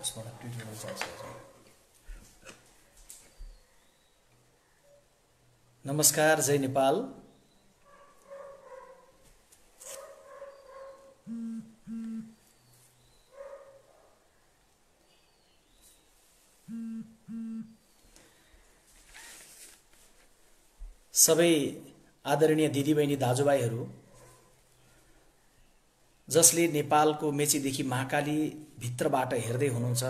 यसबाट ट्युटोरियल चर्चा। नमस्कार, जय नेपाल। सबै आदरणीय दिदीबहिनी दाजुभाइहरू, जसले नेपालको मेचीदेखि महाकाली भित्रबाट हेर्दै हुनुहुन्छ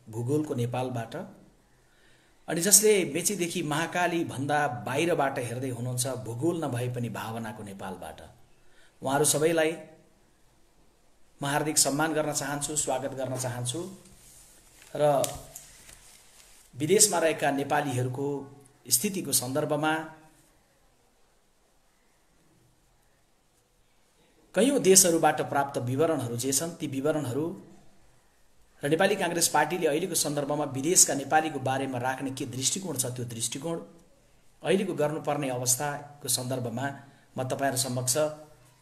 भूगोलको नेपालबाट, अनि जसले मेचीदेखि महाकाली भन्दा बाहिरबाट हेर्दै हुनुहुन्छ भूगोल नभए पनि भावनाको नेपालबाट, उहाँहरू सबैलाई म हार्दिक सम्मान गर्न चाहन्छु, स्वागत गर्न चाहन्छु। र विदेशमा रहेका नेपालीहरूको स्थितिको सन्दर्भमा कयौं देशहरूबाट प्राप्त विवरणहरू जे छन् ती विवरणहरू र नेपाली कांग्रेस पार्टीले अहिलेको सन्दर्भमा विदेशका नेपालीको बारेमा राख्ने के दृष्टिकोण छ, त्यो दृष्टिकोण अहिलेको गर्नुपर्ने अवस्थाको सन्दर्भमा म तपाईहरु समक्ष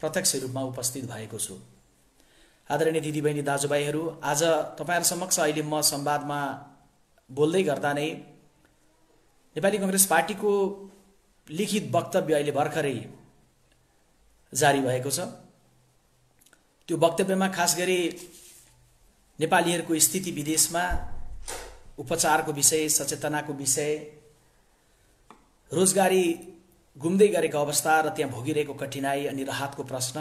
प्रत्यक्ष रूपमा उपस्थित भएको छु। आदरणीय दिदीबहिनी दाजुभाइहरू, आज तपाईहरु समक्ष अहिले म संवादमा बोल्दै गर्दा नै नेपाली कांग्रेस पार्टीको लिखित वक्तव्य अहिले भर्खरै जारी भएको छ। त्यो वक्तव्यमा खास गरी नेपालीहरूको स्थिति विदेशमा, उपचारको विषय, सचेतनाको विषय, रोजगारी गुम्दै गरेको अवस्था र त्यहाँ भोगिरहेको कठिनाई अनि राहतको प्रश्न,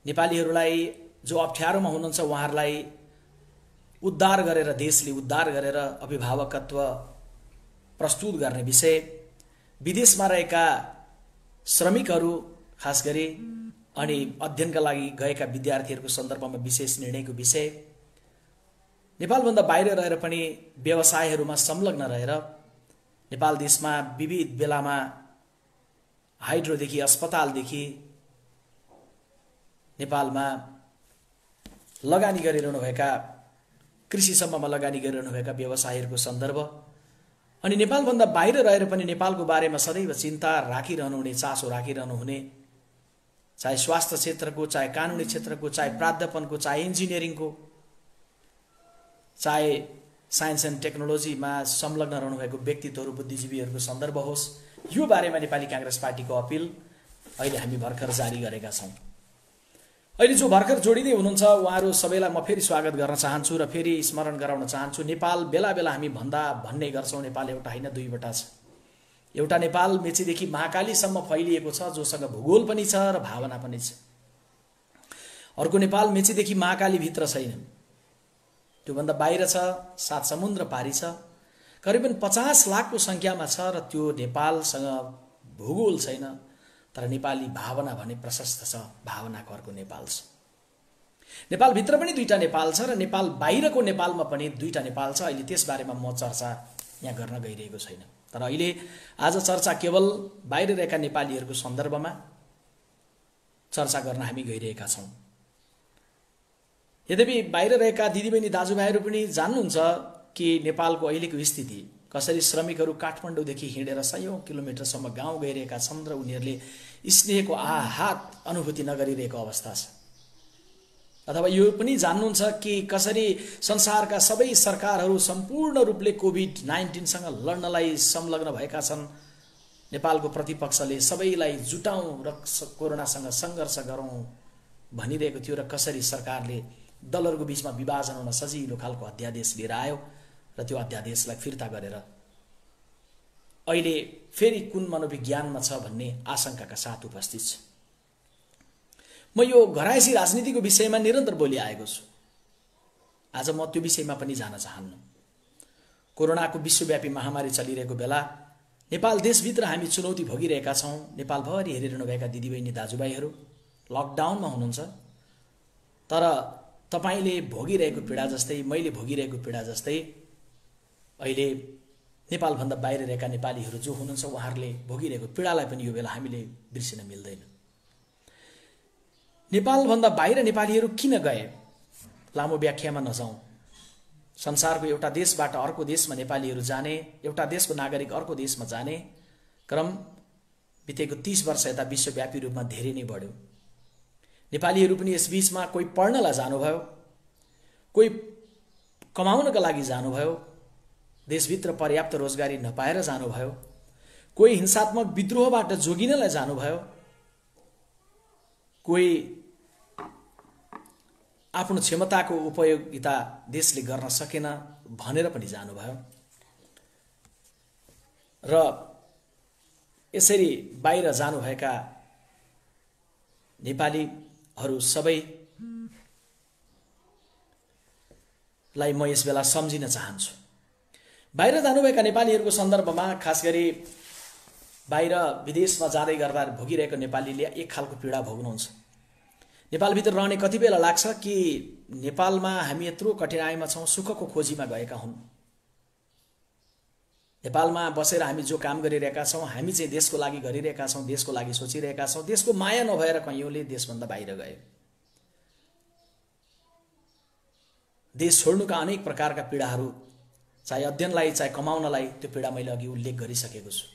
नेपालीहरूलाई जो अप्ठ्यारोमा हुनुहुन्छ उहाँहरूलाई उद्धार गरेर, देशले उद्धार गरेर अभिभावकत्व प्रस्तुत गर्ने विषय, विदेशमा रहेका श्रमिकहरू खास गरी अनि अध्ययनका लागि गएका विद्यार्थीहरूको सन्दर्भमा विशेष निर्णयको विषय, नेपालभन्दा बाहिर रहेर पनि व्यवसायहरूमा संलग्न रहेर नेपाल देशमा विविध बेलामा हाइड्रोदेखि अस्पतालदेखि नेपालमा लगानी गरिरहनुभएका, कृषिसम्ममा लगानी गरिरहनुभएका व्यवसायहरूको सन्दर्भ, अनि नेपालभन्दा बाहिर रहेर पनि नेपालको बारेमा सदैव चिन्ता राखिरहनुहुने, चासो राखिरहनुहुने, चाहे स्वास्थ्य क्षेत्रको, चाहे कानुनी क्षेत्रको, चाहे प्राध्यापनको, चाहे इन्जिनियरिङको, चाहे साइन्स एन्ड टेक्नोलोजीमा संलग्न रहनुभएको व्यक्तित्वहरू, बुद्धिजीवीहरूको सन्दर्भ होस्, यो बारेमा नेपाली कांग्रेस पार्टीको अपिल अहिले हामी भर्खर जारी गरेका छौँ। अहिले जो भर्खर जोडिँदै हुनुहुन्छ उहाँहरू सबैलाई म फेरि स्वागत गर्न चाहन्छु र फेरि स्मरण गराउन चाहन्छु। नेपाल बेला बेला हामी भन्ने गर्छौँ नेपाल एउटा होइन दुईवटा छ। एउटा नेपाल मेचीदेखि महाकालीसम्म फैलिएको छ, जोसँग भूगोल पनि छ र भावना पनि छ। अर्को नेपाल मेचीदेखि महाकाली भित्र छैन, त्योभन्दा बाहिर छ, 7 समुद्र पारी छ, करिबन 50 लाखको संख्यामा छ र त्यो नेपालसँग भूगोल छैन, तर नेपाली भावना भने प्रशस्त छ। भावनाको अर्को नेपाल छ। नेपालभित्र पनि दुईटा नेपाल छ र नेपाल बाहिरको नेपालमा पनि दुईटा नेपाल छ। अहिले त्यसबारेमा म चर्चा यहाँ गर्न गइरहेको छैन, तर अहिले आज चर्चा केवल बाहिर रहेका नेपालीहरूको सन्दर्भमा चर्चा गर्न हामी गइरहेका छौँ। यद्यपि बाहिर रहेका दिदीबहिनी दाजुभाइहरू पनि जान्नुहुन्छ कि नेपालको अहिलेको स्थिति कसरी श्रमिकहरू काठमाडौँदेखि हिँडेर सयौं किलोमिटरसम्म गाउँ गइरहेका छन् र उनीहरूले स्नेहको आहत अनुभूति नगरिरहेको अवस्था छ। अथवा यो पनि जान्नुहुन्छ कि कसरी संसारका सबै सरकारहरू सम्पूर्ण रूपले कोभिड-19 सँग लड्नलाई संलग्न भएका छन्। नेपालको प्रतिपक्षले सबैलाई जुटाउँ र कोरोनासँग सङ्घर्ष गरौँ भनिरहेको थियो र कसरी सरकारले दलहरूको बीचमा विभाजन हुन सजिलो खालको अध्यादेश लिएर आयो र त्यो अध्यादेशलाई फिर्ता गरेर अहिले फेरि कुन मनोविज्ञानमा छ भन्ने आशंकाका साथ उपस्थित छ। म यो घरायसी राजनीतिको विषयमा निरन्तर बोलिआएको छु। आज म त्यो विषयमा पनि जान चाहन्न। कोरोनाको विश्वव्यापी महामारी चलिरहेको बेला नेपाल देशभित्र हामी चुनौती भोगिरहेका छौँ। नेपालभरि हेरिरहनुभएका दिदीबहिनी दाजुभाइहरू लकडाउनमा हुनुहुन्छ, तर तपाईले भोगिरहेको पीडा जस्तै, मैले भोगिरहेको पीडा जस्तै अहिले नेपालभन्दा बाहिर रहेका नेपालीहरू जो हुनुहुन्छ उहाँहरूले भोगिरहेको पीडालाई पनि यो बेला हामीले बिर्सिन मिल्दैन। नेपालभन्दा बाहिर नेपालीहरू किन गए, लामो व्याख्यामा नजाउँ। संसारको एउटा देशबाट अर्को देशमा नेपालीहरू जाने, एउटा देशको नागरिक अर्को देशमा जाने क्रम बितेको 30 वर्ष यता विश्वव्यापी रूपमा धेरै नै बढ्यो। नेपालीहरू पनि यस बीचमा कोही पढ्नलाई जानुभयो, कोही कमाउनका लागि जानुभयो, देशभित्र पर्याप्त रोजगारी नपाएर जानुभयो, कोही हिंसात्मक विद्रोहबाट जोगिनलाई जानुभयो, कोही आफ्नो क्षमताको उपयोगिता देशले गर्न सकेन भनेर पनि जानुभयो। र यसरी बाहिर जानुभएका नेपालीहरू सबैलाई म यस बेला सम्झिन चाहन्छु। बाहिर जानुभएका नेपालीहरूको सन्दर्भमा खास गरी बाहिर विदेशमा जाँदै गर्दा भोगिरहेको नेपालीले एक खालको पीडा भोग्नुहुन्छ। नेपालभित्र रहने कति बेला लाग्छ कि नेपालमा हामी यत्रो कठिनाइमा छौँ, सुखको खोजीमा गएका हुन्। नेपालमा बसेर हामी जो काम गरिरहेका छौँ, हामी चाहिँ देशको लागि गरिरहेका छौँ, देशको लागि सोचिरहेका छौँ, देशको माया नभएर कैयौँले देशभन्दा बाहिर गए। देश छोड्नुका अनेक प्रकारका पीडाहरू, चाहे अध्ययनलाई चाहे कमाउनलाई, त्यो पीडा मैले अघि उल्लेख गरिसकेको छु।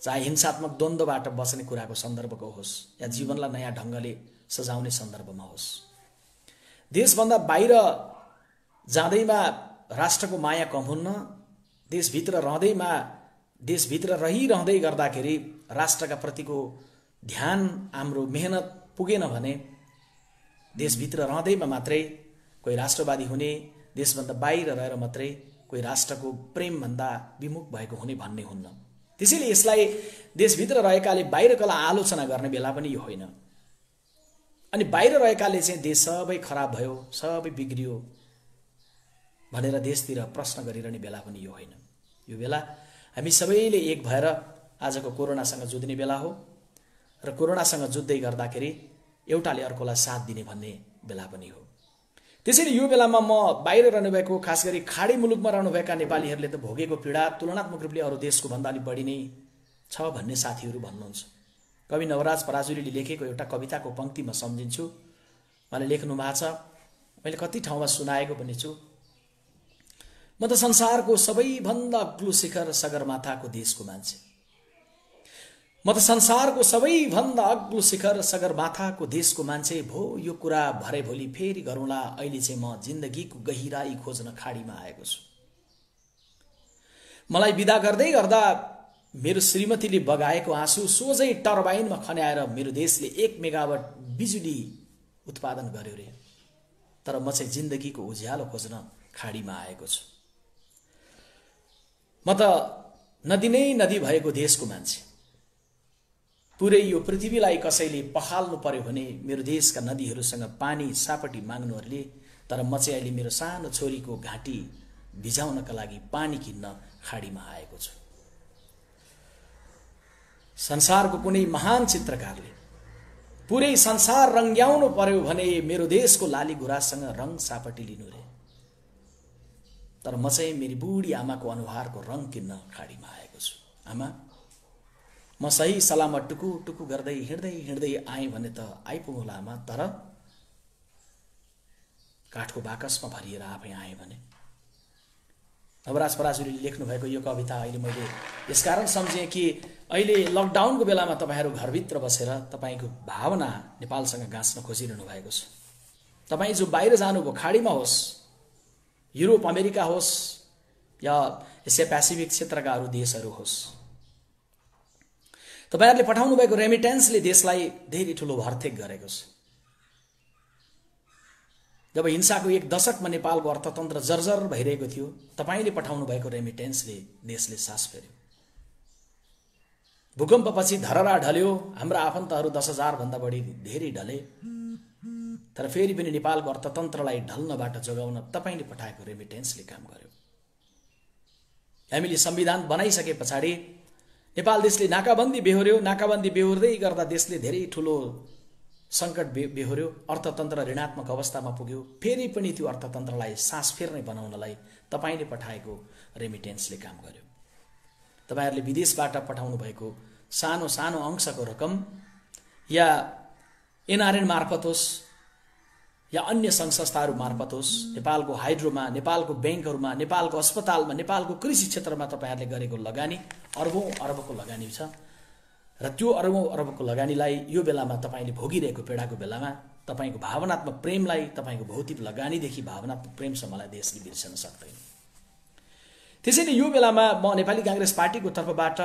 चाहे हिंसात्मक द्वन्द्वबाट बच्ने कुराको सन्दर्भको होस् या जीवनलाई नयाँ ढङ्गले सजाउने सन्दर्भमा होस्, देशभन्दा बाहिर जाँदैमा राष्ट्रको माया कम हुन्न। देशभित्र रहिरहँदै गर्दाखेरि राष्ट्रका प्रतिको ध्यान, हाम्रो मेहनत पुगेन भने देशभित्र रहँदैमा मात्रै कोही राष्ट्रवादी हुने, देशभन्दा बाहिर रहेर मात्रै कोही राष्ट्रको प्रेमभन्दा विमुख भएको हुने भन्ने हुन्न। त्यसैले यसलाई देशभित्र रहेकाले बाहिरकालाई आलोचना गर्ने बेला पनि यो होइन, अनि बाहिर रहेकाले चाहिँ देश सबै खराब भयो, सबै बिग्रियो भनेर देशतिर प्रश्न गरिरहने बेला पनि यो होइन। यो बेला हामी सबैले एक भएर आजको कोरोनासँग जुझ्ने बेला हो र कोरोनासँग जुझ्दै गर्दाखेरि एउटाले अर्कोलाई साथ दिने भन्ने बेला पनि हो। त्यसैले यो बेलामा म बाहिर रहनुभएको, खास गरी खाडी मुलुकमा रहनुभएका नेपालीहरूले त भोगेको पीडा तुलनात्मक रूपले अरू देशको भन्दा अलि बढी नै छ भन्ने साथीहरू भन्नुहुन्छ। कवि नवराज पराजुलीले लेखेको एउटा कविताको पंक्ति म सम्झिन्छु। उहाँले लेख्नु भएको छ, मैले कति ठाउँमा सुनाएको पनि छु। म त संसारको सबैभन्दा अग्लो शिखर सगरमाथाको देशको मान्छे, म त संसारको सबैभन्दा अग्लो शिखर सगरमाथाको देशको मान्छे भो। यो कुरा भरे भोलि फेरि गरौँला, अहिले चाहिँ म जिन्दगीको गहिराई खोज्न खाडीमा आएको छु। मलाई विदा गर्दै गर्दा मेरो श्रीमतीले बगाएको आँसु सोझै टर्बाइनमा खन्याएर मेरो देशले 1 मेगावाट बिजुली उत्पादन गर्यो रे, तर म चाहिँ जिन्दगीको उज्यालो खोज्न खाडीमा आएको छु। म त नदी नै नदी भएको देशको मान्छे, पुरै यो पृथ्वीलाई कसैले पखाल्नु पर्यो भने मेरो देशका नदीहरूसँग पानी सापटी माग्नुहरूले, तर म चाहिँ अहिले मेरो सानो छोरीको घाँटी भिजाउनका लागि पानी किन्न खाडीमा आएको छु। संसारको कुनै महान चित्रकारले पुरै संसार रङ्ग्याउनु पर्यो भने मेरो देशको लाली गुराँससँग रङ सापटी लिनु रे, तर म चाहिँ मेरी बुढी आमाको अनुहारको रङ किन्न खाडीमा आएको छु। आमा, म सही सलामत टुकु टुकु गर्दै हिँड्दै आएँ भने त आइपुगौँला आमा, तर काठको बाकसमा भरिएर आफै आएँ भने। नवराज पराजुलीले लेख्नु भएको यो कविता अहिले मैले यसकारण सम्झेँ कि अहिले लकडाउनको बेलामा तपाईँहरू घरभित्र बसेर तपाईँको भावना नेपालसँग गाँच्न खोजिरहनु भएको छ। तपाईँ जो बाहिर जानुभयो, खाडीमा होस्, युरोप अमेरिका होस् या एसिया पेसिफिक क्षेत्रका अरू देशहरू होस्, तपाईहरुले पठाउनु भएको रेमिटेन्सले देशलाई धेरै ठूलो भरथेक गरेको छ। जब हिंसाको 1 दशकमा नेपालको अर्थतन्त्र जर्जर भइरहेको थियो, तपाईले पठाउनु भएको रेमिटेन्सले देशले सास फेर्यो। भूकम्पपछि धरहरा ढल्यो, हाम्रा आफन्तहरू 10,000 भन्दा बढी धेरै ढले, तर फेरि पनि नेपालको अर्थतन्त्रलाई ढल्नबाट जोगाउन तपाईले पठाएको रेमिटेन्सले काम गर्यो। हामीले संविधान बनाइसके पछाडी नेपाल देशले नाकाबन्दी बेहोर्यो, नाकाबन्दी बेहोर्दै गर्दा देशले धेरै ठूलो संकट बेहोर्यो, अर्थतन्त्र ऋणात्मक अवस्थामा पुग्यो। फेरि पनि त्यो अर्थतन्त्रलाई सास फेर्ने बनाउनलाई तपाईले पठाएको रेमिटेन्सले काम गर्यो। तपाईहरुले विदेशबाट पठाउनु भएको सानो सानो अंशको रकम या एनआरएन मार्फत होस् या अन्य संघ संस्थाहरू मार्फत होस्, नेपालको हाइड्रोमा, नेपालको बैंकहरुमा, नेपालको अस्पतालमा, नेपालको कृषि क्षेत्रमा तपाईहरुले गरेको लगानी अरबौं अरबको लगानी छ र त्यो अरबौं अरबको लगानीलाई यो बेलामा तपाईले भोगिरहेको पीडाको बेलामा तपाईको भावनात्मक प्रेमलाई, तपाईको भौतिक लगानीदेखि भावनात्मक प्रेमसम्मलाई देशले बिर्सन सक्दैन। त्यसैले यो बेलामा म नेपाली कांग्रेस पार्टीको तर्फबाट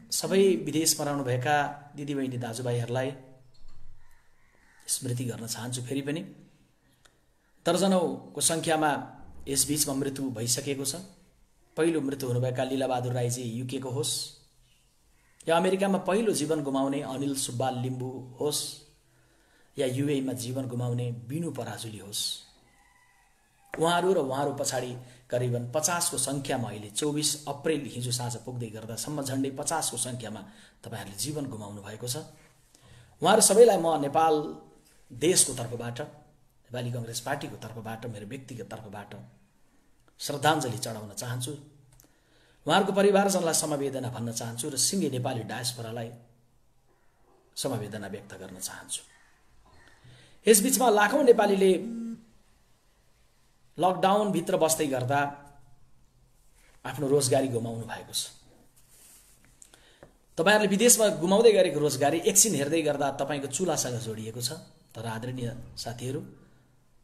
सबै विदेशमा रहनुभएका दिदीबहिनी दाजुभाइहरूलाई स्मृति गर्न चाहन्छु। फेरि पनि दर्जनौंको संख्यामा यस बीचमा मृत्यु भइसकेको छ। पहिलो मृत्यु हुनुभएका लीलाबहादुर राईजी युके को होस्, या अमेरिकामा पहिलो जीवन गुमाउने अनिल सुब्बा लिम्बू होस्, या युए मा जीवन गुमाउने बिनु पराजुली होस्, उहाँहरू र उहाँहरू पछाडि करिबन 50 को संख्यामा अहिले 24 अप्रिल हिजो साँझ पुग्दै गर्दासम्म झण्डै 50 को संख्यामा तपाईहरुले जीवन गुमाउनु भएको छ। उहाँहरू सबैलाई म नेपाल देशको तर्फबाट, नेपाली कांग्रेस पार्टीको तर्फबाट, मेरो व्यक्तिगत तर्फबाट श्रद्धाञ्जली चढाउन चाहन्छु। उहाँहरूको परिवारजनलाई समवेदना भन्न चाहन्छु र सिङ्गे नेपाली डायस्पोरालाई समवेदना व्यक्त गर्न चाहन्छु। यसबीचमा लाखौं नेपालीले लकडाउन भित्र बस्दै गर्दा आफ्नो रोजगारी गुमाउनु भएको छ। तपाईहरुले विदेशमा गुमाउँदै गरेको रोजगारी एकछिन हेर्दै गर्दा तपाईको चुलासँग जोडिएको छ। तर आदरणीय साथीहरु,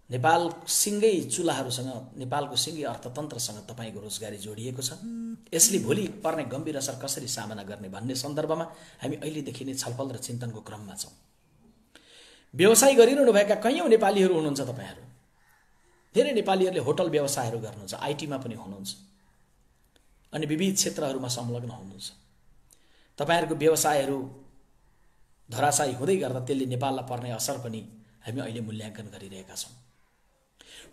नेपाल सिंगै चुलाहरुसँग, नेपालको सिंगै अर्थतन्त्रसँग तपाईको रोजगारी जोडिएको छ। यसले भोलि पर्ने गम्भीर असर कसरी सामना गर्ने भन्ने सन्दर्भमा हामी अहिलेदेखि नै छलफल र चिन्तनको क्रममा छौं। व्यवसाय गरिरहनु भएका कैयौं नेपालीहरु हुनुहुन्छ। तपाईहरु धेरै नेपालीहरुले होटल व्यवसायहरु गर्नुहुन्छ, आईटी मा पनि हुनुहुन्छ अनि विविध क्षेत्रहरुमा संलग्न हुनुहुन्छ। तपाईहरुको व्यवसायहरु धराशायी हुँदै गर्दा त्यसले नेपाललाई पर्ने असर पनि हामी अहिले मूल्याङ्कन गरिरहेका छौं।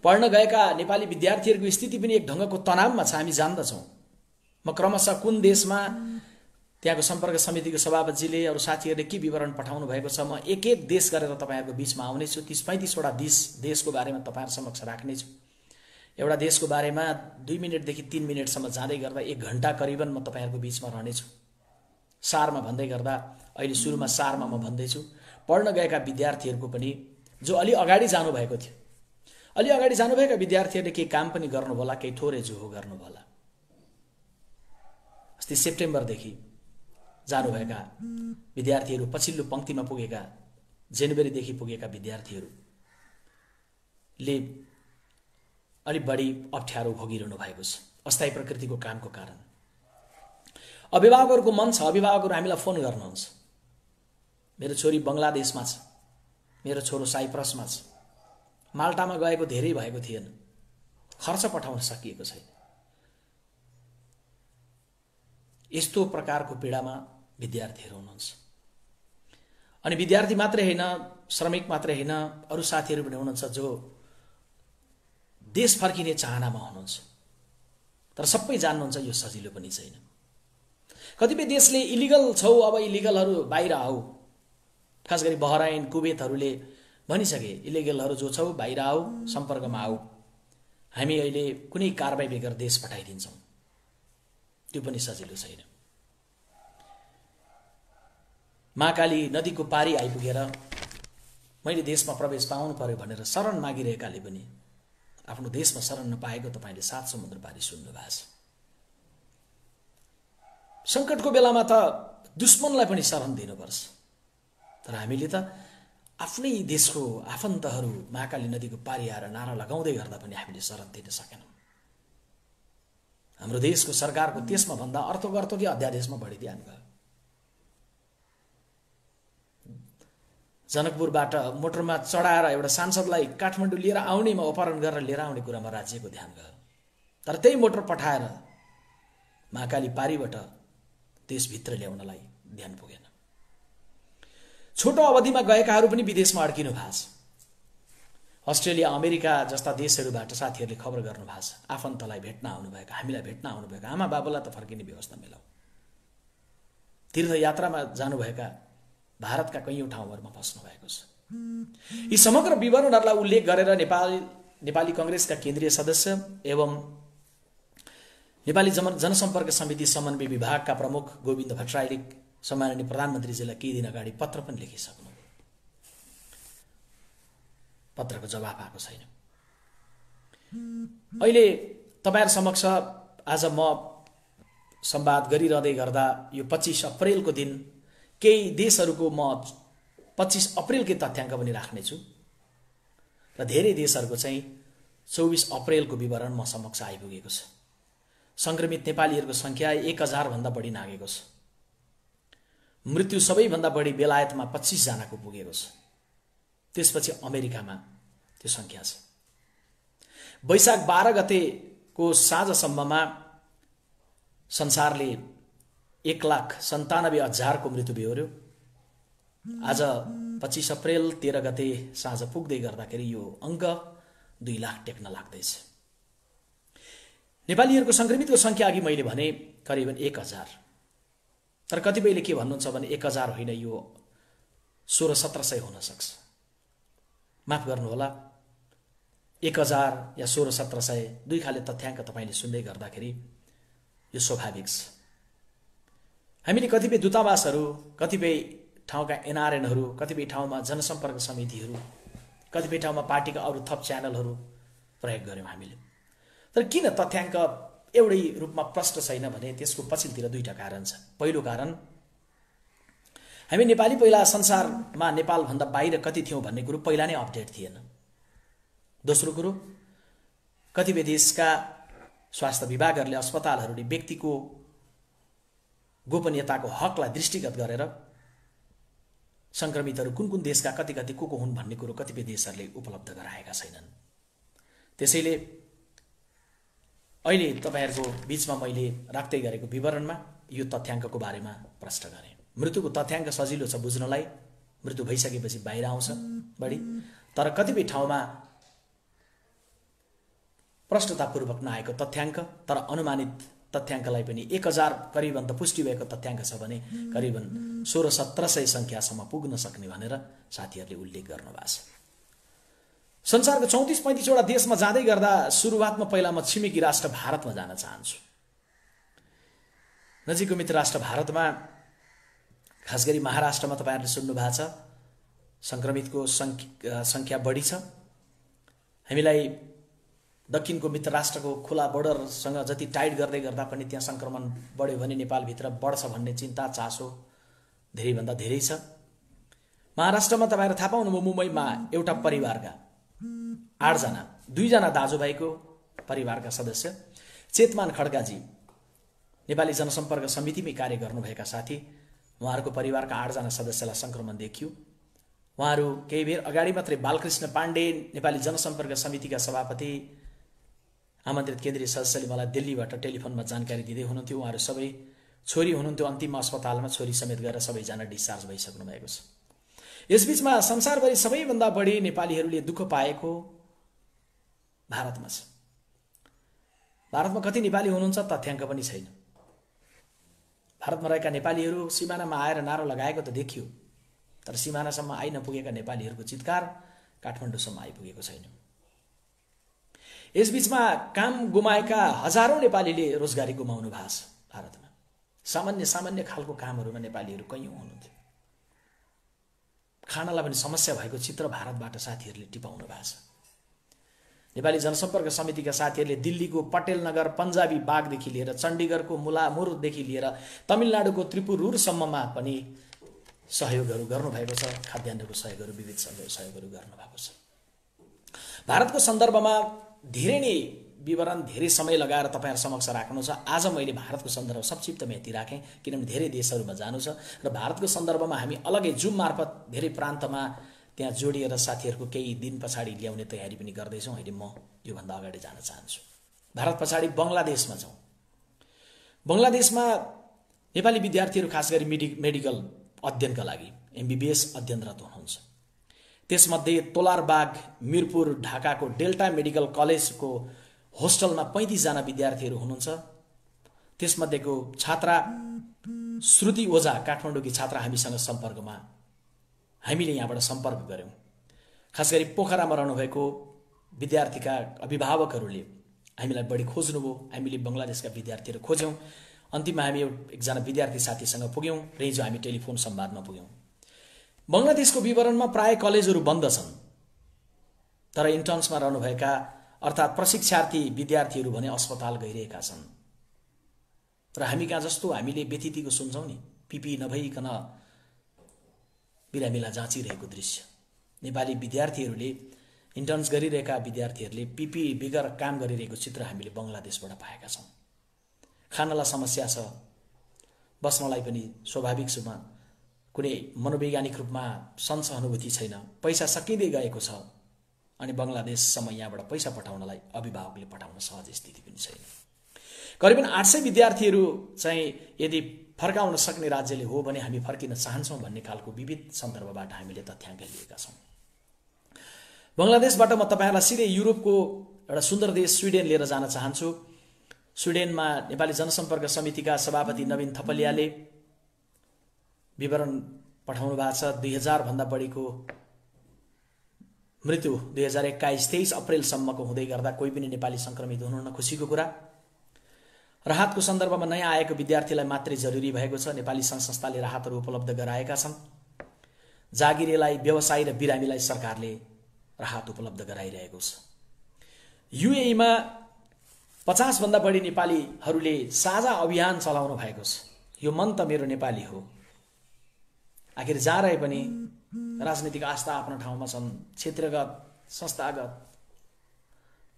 पढ्न गएका नेपाली विद्यार्थीहरुको स्थिति पनि एक ढंगको तनावमा छ, हामी जान्दछौं। म क्रमशः कुन देशमा त्यहाँको सम्पर्क समितिको सभापतिजीले अरु साथीहरुले के विवरण पठाउनु भएको छ, म एक एक देश गरेर तपाईहरुको बीचमा आउने छु। 30-35 वटा देशको बारेमा तपाईहरु समक्ष राख्ने छु। एउटा देशको बारेमा 2 मिनेटदेखि 3 मिनेटसम्म जाँदै गर्दा 1 घण्टा करिबन म तपाईहरुको बीचमा रहने छु। सारमा भन्दै गर्दा अहिले सुरुमा सारमा म भन्दै छु, पढ्न गएका विद्यार्थीहरुको पनि जो अलि अगाडि जानु भएको थियो, अलि अगाडि जानुभएका विद्यार्थीहरुले केही काम पनि गर्नु होला, केही थोरै जोहो गर्नु होला। अस्ति सेप्टेम्बरदेखि जानुभएका विद्यार्थीहरु, पछिल्लो पंक्तिमा पुगेका, जनवरीदेखि पुगेका विद्यार्थीहरुले अलि बढी अप्ठ्यारो भोगिरहनु भएको छ अस्थायी प्रकृतिको कामको कारण। अभिभावकहरुको मन छ, अभिभावकहरु हामीलाई फोन गर्नुहुन्छ, मेरो छोरी बंगलादेशमा छ, मेरो छोरो साइप्रसमा छ, माल्टामा गएको धेरै भएको थिएन, खर्च पठाउन सकिएको छैन। यस्तो प्रकारको पीडामा विद्यार्थीहरु हुनुहुन्छ। अनि विद्यार्थी मात्रै हैन, श्रमिक मात्रै हैन, अरु साथीहरु पनि हुनुहुन्छ जो देश फर्किने चाहनामा हुनुहुन्छ। तर सबै जान्नुहुन्छ यो सजिलो पनि छैन। कतिपय देशले इलिगल छौ, अब इलिगलहरु बाहिर आऊ, खास गरी बहराइन, कुवेतहरुले भनिसके इलिगलहरु जो छौ बाहिर आऊ, सम्पर्कमा आऊ, हामी अहिले कुनै कारबाही बेगर देश पठाइदिन्छौं। त्यो पनि सजिलो छैन। महाकाली नदीको पारी आइपुगेर मैले देशमा प्रवेश पाउनु पर्यो भनेर शरण मागिरहेकाले पनि आफ्नो देशमा शरण नपाएको तपाईले 7 समुद्र पारी सुन्नु भएको छ। संकटको बेलामा त दुश्मनलाई पनि शरण दिनुपर्छ। तर हामीले त आफ्नै देशको आफन्तहरु महाकाली नदीको पारी आएर नारा लगाउँदै गर्दा पनि हामीले शरण दिन सकेनौं। हाम्रो देशको सरकारको त्यसमा भन्दा अर्थगर्थ कि अध्यादेशमा बढी ध्यान गयो। जनकपुरबाट मोटरमा चढाएर एउटा सांसदलाई काठमाडौँ लिएर आउनेमा अपहरण गरेर लिएर आउने कुरामा राज्यको ध्यान गयो। तर त्यही मोटर पठाएर महाकाली पारीबाट देशभित्र ल्याउनलाई ध्यान पुगेन। छोटो अवधिमा गएकाहरू पनि विदेशमा अड्किनु भएको छ। अस्ट्रेलिया, अमेरिका जस्ता देशहरूबाट साथीहरूले खबर गर्नु भएको छ, आफन्तलाई भेट्न आउनुभएका, हामीलाई भेट्न आउनुभएका आमा बाबुलाई त फर्किने व्यवस्था मिलाऊ। तीर्थयात्रामा जानुभएका भारतका कैयौं ठाउँहरुमा बस्नु भएको छ। यी समग्र विवरणहरूलाई उल्लेख गरेर नेपाली कांग्रेसका केन्द्रीय सदस्य एवं नेपाली जनसम्पर्क समिति समन्वय विभागका प्रमुख गोविन्द भट्टराईले सम्माननीय प्रधानमन्त्रीजीलाई केही दिन अगाडि पत्र पनि लेखिसक्नु। पत्रको जवाफ आएको छैन। अहिले तपाईहरु समक्ष आज म संवाद गरिरहँदै गर्दा यो 25 अप्रिलको दिन केही देशहरुको म 25 अप्रिलकै तथ्याङ्क पनि राख्ने छु। र धेरै देशहरूको चाहिँ 24 अप्रिलको विवरण म समक्ष आइपुगेको छ। संक्रमित नेपालीहरूको संख्या 1000 भन्दा बढी नागेको छ। मृत्यु सबैभन्दा बढी बेलायतमा 25 जनाको पुगेको छ। त्यसपछि अमेरिकामा त्यो संख्या छ। वैशाख 12 गतेको साँझसम्ममा संसारले 1,97,000 को मृत्यु बेहोर्यो। आज 25 अप्रिल 13 गते साँझ पुग्दै गर्दाखेरि यो अङ्क 2 लाख टेक्न लाग्दैछ। नेपालीहरूको संक्रमितको संख्या अघि मैले भने करिबन 1000, तर कतिपयले के भन्नुहुन्छ भने 1000 होइन, यो 1600-1700 हुन सक्छ। माफ गर्नुहोला, 1000 या 1600-1700 दुई खाले तथ्याङ्क तपाईले सुन्दै गर्दाखेरि यो स्वाभाविक छ। हामीले कतिपय दूतावासहरू, कतिपय ठाउँका एनआरएनहरू, कतिपय ठाउँमा जनसम्पर्क समितिहरू, कतिपय ठाउँमा पार्टीका अरू थप च्यानलहरू प्रयोग गर्यौँ हामीले। तर किन तथ्याङ्क एउटै रूपमा प्रष्ट छैन भने त्यसको पछिल्तिर दुईटा कारण छ। पहिलो कारण, हामी नेपाली पहिला संसारमा नेपालभन्दा बाहिर कति थियौँ भन्ने कुरो पहिला नै अपडेट थिएन। दोस्रो कुरो, कतिपय देशका स्वास्थ्य विभागहरूले, अस्पतालहरूले व्यक्तिको गोपनीयताको हकलाई दृष्टिगत गरेर संक्रमितहरू कुन कुन देशका कति कति को हुन् भन्ने कुरो कतिपय देशहरूले उपलब्ध गराएका छैनन्। त्यसैले अहिले तपाईहरुको बीचमा मैले राख्दै गरेको विवरणमा यो तथ्याङ्कको बारेमा प्रश्न गरेँ। मृत्युको तथ्याङ्क सजिलो छ बुझ्नलाई, मृत्यु भइसकेपछि बाहिर आउँछ बढी, तर कतिपय ठाउँमा प्रष्टतापूर्वक नआएको तथ्याङ्क, तर अनुमानित तथ्याङ्कलाई पनि 1000 करिबन त पुष्टि भएको तथ्याङ्क छ भने करिबन 1600-1700 संख्यासम्म पुग्न सक्ने भनेर साथीहरूले उल्लेख गर्नुभएको छ। संसारको 34-35 वटा देशमा जाँदै गर्दा सुरुवातमा पहिला म छिमेकी राष्ट्र भारतमा जान चाहन्छु। नजिकको मित्र राष्ट्र भारतमा, खास गरी महाराष्ट्रमा तपाईहरुले सुन्नु भएको छ, संक्रमितको संख्या बढी छ। हामीलाई दक्षिणको मित्र राष्ट्रको खुला बोर्डरसँग जति टाइट गर्दै गर्दा पनि त्यहाँ संक्रमण बढ्यो भने नेपालभित्र बढ्छ भन्ने चिन्ता चासो धेरैभन्दा धेरै छ। महाराष्ट्रमा तपाईहरु थाहा पाउनुभयो, मुम्बईमा एउटा परिवारका 8 जना, 2 जना दाजुभाइको परिवारका सदस्य चेतमान खड्काजी नेपाली जनसम्पर्क समितिमै कार्य गर्नुभएका साथी, उहाँहरूको परिवारका 8 जना सदस्यलाई संक्रमण देखियो। उहाँहरू केही बेर अगाडि मात्रै बालकृष्ण पाण्डे नेपाली जनसम्पर्क समितिका सभापति, आमन्त्रित केन्द्रीय सदस्यले मलाई दिल्लीबाट टेलिफोनमा जानकारी दिँदै हुनुहुन्थ्यो। उहाँहरू सबै छोरी हुनुहुन्थ्यो, अन्तिम अस्पतालमा छोरी समेत गएर सबैजना डिस्चार्ज भइसक्नु भएको छ। यसबीचमा संसारभरि सबैभन्दा बढी नेपालीहरूले दुःख पाएको भारतमा छ। भारतमा कति नेपाली हुनुहुन्छ तथ्याङ्क पनि छैन। भारतमा रहेका नेपालीहरू सिमानामा आएर नारो लगाएको त देखियो, तर सिमानासम्म आइ नपुगेका नेपालीहरूको चित्कार काठमाडौँसम्म आइपुगेको छैन। यसबीचमा काम गुमाएका हजारौं नेपालीले रोजगारी गुमाउनु भएको छ भारतमा। सामान्य खालको कामहरूमा नेपालीहरू कैयौं हुनुहुन्थ्यो। खानालाई पनि समस्या भएको चित्र भारतबाट साथीहरूले टिपाउनु भएको छ। नेपाली जनसम्पर्क समितिका साथीहरूले दिल्लीको पटेल नगर, पन्जाबी बागदेखि लिएर चण्डीगढको मुलामुरदेखि लिएर तमिलनाडुको त्रिपुरूरसम्ममा पनि सहयोगहरू गर्नुभएको छ। खाद्यान्नको सहयोगहरू, विविध सहयोगहरू गर्नुभएको छ। भारतको सन्दर्भमा धेरै नै विवरण, धेरै समय लगाएर तपाईहरु समक्ष राख्नु छ। आज मैले भारतको सन्दर्भ संक्षिप्तमा यति राखेँ, किनभने धेरै देशहरूमा जानु छ र भारतको सन्दर्भमा हामी अलग्गै जुम मार्फत धेरै प्रान्तमा त्यहाँ जोडिएर साथीहरूको केही दिन पछाडि ल्याउने तयारी पनि गर्दैछौँ। अहिले म योभन्दा अगाडि जान चाहन्छु। भारत पछाडि बङ्गलादेशमा जाउँ। बङ्गलादेशमा नेपाली विद्यार्थीहरू खास गरी मेडिकल अध्ययनका लागि एमबीबीएस अध्ययनरत हुनुहुन्छ। त्यसमध्ये तोलारबाग, मिरपुर, ढाकाको डेल्टा मेडिकल कलेजको होस्टलमा 35 जना विद्यार्थीहरू हुनुहुन्छ। त्यसमध्येको छात्रा श्रुति ओझा, काठमाडौँकी छात्रा हामीसँग सम्पर्कमा, हामीले यहाँबाट सम्पर्क गर्यौं। खास गरी पोखरामा रहनुभएको विद्यार्थीका अभिभावकहरूले हामीलाई बढी खोज्नुभयो। हामीले बङ्गलादेशका विद्यार्थीहरू खोज्यौं। अन्तिममा हामी एकजना विद्यार्थी साथीसँग पुग्यौं र हिजो हामी टेलिफोन संवादमा पुग्यौं। बङ्गलादेशको विवरणमा प्राय कलेजहरू बन्द छन्, तर इन्टर्न्समा रहनुभएका अर्थात् प्रशिक्षार्थी विद्यार्थीहरू भने अस्पताल गइरहेका छन्। र हामी कहाँ जस्तो हामीले व्यतिथिको सुन्छौं नि, पिपी नभइकन बिरामीलाई जाँचिरहेको दृश्य। नेपाली विद्यार्थीहरूले इन्टर्न्स गरिरहेका विद्यार्थीहरूले पिपी बिगर काम गरिरहेको चित्र हामीले बङ्गलादेशबाट पाएका छौँ। खानलाई समस्या छ, बस्नलाई पनि स्वाभाविक रूपमा कुनै मनोवैज्ञानिक रूपमा सहानुभूति छैन, पैसा सकिँदै गएको छ अनि बङ्गलादेशसम्म यहाँबाट पैसा पठाउनलाई अभिभावकले पठाउन सहज स्थिति पनि छैन। करिबन 800 विद्यार्थीहरू चाहिँ यदि फर्काउन सक्ने राज्यले हो भने हामी फर्किन चाहन्छौँ भन्ने खालको विविध सन्दर्भबाट हामीले तथ्याङ्क लिएका छौँ। बङ्गलादेशबाट म तपाईहरुलाई सिधै युरोपको एउटा सुन्दर देश स्विडेन लिएर जान चाहन्छु। स्विडेनमा नेपाली जनसम्पर्क समितिका सभापति नवीन थपलियाले विवरण पठाउनु भएको छ। 2000 भन्दा बढीको मृत्यु 2021-23 अप्रेलसम्मको हुँदै गर्दा कोही पनि नेपाली संक्रमित हुनुहुन्न, खुसीको कुरा। राहतको सन्दर्भमा नयाँ आएको विद्यार्थीलाई मात्रै जरुरी भएको छ। नेपाली संघ संस्थाले राहतहरू उपलब्ध गराएका छन्। जागिरेलाई, व्यवसायी र बिरामीलाई सरकारले राहत उपलब्ध गराइरहेको छ। युएई मा 50 भन्दा बढी नेपालीहरूले साझा अभियान चलाउनु भएको छ। यो मन त मेरो नेपाली हो। आखिर जहाँ रहे पनि राजनीतिक आस्था आफ्नो ठाउँमा छन्, क्षेत्रगत, संस्थागत,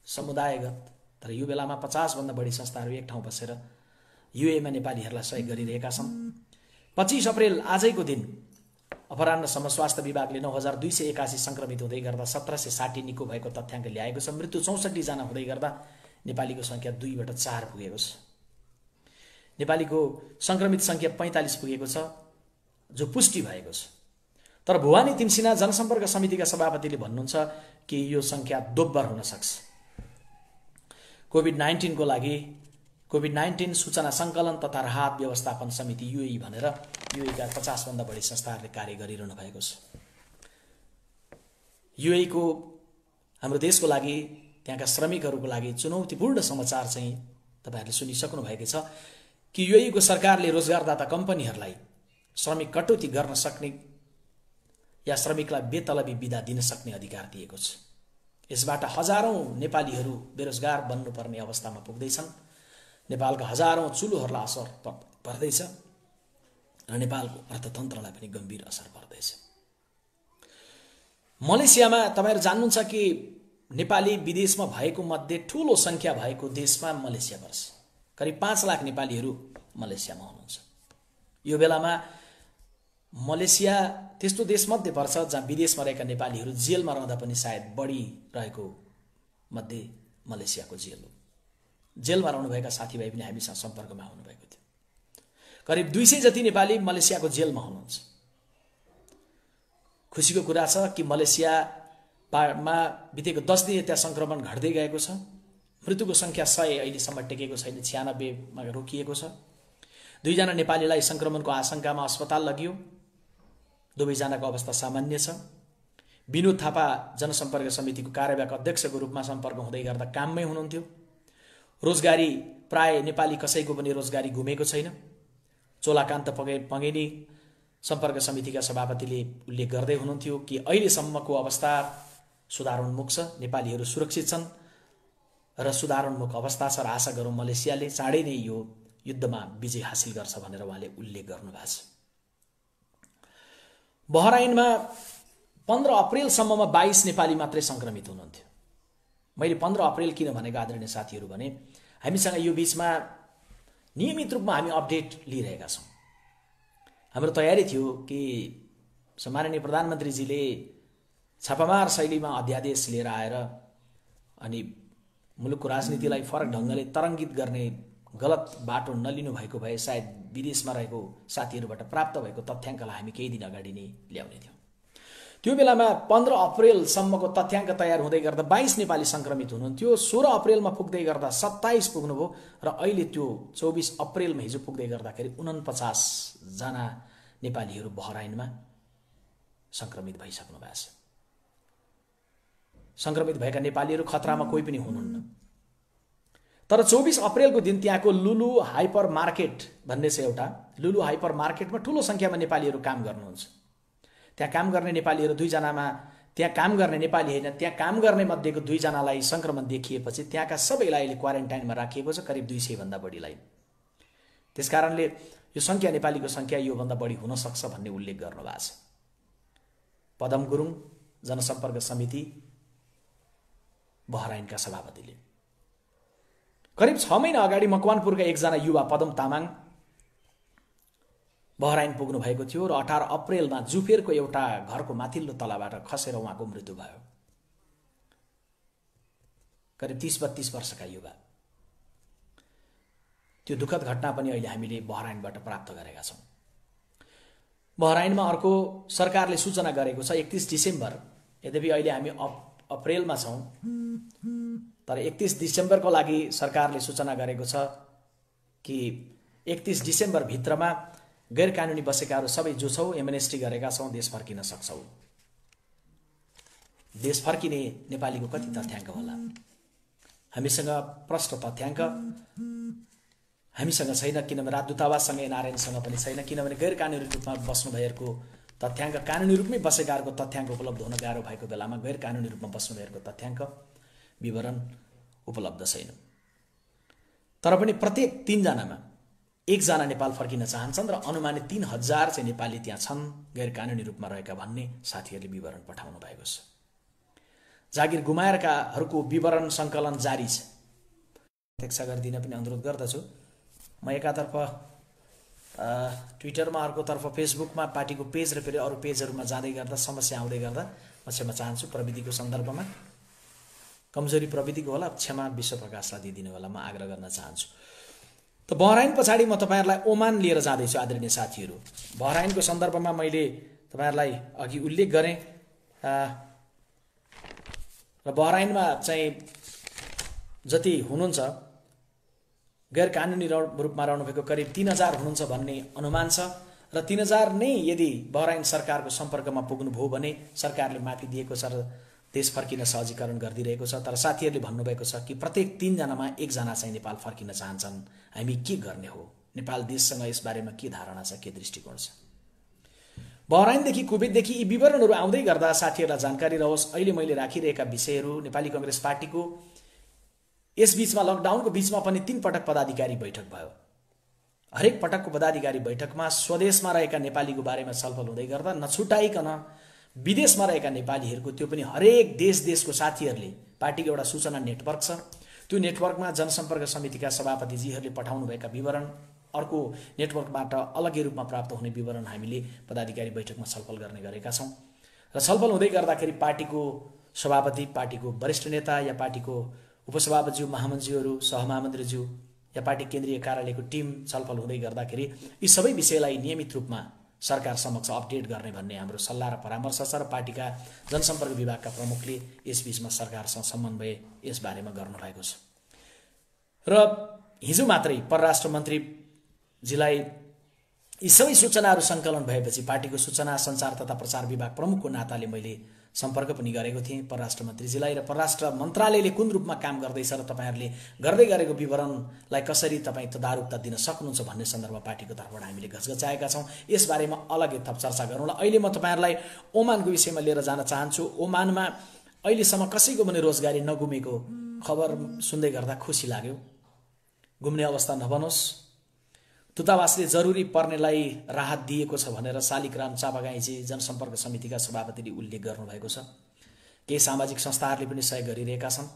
समुदायगत, तर यो बेलामा 50 भन्दा बढी संस्थाहरू एक ठाउँ बसेर युएई मा नेपालीहरूलाई सहयोग गरिरहेका छन्। 25 अप्रेल आजैको दिन अपराह्नसम्म स्वास्थ्य विभागले 9281 संक्रमित हुँदै गर्दा 1760 निको भएको तथ्याङ्क ल्याएको छ। मृत्यु 64 जना हुँदै गर्दा नेपालीको संख्या 2बाट 4 पुगेको छ। नेपालीको संक्रमित संख्या 45 पुगेको छ, जो पुष्टि भएको छ। तर भुवानी तिमसिना जनसम्पर्क समितिका सभापतिले भन्नुहुन्छ कि यो संख्या दोब्बर हुन सक्छ। कोभिड-19 को लागि कोभिड-19 सूचना संकलन तथा राहत व्यवस्थापन समिति युएई भनेर युएई का 50 भन्दा बढी संस्थाहरूले कार्य गरिरहनु भएको छ। युएई को हाम्रो देशको लागि, त्यहाँका श्रमिकहरूको लागि चुनौतीपूर्ण समाचार चाहिँ तपाईहरुले सुनिसक्नु भएको छ कि युएई को सरकारले रोजगारदाता कम्पनीहरूलाई श्रमिक कटौती गर्न सक्ने या श्रमिकलाई बेतलबी बिदा दिन सक्ने अधिकार दिएको छ। यसबाट हजारौं नेपालीहरू बेरोजगार बन्नुपर्ने अवस्थामा पुग्दैछन्। नेपालका हजारौं चुलोहरूलाई असर पर्दैछ र नेपालको अर्थतन्त्रलाई पनि गम्भीर असर पर्दैछ। मलेसियामा तपाईहरु जान्नुहुन्छ कि नेपाली विदेशमा भएको मध्ये ठूलो संख्या भएको देशमा मलेसिया पर्छ। करिब 5 लाख नेपालीहरू मलेसियामा हुनुहुन्छ। यो बेलामा मलेसिया त्यस्तो देशमध्ये पर्छ जहाँ विदेशमा रहेका नेपालीहरू जेलमा रहँदा पनि सायद बढी रहेको मध्ये मलेसियाको जेल हो। जेलमा रहनुभएका साथीभाइ पनि हामीसँग सम्पर्कमा हुनुभएको थियो। करिब 200 जति नेपाली मलेसियाको जेलमा हुनुहुन्छ। खुसीको कुरा छ कि मलेसियामा बितेको 10 दिन त्यहाँ संक्रमण घट्दै गएको छ। मृत्युको संख्या 100 अहिलेसम्म टेकेको छैन, 96 मा रोकिएको छ। 2 जना नेपालीलाई संक्रमणको आशंकामा अस्पताल लगियो। 2 जनाको अवस्था सामान्य छ। विनोद थापा जनसम्पर्क समितिको कार्यवाहक अध्यक्षको रूपमा सम्पर्क हुँदै गर्दा काममै हुनुहुन्थ्यो। रोजगारी प्राय नेपाली कसैको पनि रोजगारी घुमेको छैन। चोलाकान्त पगेनी सम्पर्क समितिका सभापतिले उल्लेख गर्दै हुनुहुन्थ्यो कि अहिलेसम्मको अवस्था सुधारोन्मुख छ, नेपालीहरू सुरक्षित छन् र सुधारोन्मुख अवस्था छ र आशा गरौँ मलेसियाले चाँडै नै यो युद्धमा विजय हासिल गर्छ भनेर उहाँले उल्लेख गर्नुभएको छ। बहराइनमा 15 अप्रेलसम्ममा 22 नेपाली मात्रै संक्रमित हुनुहुन्थ्यो। मैले 15 अप्रेल किन भनेको आदरणीय साथीहरू भने हामीसँग यो बीचमा नियमित रूपमा हामी अपडेट लिइरहेका छौँ। हाम्रो तयारी थियो कि सम्माननीय प्रधानमन्त्रीजीले छापामार शैलीमा अध्यादेश लिएर आएर अनि मुलुकको राजनीतिलाई फरक ढङ्गले तरङ्गित गर्ने गलत बाटो नलिनु भएको भए सायद विदेशमा रहेको साथीहरूबाट प्राप्त भएको तथ्याङ्कलाई हामी केही दिन अगाडि नै ल्याउने थियौँ। त्यो बेलामा 15 अप्रेलसम्मको तथ्याङ्क तयार हुँदै गर्दा 22 नेपाली संक्रमित हुनुहुन्थ्यो। 16 अप्रेलमा पुग्दै गर्दा 27 पुग्नुभयो र अहिले त्यो 24 अप्रेलमा हिजो पुग्दै गर्दाखेरि 49 जना नेपालीहरू बहराइनमा संक्रमित भइसक्नु भएको छ। संक्रमित भएका नेपालीहरू खतरामा कोही पनि हुनुहुन्न। तर 24 अप्रेलको दिन त्यहाँको लुलु हाइपर मार्केट भन्ने छ एउटा, लुलु हाइपर मार्केटमा ठूलो संख्यामा नेपालीहरू काम गर्नुहुन्छ। त्यहाँ काम गर्ने नेपालीहरू 2 जनामा, त्यहाँ काम गर्ने नेपाली हैन, त्यहाँ काम गर्ने मध्येको 2 जनालाई संक्रमण देखिएपछि त्यहाँका सबैलाई अहिले क्वारेन्टाइनमा राखिएको छ, करिब 200 भन्दा बढीलाई। त्यसकारणले यो संख्या, नेपालीको संख्या यो भन्दा बढी हुन सक्छ भन्ने उल्लेख गर्नुभएको छ। पदम गुरुङ जनसम्पर्क समिति बहराइनका सभापतिले। करिब 6 महिना अगाडि मकवानपुरका एकजना युवा पदम तामाङ बहराइन पुग्नु भएको थियो र 18 अप्रिलमा जुफेरको एउटा घरको माथिल्लो तलाबाट खसेर उहाँको मृत्यु भयो। करिब 30-32 वर्षका युवा। त्यो दुःखद घटना पनि अहिले हामीले बहराइनबाट प्राप्त गरेका छौँ। बहराइनमा अर्को सरकारले सूचना गरेको छ 31 डिसेम्बर, यद्यपि अहिले हामी अप्रिलमा छौँ, तर 31 डिसेम्बरको लागि सरकारले सूचना गरेको छ कि 31 डिसेम्बर भित्रमा गैर कानुनी बसेकाहरू सबै जो छौ एमनेस्टी गरेका छौँ, देश फर्किन सक्छौ। देश फर्किने नेपालीको कति तथ्याङ्क होला? हामीसँग प्रष्ट तथ्याङ्क हामीसँग छैन, किनभने राजदूतावाससँग एनआरएनसँग पनि छैन, किनभने गैर कानुनी रूपमा बस्नुभएको तथ्याङ्क, कानुनी रूपमै बसेकाहरूको तथ्याङ्क उपलब्ध हुन गाह्रो भएको बेलामा गैर कानुनी रूपमा बस्नुभएको तथ्याङ्क विवरण उपलब्ध छैन। तर पनि प्रत्येक 3 जनामा 1 जना नेपाल फर्किन चाहन्छन् र अनुमानित 3000 चाहिँ नेपाली त्यहाँ छन् गैर कानुनी रूपमा रहेका भन्ने साथीहरूले विवरण पठाउनु भएको छ। जागिर गुमाएरकाहरूको विवरण सङ्कलन जारी छ। प्रत्यक्ष गरिदिन पनि अनुरोध गर्दछु। म एकातर्फ ट्विटरमा, अर्कोतर्फ फेसबुकमा पार्टीको पेज र फेरि अरू पेजहरूमा जाँदै गर्दा समस्या आउँदै गर्दा म क्षमा चाहन्छु। प्रविधिको सन्दर्भमा कमजोरी प्रविधिको होला, क्षमा विश्वप्रकाशलाई दिइदिनु होला म आग्रह गर्न चाहन्छु। त बहराइन पछाडि म तपाईँहरूलाई ओमान लिएर जाँदैछु आदरणीय साथीहरू। बहराइनको सन्दर्भमा मैले तपाईँहरूलाई अघि उल्लेख गरेँ र बहराइनमा चाहिँ जति हुनुहुन्छ गैर कानुनी रूपमा रहनुभएको करिब 3000 हुनुहुन्छ भन्ने अनुमान छ र 3000 नै यदि बहराइन सरकारको सम्पर्कमा पुग्नुभयो भने सरकारले माफी दिएको छ र देश फर्किन सहजीकरण गरिदिरहेको छ। तर साथीहरूले भन्नुभएको छ कि प्रत्येक 3 जनामा 1 जना चाहिँ नेपाल फर्किन चाहन्छन्। हामी के गर्ने हो? नेपाल देशसँग यसबारेमा के धारणा छ, के दृष्टिकोण छ? बहराइनदेखि कुवेतदेखि यी विवरणहरू आउँदै गर्दा साथीहरूलाई जानकारी रहोस्, अहिले मैले राखिरहेका विषयहरू नेपाली कांग्रेस पार्टीको यस बीचमा लकडाउनको बीचमा पनि 3 पटक पदाधिकारी बैठक भयो। हरेक पटकको पदाधिकारी बैठकमा स्वदेशमा रहेका नेपालीको बारेमा छलफल हुँदै गर्दा नछुटाइकन विदेशमा रहेका नेपालीहरूको त्यो पनि हरेक देशको साथीहरूले, पार्टीको एउटा सूचना नेटवर्क छ, त्यो नेटवर्कमा जनसम्पर्क समितिका सभापतिजीहरूले पठाउनुभएका विवरण, अर्को नेटवर्कबाट अलग्गै रूपमा प्राप्त हुने विवरण हामीले पदाधिकारी बैठकमा छलफल गर्ने गरेका छौँ। र छलफल हुँदै गर्दाखेरि पार्टीको सभापति, पार्टीको वरिष्ठ नेता या पार्टीको उपसभापतिज्यू, महामन्त्रीहरू, सहमहामन्त्रीज्यू या पार्टी केन्द्रीय कार्यालयको टिम छलफल हुँदै गर्दाखेरि यी सबै विषयलाई नियमित रूपमा सरकार समक्ष अपडेट गर्ने भन्ने हाम्रो सल्लाह र परामर्श छ र पार्टीका जनसम्पर्क विभागका प्रमुखले यसबीचमा सरकारसँग समन्वय यसबारेमा गर्नुभएको छ। र हिजो मात्रै परराष्ट्र मन्त्रीजीलाई यी सबै सूचनाहरू सङ्कलन भएपछि पार्टीको सूचना सञ्चार तथा प्रचार विभाग प्रमुखको नाताले मैले सम्पर्क पनि गरेको थिएँ परराष्ट्र मन्त्रीजीलाई, र परराष्ट्र मन्त्रालयले कुन रूपमा काम गर्दैछ र तपाईँहरूले गर्दै गरेको विवरणलाई कसरी तपाईँ तदारुकता दिन सक्नुहुन्छ भन्ने सन्दर्भमा पार्टीको तर्फबाट हामीले घचघचाएका छौँ। यसबारेमा अलग्गै थप चर्चा गरौँला। अहिले म तपाईँहरूलाई ओमानको विषयमा लिएर जान चाहन्छु। ओमानमा अहिलेसम्म कसैको पनि रोजगारी नगुमेको खबर सुन्दै गर्दा खुसी लाग्यो। घुम्ने अवस्था नबनोस्, दूतावासले जरुरी पर्नेलाई राहत दिएको छ भनेर शालिग्राम चापागाईजी जनसम्पर्क समितिका सभापतिले उल्लेख गर्नुभएको छ। केही सामाजिक संस्थाहरूले पनि सहयोग गरिरहेका छन्।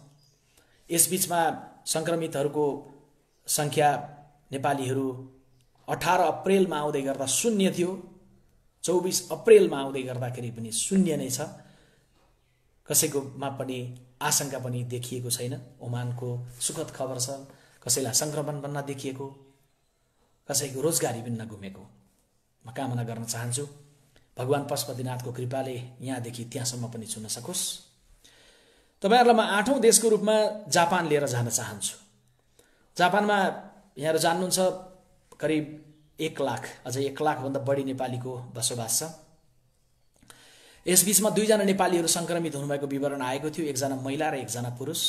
यसबीचमा सङ्क्रमितहरूको सङ्ख्या नेपालीहरू 18 अप्रिलमा आउँदै गर्दा 0 थियो, 24 अप्रिलमा आउँदै गर्दाखेरि पनि 0 नै छ। कसैकोमा पनि आशंका पनि देखिएको छैन। ओमानको सुखद खबर छ, कसैलाई सङ्क्रमण बन्न देखिएको, कसैको रोजगारी पनि नगुमेको म कामना गर्न चाहन्छु। भगवान पशुपतिनाथको कृपाले यहाँदेखि त्यहाँसम्म पनि छुन सकोस्। तपाईँहरूलाई म 8औं देशको रूपमा जापान लिएर जान चाहन्छु। जापानमा यहाँहरू जान्नुहुन्छ करिब 1 लाख, अझै 1 लाखभन्दा बढी नेपालीको बसोबास छ। यसबीचमा 2 जना नेपालीहरू सङ्क्रमित हुनुभएको विवरण आएको थियो, 1 जना महिला र 1 जना पुरुष।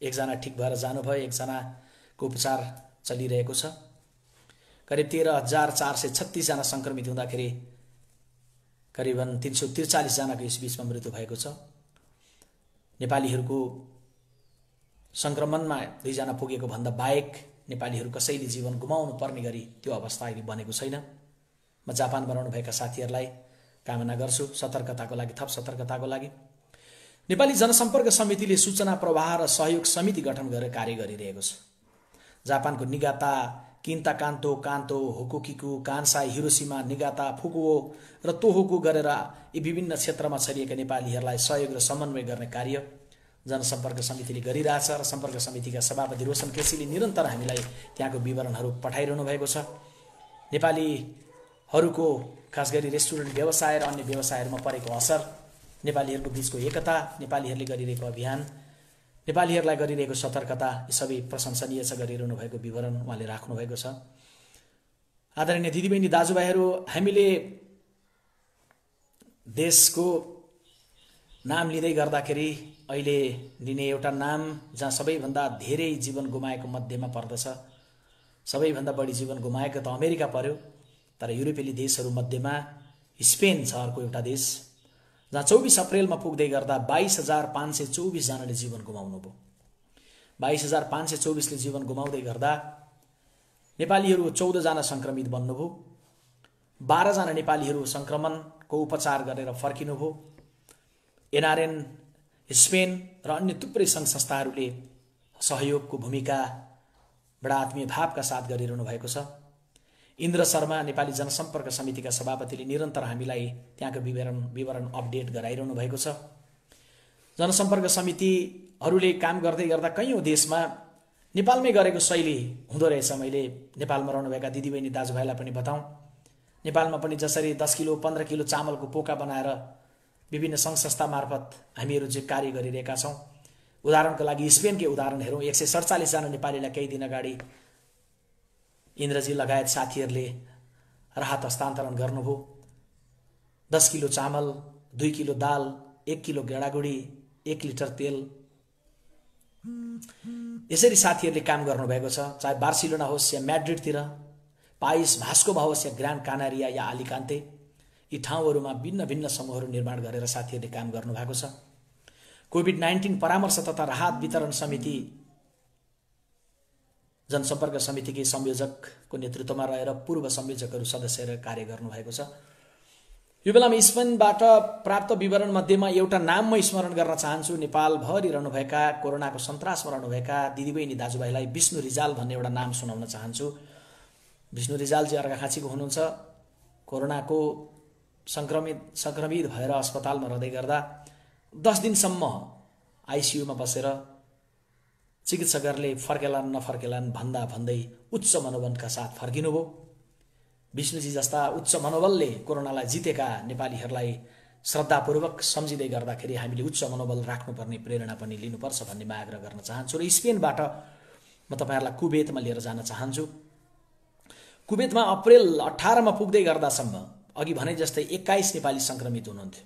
1 जना ठिक भएर जानुभयो, 1 जनाको उपचार चलिरहेको छ। करिब 13,436 जना सङ्क्रमित हुँदाखेरि करिबन 343 जनाको यसबीचमा मृत्यु भएको छ। नेपालीहरूको सङ्क्रमणमा 2 जना पुगेको भन्दा बाहेक नेपालीहरू कसैले जीवन गुमाउनु पर्ने गरी त्यो अवस्था अहिले बनेको छैन। म जापान बनाउनुभएका साथीहरूलाई कामना गर्छु सतर्कताको लागि, थप सतर्कताको लागि। नेपाली जनसम्पर्क समितिले सूचना प्रवाह र सहयोग समिति गठन गरेर कार्य गरिरहेको छ। जापानको निगाता, किन्ता कान्तो, कान्तो, होकुकिकु, कान्साई, हिरोसिमा, निगाता, फुकुओ र तोहोकु गरेर यी विभिन्न क्षेत्रमा छरिएका नेपालीहरूलाई सहयोग र समन्वय गर्ने कार्य जनसम्पर्क समितिले गरिरहेछ र सम्पर्क समितिका सभापति रोशन केसीले निरन्तर हामीलाई त्यहाँको विवरणहरू पठाइरहनु भएको छ। नेपालीहरूको खास गरी रेस्टुरेन्ट व्यवसाय र अन्य व्यवसायहरूमा परेको असर, नेपालीहरूको बीचको एकता, नेपालीहरूले गरिरहेको अभियान, नेपालीहरूलाई गरिरहेको सतर्कता, यी सबै प्रशंसनीय छ गरिरहनु भएको विवरण उहाँले राख्नुभएको छ। आदरणीय दिदीबहिनी दाजुभाइहरू, हामीले देशको नाम लिँदै गर्दाखेरि अहिले लिने एउटा नाम जहाँ सबैभन्दा धेरै जीवन गुमाएको मध्येमा पर्दछ। सबैभन्दा बढी जीवन गुमाएको त अमेरिका पर्यो, तर युरोपेली देशहरू मध्येमा स्पेन छ अर्को एउटा देश, जहाँ 24 अप्रेलमा पुग्दै गर्दा 22,524 जनाले जीवन गुमाउनुभयो। 22,524 ले जीवन गुमाउँदै गर्दा नेपालीहरू 14 जना संक्रमित बन्नुभयो। 12 जना नेपालीहरू संक्रमणको उपचार गरेर फर्किनुभयो। एनआरएन, स्पेन र अन्य थुप्रै सङ्घ संस्थाहरूले सहयोगको भूमिका बडा आत्मीय भावका साथ गरिरहनु भएको छ। इन्द्र शर्मा नेपाली जनसम्पर्क समितिका सभापतिले निरन्तर हामीलाई त्यहाँको विवरण अपडेट गराइरहनु भएको छ। जनसम्पर्क समितिहरूले काम गर्दै गर्दा कैयौँ देशमा नेपालमै गरेको शैली हुँदो रहेछ। मैले नेपालमा रहनुभएका दिदीबहिनी दाजुभाइलाई पनि बताऊँ, नेपालमा पनि जसरी 10 किलो 15 किलो चामलको पोका बनाएर विभिन्न सङ्घ संस्था मार्फत हामीहरू जे कार्य गरिरहेका छौँ। उदाहरणको लागि स्पेनकै उदाहरण हेरौँ। 147 जना नेपालीलाई केही दिन अगाडि इन्द्रजी लगायत साथीहरूले राहत हस्तान्तरण गर्नुभयो। 10 किलो चामल, 2 किलो दाल, 1 किलो गेडागुडी, 1 लिटर तेल, यसरी साथीहरूले काम गर्नुभएको छ। चाहे बार्सिलोना होस् या म्याड्रिडतिर, पाइस भास्कोमा होस् या ग्रान्ड कानारिया या आलिकान्ते, यी ठाउँहरूमा भिन्न भिन्न समूहहरू निर्माण गरेर साथीहरूले काम गर्नुभएको छ। कोभिड-19 परामर्श तथा राहत वितरण समिति जनसम्पर्क समितिकै संयोजकको नेतृत्वमा रहेर पूर्व संयोजकहरू सदस्यहरू कार्य गर्नुभएको छ। यो बेलामा स्पेनबाट प्राप्त विवरण मध्येमा एउटा नाम म स्मरण गर्न चाहन्छु। नेपालभरि रहनुभएका कोरोनाको सन्तासमा रहनुभएका दिदीबहिनी दाजुभाइलाई विष्णु रिजाल भन्ने एउटा नाम सुनाउन चाहन्छु। विष्णु रिजालजी अर्घाखाँचीको हुनुहुन्छ। कोरोनाको संक्रमित भएर अस्पतालमा रहँदै गर्दा 10 दिनसम्म आइसियुमा बसेर चिकित्सकहरूले फर्केलान् नफर्केलान् भन्दा भन्दै उच्च मनोबलका साथ फर्किनुभयो। विष्णुजी जस्ता उच्च मनोबलले कोरोनालाई जितेका नेपालीहरूलाई श्रद्धापूर्वक सम्झिँदै गर्दाखेरि हामीले उच्च मनोबल राख्नुपर्ने प्रेरणा पनि लिनुपर्छ भन्ने म आग्रह गर्न चाहन्छु। र स्पेनबाट म तपाईँहरूलाई कुवेतमा लिएर जान चाहन्छु। कुवेतमा अप्रेल 18 मा पुग्दै गर्दासम्म अघि भने जस्तै 21 नेपाली संक्रमित हुनुहुन्थ्यो।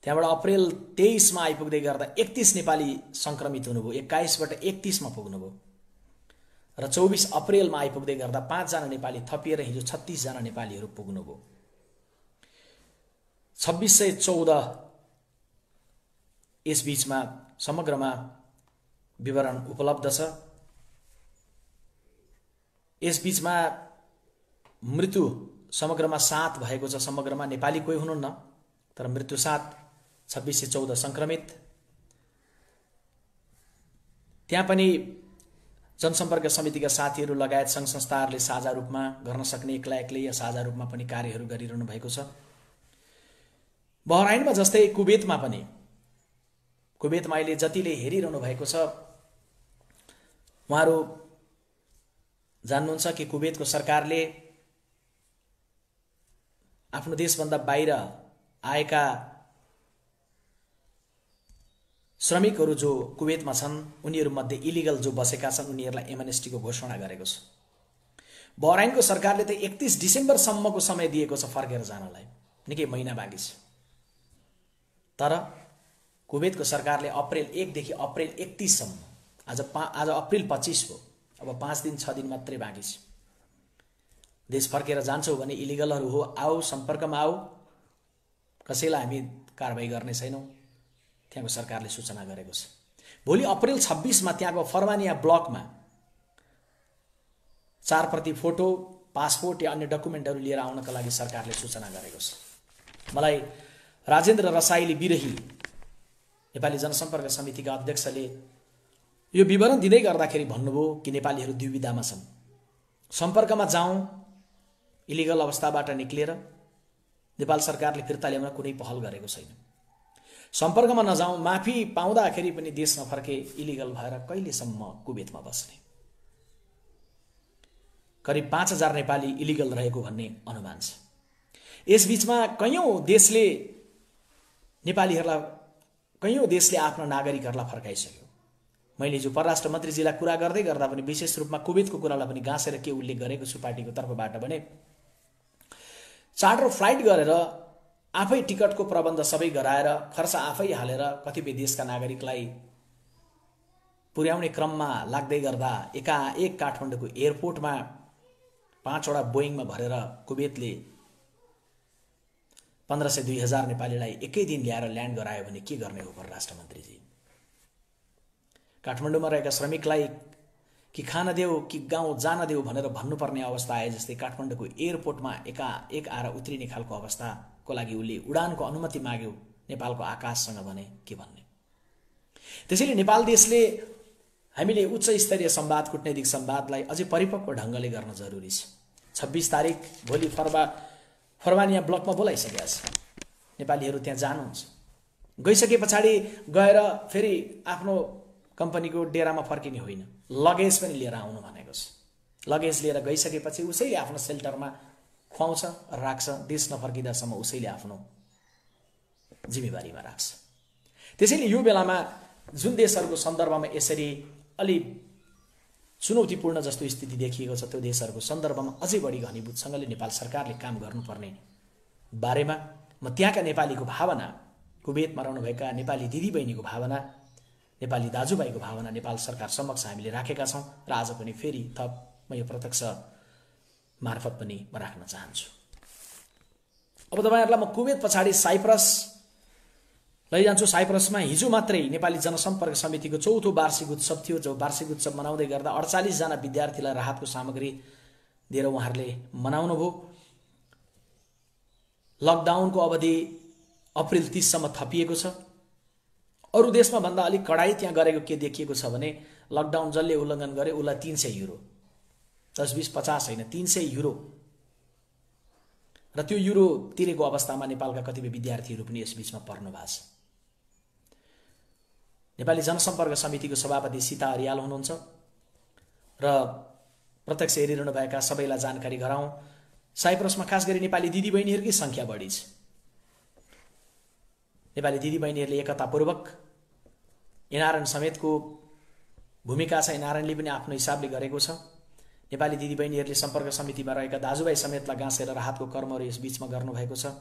त्यहाँबाट अप्रेल 23 मा आइपुग्दै गर्दा 31 नेपाली संक्रमित हुनुभयो। 21 बाट 31 मा पुग्नुभयो र 24 अप्रेलमा आइपुग्दै गर्दा 5 जना नेपाली थपिएर हिजो 36 जना नेपालीहरू पुग्नुभयो। 2614 यस बीचमा समग्रमा विवरण उपलब्ध छ। यस बीचमा मृत्यु समग्रमा 7 भएको छ। समग्रमा नेपाली कोही हुनुहुन्न, तर मृत्यु 7, 2614 संक्रमित। त्यहाँ पनि जनसम्पर्क समितिका साथीहरू लगायत सङ्घ संस्थाहरूले साझा रूपमा गर्न सक्ने एक्लै या साझा रूपमा पनि कार्यहरू गरिरहनु भएको छ। बहराइनमा जस्तै कुवेतमा पनि, कुवेतमा अहिले जतिले हेरिरहनु भएको छ उहाँहरू जान्नुहुन्छ कि कुवेतको सरकारले आफ्नो देशभन्दा बाहिर आएका श्रमिकहरू जो कुवेतमा छन् उनीहरूमध्ये इलिगल जो बसेका छन् उनीहरूलाई एमएनएसटीको घोषणा गरेको छ। बहराइनको सरकारले त 31 डिसेम्बरसम्मको समय दिएको छ फर्केर जानलाई, निकै महिना बाँकी छ। तर कुवेतको सरकारले अप्रेल 1 देखि अप्रेल 31 सम्म, आज अप्रेल 25 हो, अब 5 दिन 6 दिन मात्रै बाँकी छ। देश फर्केर जान्छौ भने इलिगलहरू हो, आऊ सम्पर्कमा आऊ, कसैलाई हामी कारबाही गर्ने छैनौँ, त्यहाँको सरकारले सूचना गरेको छ। भोलि अप्रेल 26 मा त्यहाँको फर्मानिया ब्लकमा 4 प्रति फोटो, पासपोर्ट या अन्य डकुमेन्टहरू लिएर आउनका लागि सरकारले सूचना गरेको छ। मलाई राजेन्द्र रसाइली बिरही नेपाली जनसम्पर्क समितिका अध्यक्षले यो विवरण दिँदै गर्दाखेरि भन्नुभयो कि नेपालीहरू दुविधामा छन्। सम्पर्कमा जाउँ इलिगल अवस्थाबाट निक्लेर नेपाल सरकारले फिर्ता ल्याउन कुनै पहल गरेको छैन। सम्पर्कमा नजाउँ, माफी पाउँदाखेरि पनि देश नफर्के इलिगल भएर कहिलेसम्म कुवेतमा बस्ने। करिब 5000 नेपाली इलिगल रहेको भन्ने अनुमान छ। यसबीचमा कैयौं देशले आफ्ना नागरिकहरूलाई फर्काइसक्यो। मैले जो परराष्ट्र मन्त्रीजीलाई कुरा गर्दै गर्दा पनि विशेष रूपमा कुवेतको कुरालाई पनि गाँसेर के उल्लेख गरेको छु पार्टीको तर्फबाट भने चार्टर फ्लाइट गरेर आफै टिकटको प्रबन्ध सबै गराएर खर्च आफै हालेर कतिपय देशका नागरिकलाई पुर्याउने क्रममा लाग्दै गर्दा एकाएक काठमाडौँको एयरपोर्टमा 5 वटा बोइङमा भरेर कुवेतले 1500-2000 नेपालीलाई एकै दिन ल्याएर ल्यान्ड गरायो भने के गर्ने हो परराष्ट्र मन्त्रीजी? काठमाडौँमा रहेका श्रमिकलाई कि खान देऊ कि गाउँ जान देऊ भनेर भन्नुपर्ने अवस्था आए जस्तै काठमाडौँको एयरपोर्टमा एकाएक आएर उत्रिने खालको अवस्थाको लागि उसले उडानको अनुमति माग्यो नेपालको आकाशसँग भने के भन्ने। त्यसैले नेपाल देशले हामीले उच्च स्तरीय संवाद कूटनैतिक संवादलाई अझै परिपक्व ढङ्गले गर्न जरुरी छ। 26 तारिक भोलि फरवानिया ब्लकमा बोलाइसकेका छ। नेपालीहरू त्यहाँ जानुहुन्छ। गइसके पछाडि गएर फेरि आफ्नो कम्पनीको डेरामा फर्किने होइन, लगेज पनि लिएर आउनु भनेको छ। लगेज लिएर गइसकेपछि उसैले आफ्नो सेल्टरमा खुवाउँछ राख्छ, देश नफर्किँदासम्म उसैले आफ्नो जिम्मेवारीमा राख्छ। त्यसैले यो बेलामा जुन देशहरूको सन्दर्भमा यसरी अलि चुनौतीपूर्ण जस्तो स्थिति देखिएको छ त्यो देशहरूको सन्दर्भमा अझै बढी घनीभूतसँगले नेपाल सरकारले काम गर्नुपर्ने बारेमा म त्यहाँका नेपालीको भावना, कुवेतमा रहनुभएका नेपाली दिदीबहिनीको भावना, नेपाली दाजुभाइको भावना नेपाल सरकार समक्ष हामीले राखेका छौँ र आज पनि फेरि थप म यो प्रत्यक्ष मार्फत पनि म राख्न चाहन्छु। अब तपाईहरुलाई म कुवेत पछाडि साइप्रस लैजान्छु। साइप्रसमा हिजो मात्रै नेपाली जनसम्पर्क समितिको 4औं वार्षिक उत्सव थियो, जो वार्षिक उत्सव मनाउँदै गर्दा 48 जना विद्यार्थीलाई राहतको सामग्री दिएर उहाँहरूले मनाउनु भयो। लकडाउनको अवधि अप्रिल 30 सम्म थपिएको छ। अरु देशमा भन्दा अलिक कडाई त्यहाँ गरेको के देखिएको छ भने लकडाउन जसले उल्लङ्घन गरे उलाई 300 युरो, 10 20 50 हैन 300 युरो, र त्यो युरो तिरेको अवस्थामा नेपालका कतिपय विद्यार्थीहरू पनि यस बीचमा पर्नु भएको छ। नेपाली जनसम्पर्क समितिको सभापति सीता अर्याल हुनुहुन्छ र प्रत्यक्ष हेरिरहनु भएका सबैलाई जानकारी गराउँ, साइप्रसमा खास गरी नेपाली दिदीबहिनीहरूकै संख्या बढी छ। नेपाली दिदीबहिनीहरूले एकतापूर्वक एनआरएन समेतको भूमिका छ, एनआरएनले पनि आफ्नो हिसाबले गरेको छ। नेपाली दिदीबहिनीहरूले सम्पर्क समितिमा रहेका दाजुभाइ समेतलाई गाँसेर राहतको कर्महरू यस बीचमा गर्नुभएको छ।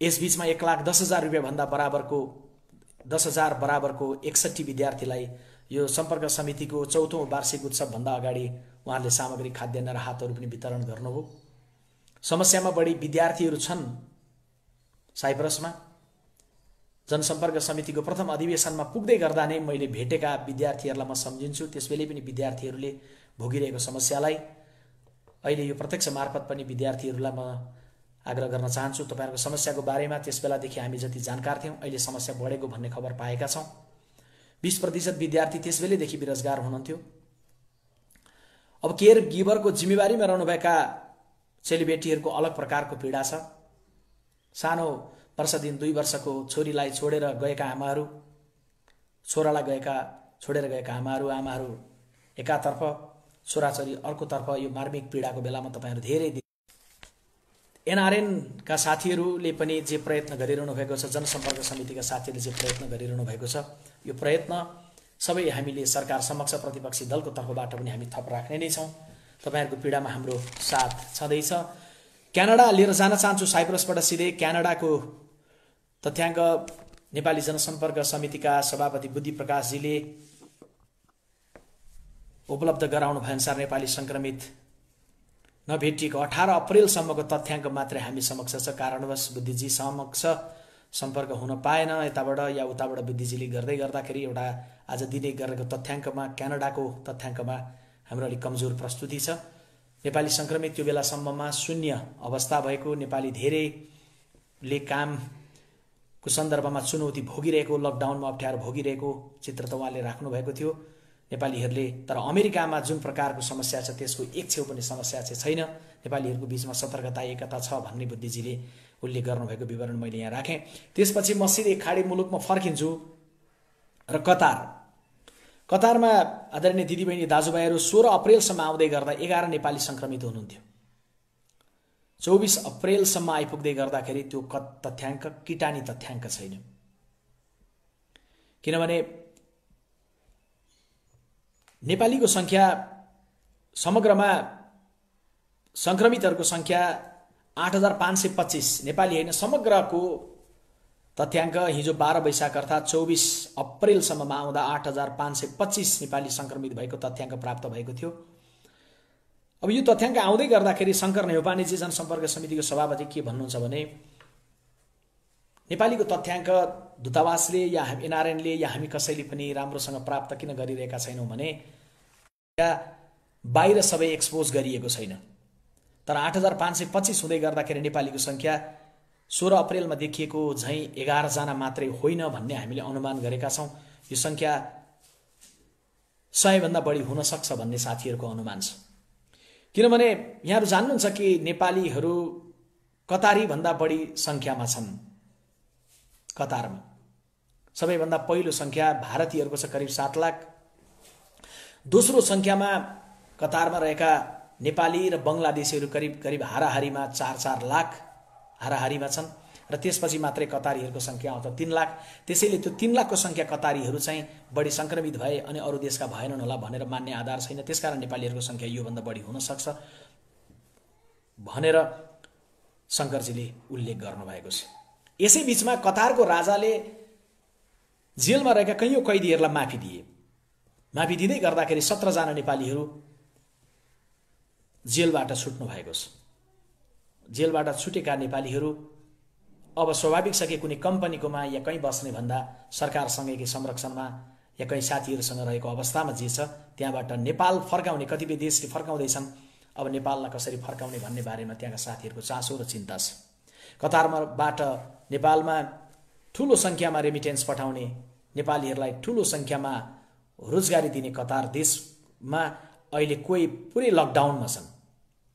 यस बीचमा 1,10,000 रुपैयाँ भन्दा बराबरको 10,000 बराबरको 61 विद्यार्थीलाई यो सम्पर्क समितिको 4औं वार्षिक उत्सव भन्दा अगाडि उहाँहरूले सामग्री खाद्यान्न राहतहरू पनि वितरण गर्नुभयो। समस्यामा बढी विद्यार्थीहरू छन् साइप्रसमा। जनसम्पर्क समितिको प्रथम अधिवेशनमा पुग्दै गर्दा नै मैले भेटेका विद्यार्थीहरूलाई म सम्झिन्छु। त्यसबेलै पनि विद्यार्थीहरूले भोगिरहेको समस्यालाई अहिले यो प्रत्यक्ष मार्फत पनि विद्यार्थीहरूलाई म आग्रह गर्न चाहन्छु। तपाईहरुको समस्याको बारेमा त्यसबेलादेखि हामी जति जानकार थियौं अहिले समस्या बढेको भन्ने खबर पाएका छौं। 20% विद्यार्थी त्यसबेलैदेखि बेरोजगार हुनुहुन्थ्यो। अब केयर गिभरको जिम्मेवारीमा रहनुभएका सेलिब्रेटीहरूको अलग प्रकारको पीडा छ। सानो वर्ष दिन 2 वर्षको छोरीलाई छोडेर गएका आमाहरू, छोरालाई छोडेर गएका आमाहरू एकातर्फ, छोराछोरी अर्कोतर्फ यो मार्मिक पीडाको बेलामा तपाईहरु धेरै एनआरएन का साथीहरूले पनि जे प्रयत्न गरिरहनु भएको छ, जनसम्पर्क समितिका साथीहरूले जे प्रयत्न गरिरहनु भएको छ, यो प्रयत्न सबै हामीले सरकार समक्ष प्रतिपक्षी दलको तर्फबाट पनि हामी थप राख्ने नै छौं। तपाईहरुको पीडामा हाम्रो साथ छँदैछ। क्यानाडा लिएर जान चाहन्छु। साइप्रसबाट सिधै क्यानाडाको तथ्याङ्क नेपाली जनसम्पर्क समितिका सभापति बुद्धि प्रकाशजीले उपलब्ध गराउनु भएअनुसार नेपाली संक्रमित नभेटिएको 18 अप्रिलसम्मको तथ्याङ्क मात्रै हामी समक्ष छ। कारणवश बुद्धिजी समक्ष सम्पर्क हुन पाएन यताबाट या उताबाट बुद्धिजीले गर्दाखेरि एउटा आज दिने गरेको तथ्याङ्कमा क्यानाडाको तथ्याङ्कमा हाम्रो अलि कमजोर प्रस्तुति छ। नेपाली संक्रमित त्यो बेलासम्ममा 0 अवस्था भएको, नेपाली धेरैले काम को सन्दर्भमा चुनौती भोगिरहेको, लकडाउनमा अप्ठ्यारो भोगिरहेको चित्र त उहाँले राख्नुभएको थियो नेपालीहरूले। तर अमेरिकामा जुन प्रकारको समस्या छ त्यसको एक छेउ पनि समस्या चाहिँ छैन। नेपालीहरूको बिचमा सतर्कता एकता छ भन्ने बुद्धिजीले उल्लेख गर्नुभएको विवरण मैले यहाँ राखेँ। त्यसपछि म सिधै खाडी मुलुकमा फर्किन्छु र कतारमा आदरणीय दिदीबहिनी दाजुभाइहरू 16 अप्रेलसम्म आउँदै गर्दा 11 नेपाली सङ्क्रमित हुनुहुन्थ्यो। 24 अप्रेलसम्म आइपुग्दै गर्दाखेरि त्यो तथ्याङ्क किटानी तथ्याङ्क छैन, किनभने नेपालीको सङ्ख्या समग्रमा सङ्क्रमितहरूको सङ्ख्या 8525 नेपाली होइन, समग्रको तथ्याङ्क हिजो 12 वैशाख अर्थात् 24 अप्रेलसम्ममा आउँदा 8525 नेपाली सङ्क्रमित भएको तथ्याङ्क प्राप्त भएको थियो। अब यो तथ्याङ्क आउँदै गर्दाखेरि शङ्कर नेउपानेजी जनसम्पर्क समितिको सभापति के भन्नुहुन्छ भने नेपालीको तथ्याङ्क दूतावासले या एनआरएनले या हामी कसैले पनि राम्रोसँग प्राप्त किन गरिरहेका छैनौँ भने बाहिर सबै एक्सपोज गरिएको छैन। तर 8525 हुँदै गर्दाखेरि नेपालीको सङ्ख्या 16 अप्रेलमा देखिएको झैँ 11 जना मात्रै होइन भन्ने हामीले अनुमान गरेका छौँ। यो सङ्ख्या 100 भन्दा बढी हुन सक्छ भन्ने साथीहरूको अनुमान छ। किनभने यहाँहरू जान्नुहुन्छ कि नेपालीहरू कतारी भन्दा बढी सङ्ख्यामा छन्। कतारमा सबैभन्दा पहिलो सङ्ख्या भारतीयहरूको छ करिब 7 लाख। दोस्रो सङ्ख्यामा कतारमा रहेका नेपाली र बङ्गलादेशीहरू करिब हाराहारीमा 4-4 लाख हाराहारीमा छन् र त्यसपछि मात्रै कतारीहरूको सङ्ख्या आउँछ 3 लाख। त्यसैले त्यो 3 लाखको सङ्ख्या कतारीहरू चाहिँ बढी सङ्क्रमित भए अनि अरू देशका भएनन् होला भनेर मान्ने आधार छैन। त्यसकारण नेपालीहरूको सङ्ख्या योभन्दा बढी हुन सक्छ भनेर शङ्करजीले उल्लेख गर्नुभएको छ। यसै बीचमा कतारको राजाले जेलमा रहेका कैयौँ कैदीहरूलाई माफी दिए। माफी दिँदै गर्दाखेरि 17 जना नेपालीहरू जेलबाट छुट्नु भएको छ। जेलबाट छुटेका नेपालीहरू अब स्वाभाविक छ कि कुनै कम्पनीकोमा या कहीँ बस्ने भन्दा सरकारसँगैकै संरक्षणमा या कहीँ साथीहरूसँग रहेको अवस्थामा जे छ त्यहाँबाट नेपाल फर्काउने कतिपय देशले फर्काउँदैछन्। अब नेपाललाई कसरी फर्काउने भन्ने बारेमा त्यहाँका साथीहरूको चासो र चिन्ता छ। कतारबाट नेपालमा ठुलो सङ्ख्यामा रेमिटेन्स पठाउने, नेपालीहरूलाई ठुलो सङ्ख्यामा रोजगारी दिने कतार देशमा अहिले कोही पुरै लकडाउनमा छन्,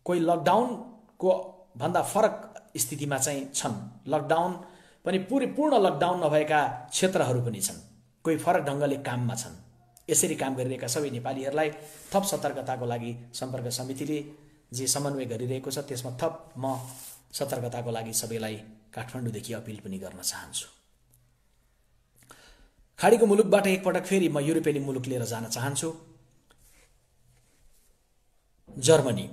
कोही लकडाउनको भन्दा फरक स्थितिमा चाहिँ छन्। लकडाउन पनि पूर्ण लकडाउन नभएका क्षेत्रहरू पनि छन्, कोही फरक ढङ्गले काममा छन्। यसरी काम गरिरहेका सबै नेपालीहरूलाई थप सतर्कताको लागि सम्पर्क समितिले जे समन्वय गरिरहेको छ त्यसमा थप म सतर्कताको लागि सबैलाई काठमाडौँदेखि अपिल पनि गर्न चाहन्छु। खाडीको मुलुकबाट एकपटक फेरि म युरोपेली मुलुक लिएर जान चाहन्छु, जर्मनी।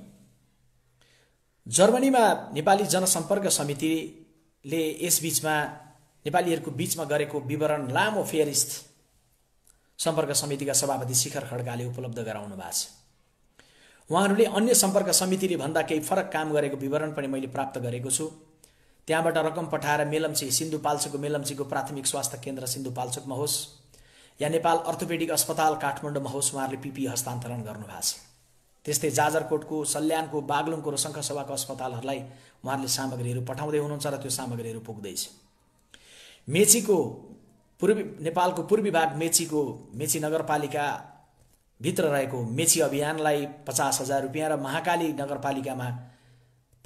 जर्मनीमा नेपाली जनसम्पर्क समितिले यसबीचमा नेपालीहरूको बीचमा गरेको विवरण लामो फेरिस्त सम्पर्क समितिका सभापति शिखर खड्काले उपलब्ध गराउनु भएको छ। उहाँहरूले अन्य सम्पर्क समितिले भन्दा केही फरक काम गरेको विवरण पनि मैले प्राप्त गरेको छु। त्यहाँबाट रकम पठाएर मेलम्ची सिन्धुपाल्चोकको मेलम्चीको प्राथमिक स्वास्थ्य केन्द्र सिन्धुपाल्चोकमा होस् या नेपाल अर्थोपेडिक अस्पताल काठमाडौँमा होस् उहाँहरूले पिपी हस्तान्तरण गर्नुभएको छ। त्यस्तै जाजरकोटको, सल्यानको, बागलुङको र शङ्खसभाको अस्पतालहरूलाई उहाँहरूले सामग्रीहरू पठाउँदै हुनुहुन्छ र त्यो सामग्रीहरू पुग्दैछ। मेचीको नेपालको पूर्वी भाग मेची नगरपालिका भित्र रहेको मेची अभियानलाई 50,000 रुपियाँ र महाकाली नगरपालिकामा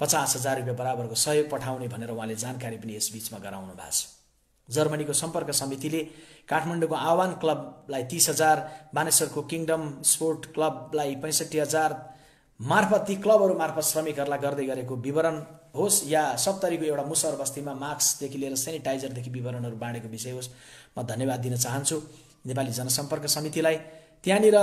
50,000 रुपियाँ बराबरको सहयोग पठाउने भनेर उहाँले जानकारी पनि यस बीचमा गराउनु भएको छ। जर्मनीको सम्पर्क समितिले काठमाडौँको आह्वान क्लबलाई 30,000, बानेश्वरको किङडम स्पोर्ट क्लबलाई 65,000 मार्फत ती क्लबहरू मार्फत श्रमिकहरूलाई गर्दै गरेको विवरण होस् या 70को एउटा मुसहर बस्तीमा मास्कदेखि लिएर सेनिटाइजरदेखि विवरणहरू बाँडेको विषय होस्, म धन्यवाद दिन चाहन्छु नेपाली जनसम्पर्क समितिलाई। त्यहाँनिर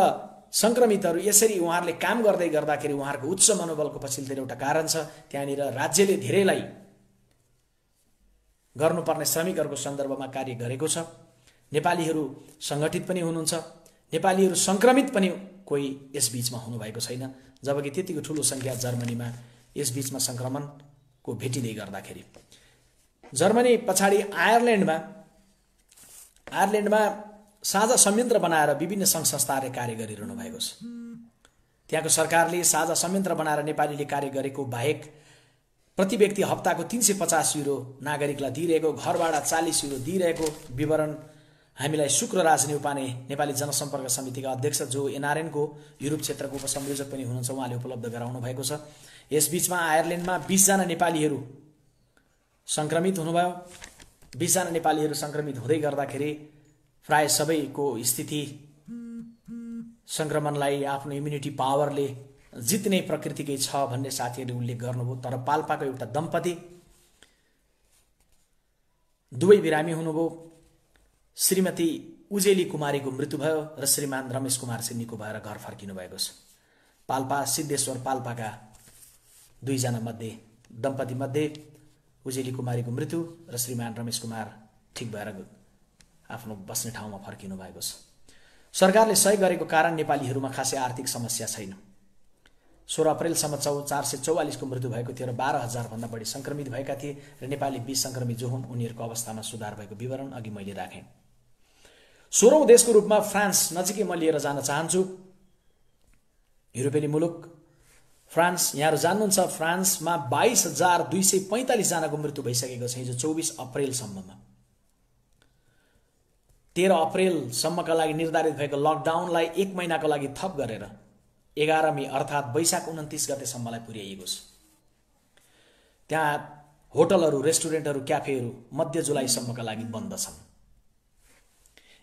सङ्क्रमितहरू यसरी उहाँहरूले काम गर्दै गर्दाखेरि उहाँहरूको उच्च मनोबलको पछिल्लो एउटा कारण छ। त्यहाँनिर राज्यले धेरैलाई गर्नुपर्ने श्रमिकहरूको सन्दर्भमा कार्य गरेको छ। नेपालीहरू सङ्गठित पनि हुनुहुन्छ, नेपालीहरू सङ्क्रमित पनि कोही यस बीचमा हुनुभएको छैन, जबकि त्यतिको ठुलो सङ्ख्या जर्मनीमा यस बीचमा सङ्क्रमणको भेटिँदै गर्दाखेरि। जर्मनी पछाडि आयरल्यान्डमा साझा संयन्त्र बनाएर विभिन्न सङ्घ संस्थाहरूले कार्य गरिरहनु भएको छ। त्यहाँको सरकारले साझा संयन्त्र बनाएर नेपालीले कार्य गरेको बाहेक प्रति व्यक्ति हप्ताको 350 युरो नागरिकलाई दिइरहेको, घरभाडा 40 युरो दिइरहेको विवरण हामीलाई शुक्रराज न्यौपाने नेपाली जनसम्पर्क समितिका अध्यक्ष जो एनआरएनको युरोप क्षेत्रको उपसंयोजक पनि हुनुहुन्छ, उहाँले उपलब्ध गराउनु भएको छ। यसबीचमा आयरल्यान्डमा 20 जना नेपालीहरू संक्रमित हुनुभयो। 20 जना नेपालीहरू संक्रमित हुँदै गर्दाखेरि प्राय सबैको स्थिति संक्रमणलाई आफ्नो इम्युनिटी पावरले जित्ने प्रकृतिकै छ भन्ने साथीहरूले उल्लेख गर्नुभयो। तर पाल्पाको एउटा दम्पति दुवै बिरामी हुनुभयो। श्रीमती उजेली कुमारीको मृत्यु भयो र श्रीमान रमेश कुमार चाहिँ निको भएर घर फर्किनु भएको छ। पाल्पा सिद्धेश्वर पाल्पाका 2 जना मध्ये दम्पति मध्ये उजेली कुमारीको मृत्यु र श्रीमान रमेश कुमार ठिक भएर आफ्नो बस्ने ठाउँमा फर्किनु भएको छ। सरकारले सहयोग गरेको कारण नेपालीहरूमा खासै आर्थिक समस्या छैन। 16 अप्रिलसम्म 444 को मृत्यु भएको थियो र 12,000 भन्दा बढी संक्रमित भएका थिए र नेपाली 20 संक्रमित जो हुन् उनीहरूको अवस्थामा सुधार भएको विवरण अघि मैले राखेँ। 16औं देशको रूपमा फ्रान्स नजिकै म लिएर जान चाहन्छु। युरोपेली मुलुक फ्रान्स, यहाँहरू जान्नुहुन्छ फ्रान्समा 22,245 जनाको मृत्यु भइसकेको छ हिजो 24 अप्रिलसम्ममा। 13 अप्रिलसम्मका लागि निर्धारित भएको लकडाउनलाई 1 महिनाको लागि थप गरेर 11 मे अर्थात् वैशाख 29 गतेसम्मलाई पुर्याइएको छ। त्यहाँ होटलहरू, रेस्टुरेन्टहरू, क्याफेहरू मध्य जुलाईसम्मका लागि बन्द छन्।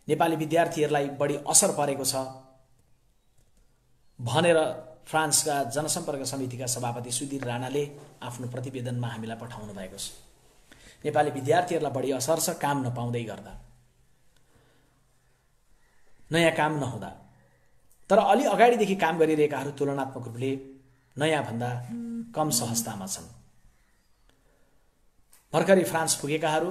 नेपाली विद्यार्थीहरूलाई बढी असर परेको छ भनेर फ्रान्सका जनसम्पर्क समितिका सभापति सुधीर राणाले आफ्नो प्रतिवेदनमा हामीलाई पठाउनु भएको छ। नेपाली विद्यार्थीहरूलाई बढी असर छ काम नपाउँदै गर्दा, नयाँ काम नहुँदा। तर अलि अगाडिदेखि काम गरिरहेकाहरू तुलनात्मक रूपले नयाँ भन्दा कम सहजतामा छन्। भर्खरै फ्रान्स पुगेकाहरू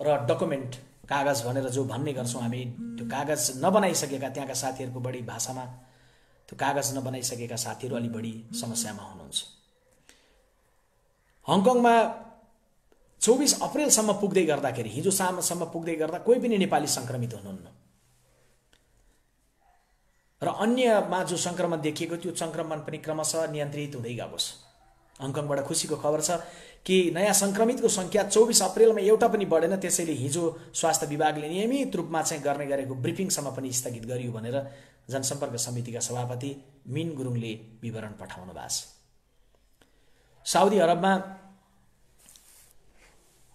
र डकुमेन्ट कागज भनेर जो भन्ने गर्छौँ हामी, त्यो कागज नबनाइसकेका त्यहाँका साथीहरूको बढी भाषामा त्यो कागज नबनाइसकेका साथीहरू अलि बढी समस्यामा हुनुहुन्छ। हङकङमा 24 अप्रिलसम्म पुग्दै गर्दाखेरि, हिजो शामसम्म पुग्दै गर्दा कोही पनि नेपाली संक्रमित हुनुहुन्न र अन्यमा जो संक्रमण देखिएको त्यो संक्रमण पनि क्रमशः नियन्त्रित हुँदै गएको छ। हङकङबाट खुसीको खबर छ कि नयाँ संक्रमितको संख्या 24 अप्रिलमा एउटा पनि बढेन। त्यसैले हिजो स्वास्थ्य विभागले नियमित रूपमा चाहिँ गर्ने गरेको ब्रिफिङसम्म पनि स्थगित गरियो भनेर जनसम्पर्क समितिका सभापति मिन गुरुङले विवरण पठाउनु भएको छ। साउदी अरबमा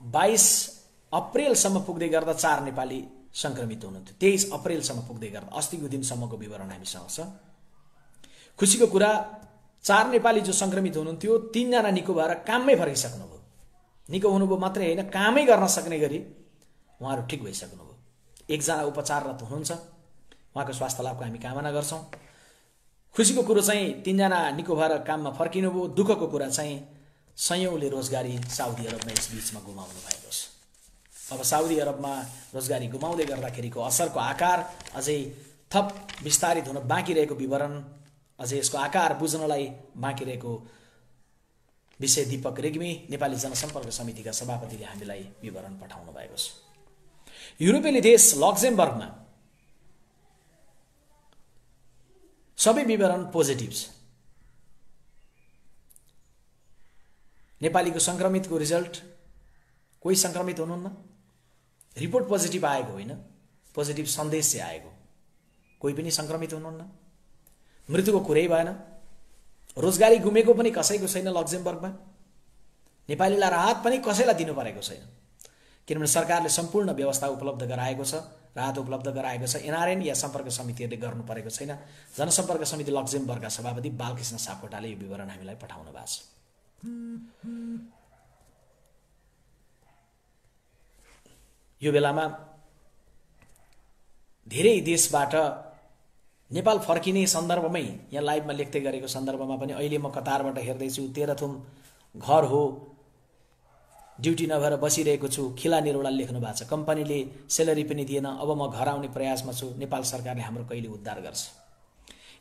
22 अप्रिलसम्म पुग्दै गर्दा 4 नेपाली संक्रमित हुनुहुन्थ्यो। 23 अप्रिलसम्म पुग्दै गर्दा अस्तिको दिनसम्मको विवरण हामीसँग छ। खुसीको कुरा 4 नेपाली जो संक्रमित हुनुहुन्थ्यो 3 जना निको भएर काममै फर्किसक्नुभयो। निको हुनुभयो मात्रै होइन, कामै गर्न सक्ने गरी उहाँहरू ठिक भइसक्नुभयो। 1 जना उपचाररत हुनुहुन्छ, उहाँको स्वास्थ्य लाभको हामी कामना गर्छौँ। खुसीको कुरो चाहिँ 3 जना निको भएर काममा फर्किनुभयो। दुःखको कुरा चाहिँ सयौंले रोजगारी साउदी अरबमा यस बीचमा गुमाउनु भएको छ। अब साउदी अरबमा रोजगारी गुमाउँदै गर्दाखेरिको असरको आकार अझै थप विस्तारित हुन बाँकी रहेको विवरण, अझै यसको आकार बुझ्नलाई बाँकी रहेको विषय दीपक रेग्मी नेपाली जनसम्पर्क समितिका सभापतिले हामीलाई विवरण पठाउनु भएको छ। युरोपेली देश लक्जमबर्गमा सबै विवरण पोजिटिभ छ। नेपालीको संक्रमितको रिजल्ट कोही संक्रमित हुनुहुन्न, रिपोर्ट पोजिटिभ आएको होइन, पोजिटिभ सन्देश चाहिँ आएको, कोही पनि संक्रमित हुनुहुन्न, मृत्युको कुरै भएन, रोजगारी गुमेको पनि कसैको छैन। लक्जमबर्गमा नेपालीलाई राहत पनि कसैलाई दिनु परेको छैन, किनभने सरकारले सम्पूर्ण व्यवस्था उपलब्ध गराएको छ, राहत उपलब्ध गराएको छ। एनआरएन या सम्पर्क समितिहरूले गर्नु परेको छैन। जनसम्पर्क समिति लक्जमबर्गका सभापति बालकृष्ण सापकोटाले यो विवरण हामीलाई पठाउनु भएको छ। यो बेलामा धेरै देशबाट नेपाल फर्किने सन्दर्भमै यहाँ लाइभमा लेख्दै गरेको सन्दर्भमा पनि अहिले म कतारबाट हेर्दैछु, तेह्रथुम घर हो, ड्युटी नभएर बसिरहेको छु, खिला निरोडा लेख्नु भएको छ। कम्पनीले सेलरी पनि दिएन, अब म घर आउने प्रयासमा छु, नेपाल सरकारले हाम्रो कहिले उद्धार गर्छ।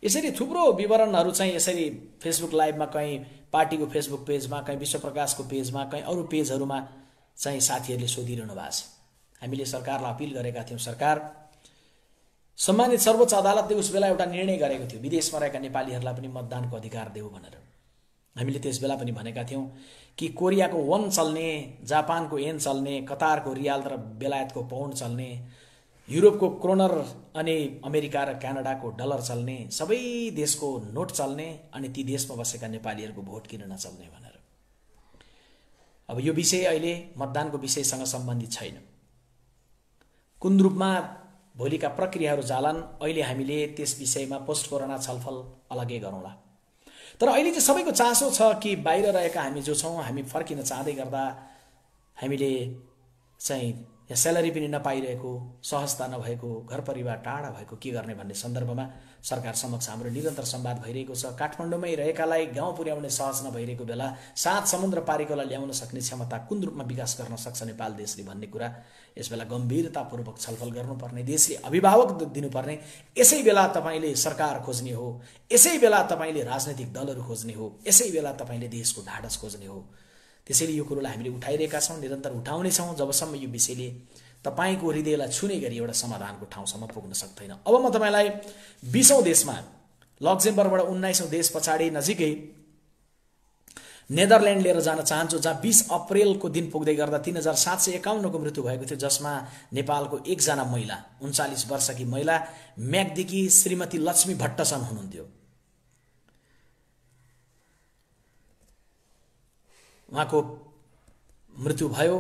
यसरी थुप्रो विवरणहरू चाहिँ यसरी फेसबुक लाइभमा, कहीँ पार्टीको फेसबुक पेजमा, कहीँ विश्वप्रकाशको पेजमा, कहीँ अरू पेजहरूमा चाहिँ साथीहरूले सोधिरहनु भएको छ। हामीले सरकारलाई अपिल गरेका थियौँ, सरकार सम्मानित सर्वोच्च अदालतले उस बेला एउटा निर्णय गरेको थियो विदेशमा रहेका नेपालीहरूलाई पनि मतदानको अधिकार देऊ भनेर। हामीले त्यसबेला पनि भनेका थियौँ कि कोरियाको वन चल्ने, जापानको येन चल्ने, कतारको रियाल र बेलायतको पाउन्ड चल्ने, युरोपको क्रोनर अनि अमेरिका र क्यानाडाको डलर चल्ने, सबै देशको नोट चल्ने अनि ती देशमा बसेका नेपालीहरूको भोट किन नचल्ने भनेर। अब यो विषय अहिले मतदानको विषयसँग सम्बन्धित छैन। कुन रूपमा भोलिका प्रक्रियाहरू जालान् अहिले हामीले त्यस विषयमा पोस्ट कोरोना छलफल अलग्गै गरौँला। तर अहिले चाहिँ सबैको चासो छ कि बाहिर रहेका हामी जो छौँ हामी फर्किन चाहँदै गर्दा हामीले चाहिँ या स्यालेरी पनि नपाइरहेको, सहजता नभएको, घर परिवार टाढा भएको के गर्ने भन्ने सन्दर्भमा सरकार समक्ष हाम्रो निरन्तर संवाद भइरहेको छ। काठमाडौँमै रहेकालाई गाउँ पुर्याउने सहज नभइरहेको बेला 7 समुद्र पारीकोलाई ल्याउन सक्ने क्षमता कुन रूपमा विकास गर्न सक्छ नेपाल देशले भन्ने कुरा यसबेला गम्भीरतापूर्वक छलफल गर्नुपर्ने, देशले अभिभावक दिनुपर्ने, यसै बेला तपाईले सरकार खोज्ने हो, यसै बेला तपाईले राजनैतिक दलहरू खोज्ने हो, यसै बेला तपाईले देशको ढाडस खोज्ने हो। त्यसैले यो कुरोलाई हामीले उठाइरहेका छौँ, निरन्तर उठाउने छौँ जबसम्म यो विषयले तपाईको हृदयलाई छुने गरी एउटा समाधानको ठाउँसम्म पुग्न सक्दैन। अब म तपाईलाई 20औं देशमा, लक्जमबर्गबाट 19औं देश पछाडि नजिकै नेदरल्यान्ड लिएर जान चाहन्छु, जहाँ 20 अप्रिलको दिन पुग्दै गर्दा 3751 को मृत्यु भएको थियो, जसमा नेपालको एकजना महिला 39 वर्षकी महिला म्याग्दीकी श्रीमती लक्ष्मी भट्टसन हुनुहुन्थ्यो। उहाँको मृत्यु भयो।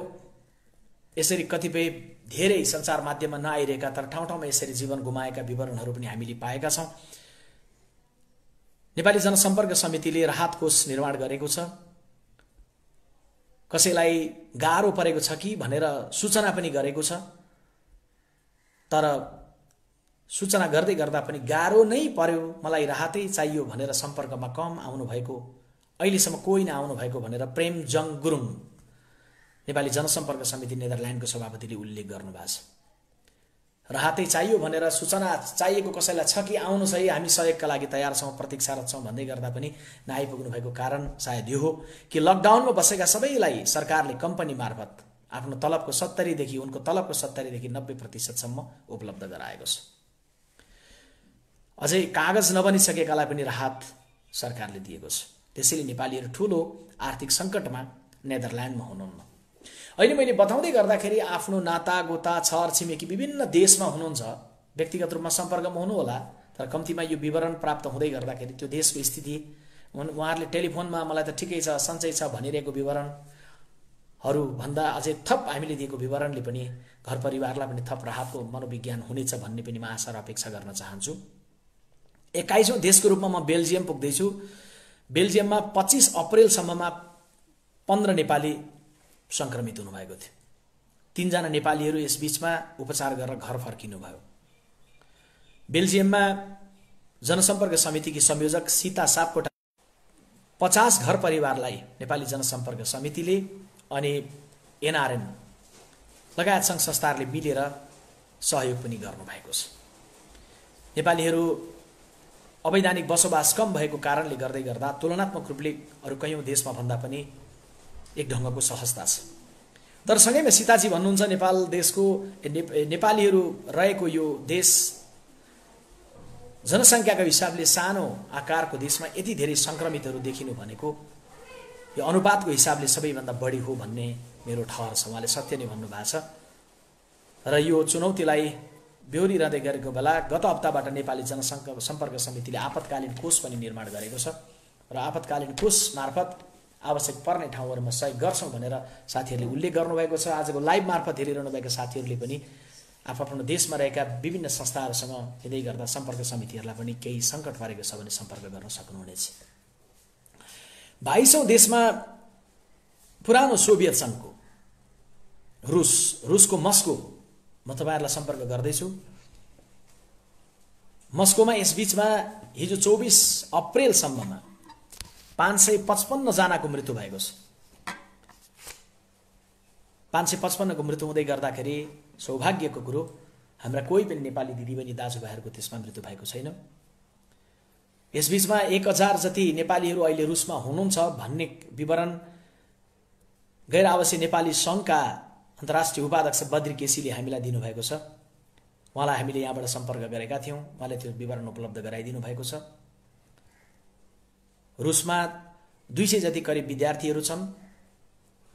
यसरी कतिपय धेरै सञ्चार माध्यममा नआइरहेका तर ठाउँ ठाउँमा यसरी जीवन गुमाएका विवरणहरू पनि हामीले पाएका छौँ। नेपाली जनसम्पर्क समितिले राहत कोष निर्माण गरेको छ। कसैलाई गाह्रो परेको छ कि भनेर सूचना पनि गरेको छ, तर सूचना गर्दै गर्दा पनि गाह्रो नै पर्यो, मलाई राहतै चाहियो भनेर सम्पर्कमा कम आउनु भएको, अहिलेसम्म कोही नआउनु भएको भनेर प्रेम जङ गुरुङ नेपाली जनसम्पर्क समिति नेदरल्यान्डको सभापतिले उल्लेख गर्नुभएको छ। राहतै चाहियो भनेर सूचना चाहिएको कसैलाई छ कि आउनुहोस् है, हामी सहयोगका लागि तयार छौँ, प्रतीक्षारत छौँ भन्दै गर्दा पनि नआइपुग्नु भएको कारण सायद यो हो कि लकडाउनमा बसेका सबैलाई सरकारले कम्पनी मार्फत आफ्नो तलबको 70 देखि उनको तलबको 70 देखि 90% उपलब्ध गराएको छ। अझै कागज नबनिसकेकालाई पनि राहत सरकारले दिएको छ। त्यसैले नेपालीहरू ठूलो आर्थिक सङ्कटमा नेदरल्यान्डमा हुनुहुन्न। अहिले मैले बताउँदै गर्दाखेरि आफ्नो नातागोता छर छिमेकी विभिन्न देशमा हुनुहुन्छ, व्यक्तिगत रूपमा सम्पर्कमा हुनु होला, तर कम्तीमा यो विवरण प्राप्त हुँदै गर्दाखेरि त्यो देशको स्थिति उहाँहरूले टेलिफोनमा मलाई त ठिकै छ सन्चै छ भनिरहेको विवरणहरू भन्दा अझै थप हामीले दिएको विवरणले पनि घर परिवारलाई पनि थप राहतको मनोविज्ञान हुनेछ भन्ने पनि म आशा र अपेक्षा गर्न चाहन्छु। 21औं देशको रूपमा म बेल्जियम पुग्दैछु। बेल्जियममा 25 अप्रिलसम्ममा 15 नेपाली संक्रमित हुनुभएको थियो। 3 जना नेपालीहरू यस बीचमा उपचार गरेर घर फर्किनु भयो। बेल्जियममा जनसम्पर्क समितिकी संयोजक सीता सापकोटा 50 घर परिवारलाई नेपाली जनसम्पर्क समितिले अनि एनआरएन लगायत सङ्घ संस्थाहरूले मिलेर सहयोग पनि गर्नुभएको छ। नेपालीहरू अवैधानिक बसोबास कम भएको कारणले गर्दा तुलनात्मक रूपले अरू कयौं देशमा भन्दा पनि एक ढङ्गको सहजता छ। तर सँगैमा सीताजी भन्नुहुन्छ नेपाल देशको नेपालीहरू रहेको यो देश जनसङ्ख्याको हिसाबले सानो आकारको देशमा यति धेरै संक्रमितहरू देखिनु भनेको यो अनुपातको हिसाबले सबैभन्दा बढी हो भन्ने मेरो ठहर छ। उहाँले सत्य नै भन्नुभएको छ र यो चुनौतीलाई बेहोरिरहँदै गरेको बेला गत हप्ताबाट नेपाली जनसम्पर्क समितिले आपतकालीन कोष पनि निर्माण गरेको छ र आपतकालीन कोष मार्फत आवश्यक पर्ने ठाउँहरूमा सहयोग गर्छौं भनेर साथीहरूले उल्लेख गर्नुभएको छ। आजको लाइभ मार्फत हेरिरहनुभएका साथीहरूले पनि आफ्नो देशमा रहेका विभिन्न संस्थाहरूसँग हिँड्दै गर्दा सम्पर्क समितिहरूलाई पनि केही सङ्कट परेको छ भने सम्पर्क गर्न सक्नुहुनेछ। 22औं देशमा पुरानो सोभियत सङ्घको रुसको मस्को म तपाईहरुलाई सम्पर्क गर्दैछु। मस्कोमा यस बीचमा हिजो 24 अप्रिलसम्ममा 555 जनाको मृत्यु भएको छ। 555 को मृत्यु हुँदै गर्दाखेरि सौभाग्यको कुरो हाम्रा कोही पनि नेपाली दिदीबहिनी दाजुभाइहरूको त्यसमा मृत्यु भएको छैन। यसबीचमा 1000 जति नेपालीहरू अहिले रुसमा हुनुहुन्छ भन्ने विवरण गैर आवासीय नेपाली सङ्घका अन्तर्राष्ट्रिय उपाध्यक्ष बद्री केसीले हामीलाई दिनुभएको छ। उहाँलाई हामीले यहाँबाट सम्पर्क गरेका थियौं, उहाँले त्यो विवरण उपलब्ध गराइदिनु भएको छ। रुसमा 200 जति करिब विद्यार्थीहरू छन्।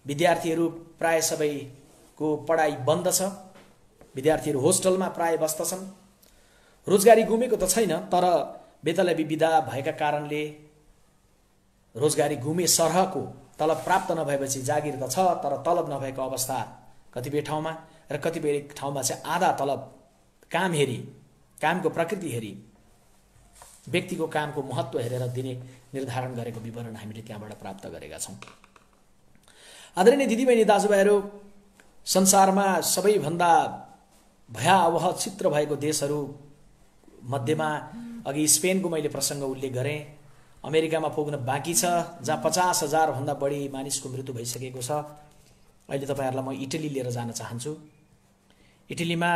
विद्यार्थीहरू प्राय सबैको पढाइ बन्द छ। विद्यार्थीहरू होस्टलमा प्राय बस्दछन्। रोजगारी गुमेको त छैन, तर बेतलबी विधा भएका कारणले रोजगारी गुमे सरहको तलब प्राप्त नभएपछि जागिर त छ, तर तलब नभएको अवस्था कतिपय ठाउँमा, र कतिपय ठाउँमा चाहिँ आधा तलब काम हेरी, कामको प्रकृति हेरी, व्यक्तिको कामको महत्त्व हेरेर दिने निर्धारण गरेको विवरण हामीले त्यहाँबाट प्राप्त गरेका छौँ। आदरणीय दिदीबहिनी दाजुभाइहरू, संसारमा सबैभन्दा भयावह चित्र भएको देशहरू मध्येमा अघि स्पेनको मैले प्रसङ्ग उल्लेख गरेँ। अमेरिकामा पुग्न बाँकी छ, जहाँ 50,000 भन्दा बढी मानिसको मृत्यु भइसकेको छ। अहिले तपाईहरुलाई म इटली लिएर जान चाहन्छु। इटलीमा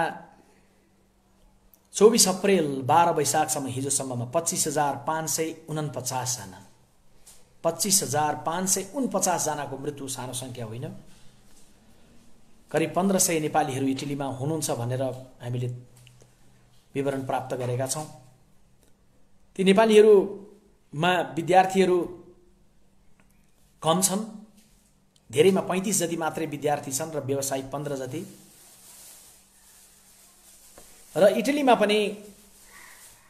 24 अप्रिल 12 वैशाखसम्म हिजोसम्ममा 25,549 जना 25,549 जनाको मृत्यु सानो संख्या होइन। करिब 1500 नेपालीहरू इटलीमा हुनुहुन्छ भनेर हामीले विवरण प्राप्त गरेका छौं। ती नेपालीहरूमा विद्यार्थीहरू कम छन्, धेरैमा 35 जति मात्रै विद्यार्थी छन् र व्यवसायी 15 जति। र इटलीमा पनि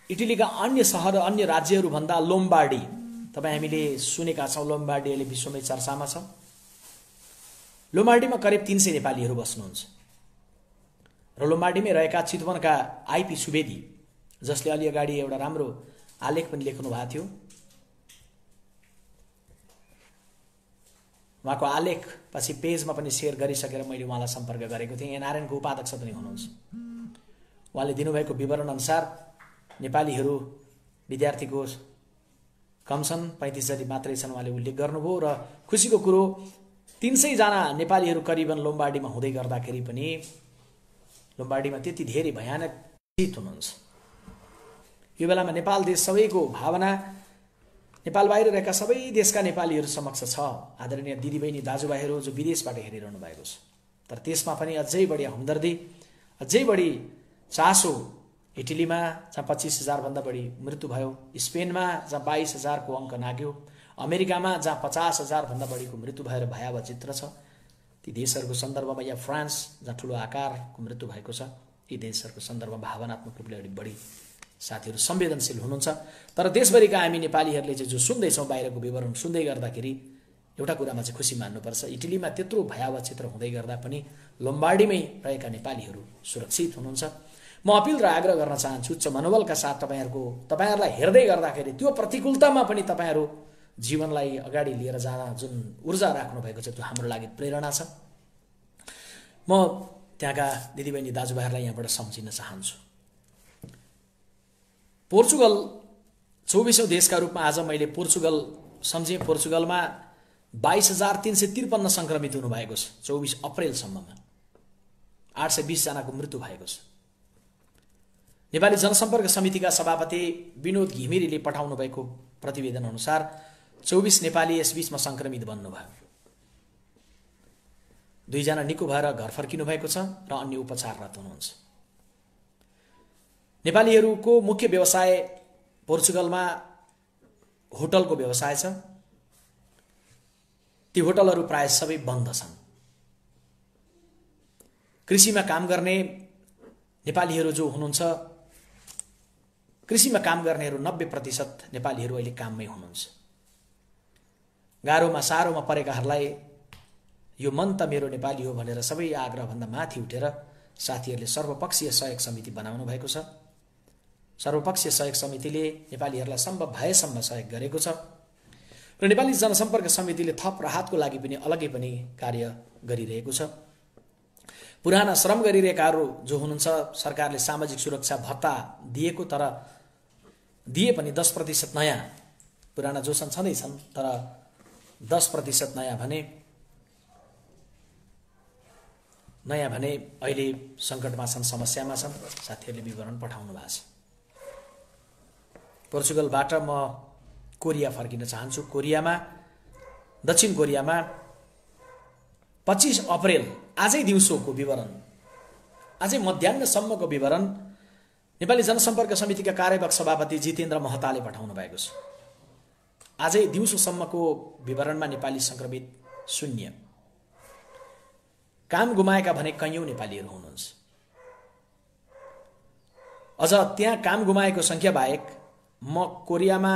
इटलीका अन्य शहर अन्य राज्यहरू भन्दा लोम्बार्डी, तपाई हामीले सुनेका छौं, लोम्बार्डी अहिले विश्वमै चर्चामा छ। लोम्बार्डीमा करिब 300 नेपालीहरू बस्नुहुन्छ र लोम्बार्डीमै रहेका चितवनका आईपी सुवेदी, जसले अलि अगाडि एउटा राम्रो आलेख पनि लेख्नु भएको थियो, उहाँको आलेख पछि पेजमा पनि शेयर गरिसकेर मैले उहाँलाई सम्पर्क गरेको थिएँ। एनआरएनको उपाध्यक्ष पनि हुनुहुन्छ। उहाँले दिनुभएको विवरण अनुसार नेपालीहरू विद्यार्थीको कम छन्, 35 जति मात्रै छन् उहाँले उल्लेख गर्नुभयो। र खुसीको कुरो 300 जना नेपालीहरू करिबन लोम्बार्डीमा हुँदै गर्दाखेरि पनि लोम्बार्डीमा त्यति धेरै भयानक स्थिति हुनुहुन्छ। यो बेलामा नेपाल देश सबैको भावना, नेपाल बाहिर रहेका सबै देशका नेपालीहरू समक्ष छ। आदरणीय दिदीबहिनी दाजुभाइहरू जो विदेशबाट हेरिरहनु भएको छ, तर त्यसमा पनि अझै बढी हमदर्दी, अझै बढी चासो इटलीमा जहाँ 25,000 भन्दा बढी मृत्यु भयो, स्पेनमा जहाँ 22,000 को अङ्क नाग्यो, अमेरिकामा जहाँ 50,000 भन्दा बढीको मृत्यु भएर भयावह चित्र छ, ती देशहरूको सन्दर्भमा, या फ्रान्स जहाँ ठुलो आकारको मृत्यु भएको छ, यी देशहरूको सन्दर्भमा भावनात्मक रूपले अलि बढी साथीहरू संवेदनशील हुनुहुन्छ। तर देशभरिका हामी नेपालीहरूले चाहिँ जो सुन्दैछौँ, बाहिरको विवरण सुन्दै गर्दाखेरि एउटा कुरामा चाहिँ खुसी मान्नुपर्छ, इटलीमा त्यत्रो भयावह चित्र हुँदै गर्दा पनि लोम्बार्डीमै रहेका नेपालीहरू सुरक्षित हुनुहुन्छ। म अपिल र आग्रह गर्न चाहन्छु, उच्च मनोबलका साथ तपाईहरुलाई हेर्दै गर्दाखेरि त्यो प्रतिकूलतामा पनि तपाईहरु जीवनलाई अगाडि लिएर जान जुन ऊर्जा राख्नु भएको छ, त्यो हाम्रो लागि प्रेरणा छ। म त्यहाँका दिदीबहिनी दाजुभाइहरूलाई यहाँबाट सम्झिन चाहन्छु। पोर्चुगल 24औं देशका रूपमा आज मैले पोर्चुगल सम्झेँ। पोर्चुगलमा 22,353 संक्रमित हुनुभएको छ 24 अप्रिलसम्ममा। 820 जनाको मृत्यु भएको छ। नेपाली जनसम्पर्क समितिका सभापति विनोद घिमिरेले पठाउनु भएको प्रतिवेदन अनुसार 24 नेपाली यसबीचमा संक्रमित बन्नुभयो। 2 जना निको भएर घर फर्किनु भएको छ र अन्य उपचाररत हुनुहुन्छ। नेपालीहरूको मुख्य व्यवसाय पोर्चुगलमा होटलको व्यवसाय छ। ती होटलहरू प्राय सबै बन्द छन्। कृषिमा काम गर्ने नेपालीहरू जो हुनुहुन्छ, कृषिमा काम गर्नेहरू 90% नेपालीहरू अहिले काममै हुनुहुन्छ। गाह्रोमा साह्रोमा परेकाहरूलाई यो मन त मेरो नेपाली हो भनेर सबै आग्रहभन्दा माथि उठेर साथीहरूले सर्वपक्षीय सहयोग समिति बनाउनु भएको छ। सर्वपक्षीय सहयोग समितिले नेपालीहरूलाई सम्भव भएसम्म सहयोग गरेको छ र नेपाली जनसम्पर्क समितिले थप राहतको लागि पनि अलग्गै पनि कार्य गरिरहेको छ। पुराना श्रम गरिरहेकाहरू जो हुनुहुन्छ, सरकारले सामाजिक सुरक्षा भत्ता दिएको, तर दिए पनि 10% नयाँ, पुराना जो छँदैछन् तर 10% नयाँ भने अहिले सङ्कटमा छन्, समस्यामा छन्। साथीहरूले विवरण पठाउनु भएको छ। पोर्चुगलबाट म कोरिया फर्किन चाहन्छु। दक्षिण कोरियामा 25 अप्रिल आजै दिउँसोको विवरण, आजै मध्याह्नसम्मको विवरण नेपाली जनसम्पर्क समितिका कार्यवाहक सभापति जितेन्द्र महताले पठाउनु भएको छ। आजै दिउँसोसम्मको विवरणमा नेपाली संक्रमित 0। काम गुमाएका भने कैयौं नेपालीहरू हुनुहुन्छ। अझ त्यहाँ काम गुमाएको संख्या बाहेक म कोरियामा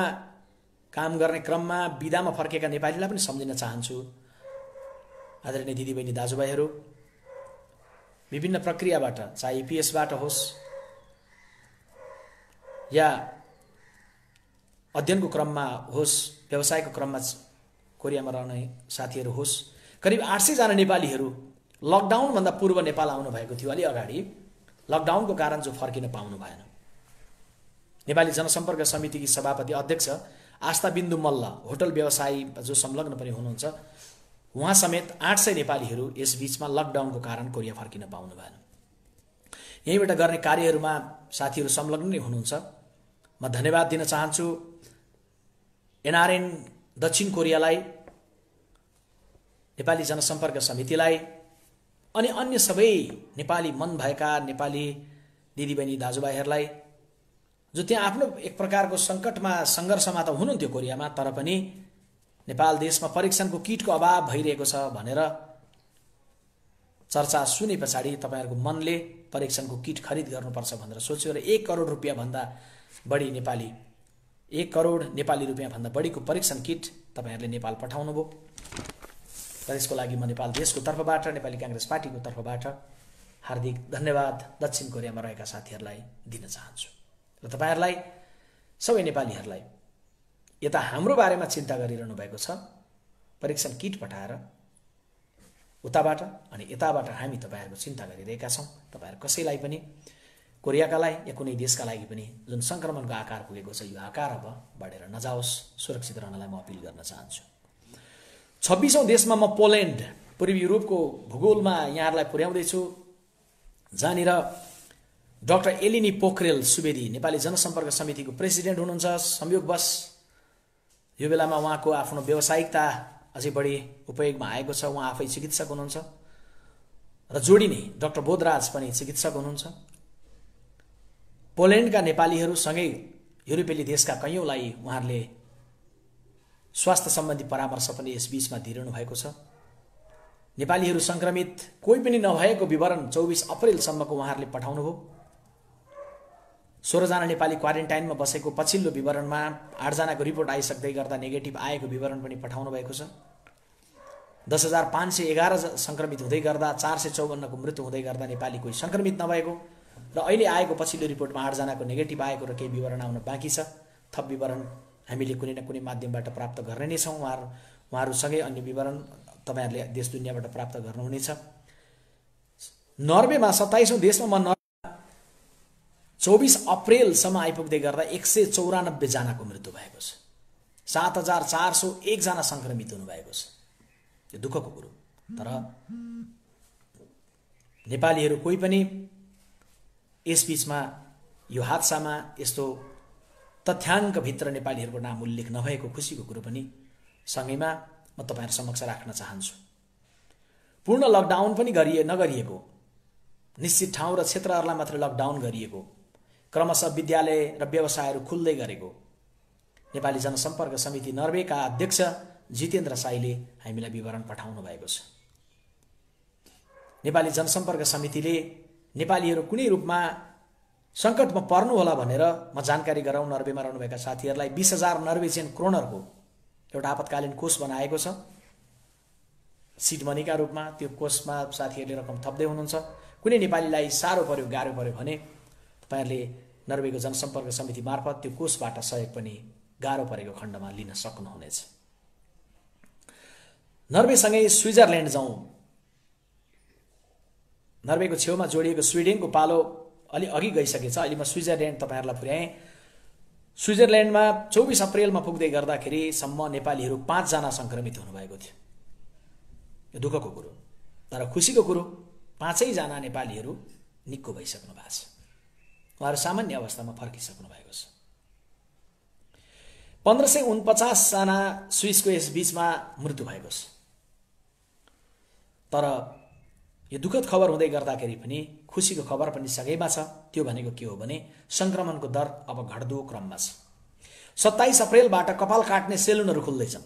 काम गर्ने क्रममा बिदामा फर्केका नेपालीलाई पनि सम्झिन चाहन्छु। आदरणीय दिदीबहिनी दाजुभाइहरू, विभिन्न प्रक्रियाबाट, चाहे इपिएसबाट होस् या अध्ययनको क्रममा होस्, व्यवसायको क्रममा कोरियामा रहने साथीहरू होस्, करिब 800 जना नेपालीहरू लकडाउनभन्दा पूर्व नेपाल आउनु भएको थियो। अलि अगाडि लकडाउनको कारण जो फर्किन पाउनु भएन। नेपाली जनसम्पर्क समितिकी सभापति अध्यक्ष आस्था बिन्दु मल्ल होटल व्यवसायी जो संलग्न पनि हुनुहुन्छ, उहाँ समेत 800 नेपालीहरू यस बीचमा लकडाउनको कारण कोरिया फर्किन पाउनु भएन। यहीँबाट गर्ने कार्यहरूमा साथीहरू संलग्न नै हुनुहुन्छ। म धन्यवाद दिन चाहन्छु एनआरएन दक्षिण कोरियालाई, नेपाली जनसम्पर्क समितिलाई अनि अन्य सबै नेपाली मन भएका नेपाली दिदीबहिनी दाजुभाइहरूलाई जो त्यहाँ आफ्नो एक प्रकारको सङ्कटमा सङ्घर्षमा त हुनुहुन्थ्यो कोरियामा, तर पनि नेपाल देशमा परीक्षणको किटको अभाव भइरहेको छ भनेर चर्चा सुने पछाडि तपाईँहरूको मनले परीक्षणको किट खरिद गर्नुपर्छ भनेर सोच्यो र 1 करोड रुपियाँ भन्दा बढी नेपाली 1 करोड नेपाली रुपियाँ भन्दा बढीको परीक्षण किट तपाईँहरूले नेपाल पठाउनु भयो र यसको लागि म नेपाल देशको तर्फबाट, नेपाली कांग्रेस पार्टीको तर्फबाट हार्दिक धन्यवाद दक्षिण कोरियामा रहेका साथीहरूलाई दिन चाहन्छु। र तपाईहरुलाई सबै नेपालीहरूलाई यता हाम्रो बारेमा चिन्ता गरिरहनु भएको छ, परीक्षण किट पठाएर उताबाट अनि यताबाट हामी तपाईहरुको चिन्ता गरिरहेका छौं। तपाईहरु कसैलाई पनि कोरियाकालाई या कुनै देशका लागि पनि जुन संक्रमणको आकार पुगेको छ यो आकार अब बढेर नजाओस्, सुरक्षित रहनलाई म अपील गर्न चाहन्छु। 26औं देशमा म पोल्यान्ड पूर्वी युरोपको भूगोलमा यहाँहरुलाई पुर्याउँदै छु, जहाँनिर डाक्टर एलिनी पोखरेल सुवेदी नेपाली जनसम्पर्क समितिको प्रेसिडेन्ट हुनुहुन्छ। संयोगवश यो बेलामा उहाँको आफ्नो व्यावसायिकता अझै बढी उपयोगमा आएको छ। उहाँ आफै चिकित्सक हुनुहुन्छ र जोडी नै डाक्टर बोधराज पनि चिकित्सक हुनुहुन्छ। पोल्यान्डका नेपालीहरू सँगै युरोपेली देशका कैयौंलाई उहाँहरूले स्वास्थ्य सम्बन्धी परामर्श पनि यस बीचमा दिइरहनु भएको छ। नेपालीहरू संक्रमित कोही पनि नभएको विवरण 24 अप्रिलसम्मको उहाँहरूले पठाउनु भयो। 16 जना नेपाली क्वारेन्टाइनमा बसेको पछिल्लो विवरणमा 8 जनाको रिपोर्ट आइसक्दै गर्दा नेगेटिभ आएको विवरण पनि पठाउनु भएको छ। 10,511 संक्रमित हुँदै गर्दा 454 को मृत्यु हुँदै गर्दा नेपाली कोही संक्रमित नभएको र अहिले आएको पछिल्लो रिपोर्टमा 8 जनाको नेगेटिभ आएको र केही विवरण आउन बाँकी छ। थप विवरण हामीले कुनै न कुनै माध्यमबाट प्राप्त गर्ने नै छौं। उहाँहरूसँगै अन्य विवरण तपाईहरुले देश दुनियाँबाट प्राप्त गर्नुहुनेछ। नर्वेमा 27औं देशमा म 24 अप्रिलसम्म आइपुग्दै गर्दा 194 जनाको मृत्यु भएको छ। 7,401 जना संक्रमित हुनु भएको छ। यो दुःखको कुरो। तर नेपालीहरू कोही पनि यस बीचमा यो हादसामा यस्तो तथ्याङ्क भित्र नेपालीहरूको नाम उल्लेख नभएको खुसीको कुरो पनि सँगैमा म तपाईहरु समक्ष राख्न चाहन्छु। पूर्ण लकडाउन पनि नगरिएको, निश्चित ठाउँ र क्षेत्रहरूलाई मात्र लकडाउन गरिएको, क्रमशः विद्यालय र व्यवसायहरू खुल्दै गरेको नेपाली जनसम्पर्क समिति नर्वेका अध्यक्ष जितेन्द्र साईले हामीलाई विवरण पठाउनु भएको छ। नेपाली जनसम्पर्क समितिले नेपालीहरू कुनै रूपमा संकटमा पर्नु होला भनेर म जानकारी गराउँ नर्वेमा रहनुभएका साथीहरूलाई 20,000 नर्वेजियन क्रोनरको एउटा आपतकालीन कोष बनाएको छ सिड मनीका रूपमा। त्यो कोषमा साथीहरूले रकम थप्दै हुनुहुन्छ। कुनै नेपालीलाई साह्रो पर्यो, गाह्रो पर्यो भने तपाईहरुले नर्वेको जनसम्पर्क समिति मार्फत त्यो कोषबाट सहयोग पनि गाह्रो परेको खण्डमा लिन सक्नुहुनेछ। नर्वेसँगै स्विजरल्यान्ड जाउँ। नर्वेको छेउमा जोडिएको स्विडेनको पालो अलि अघि गइसकेछ। अहिले म स्विजरल्यान्ड तपाईहरुलाई पुर्याएँ। स्विजरल्यान्डमा 24 अप्रिलमा पुग्दै गर्दाखेरि सम्म नेपालीहरू 5 जना संक्रमित हुनुभएको थियो। यो दुःखको कुरो। तर खुसीको कुरो 5 जना नेपालीहरू निको भइसक्नु भएको छ। उहाँहरू सामान्य अवस्थामा फर्किसक्नु भएको छ। 1549 जना स्विसको यस बीचमा मृत्यु भएको छ। तर यो दुःखद खबर हुँदै गर्दाखेरि पनि खुसीको खबर पनि सँगैमा छ। त्यो भनेको के हो भने संक्रमणको दर अब घट्दो क्रममा छ। 27 अप्रिलबाट कपाल काट्ने सेलुनहरू खुल्दैछन्,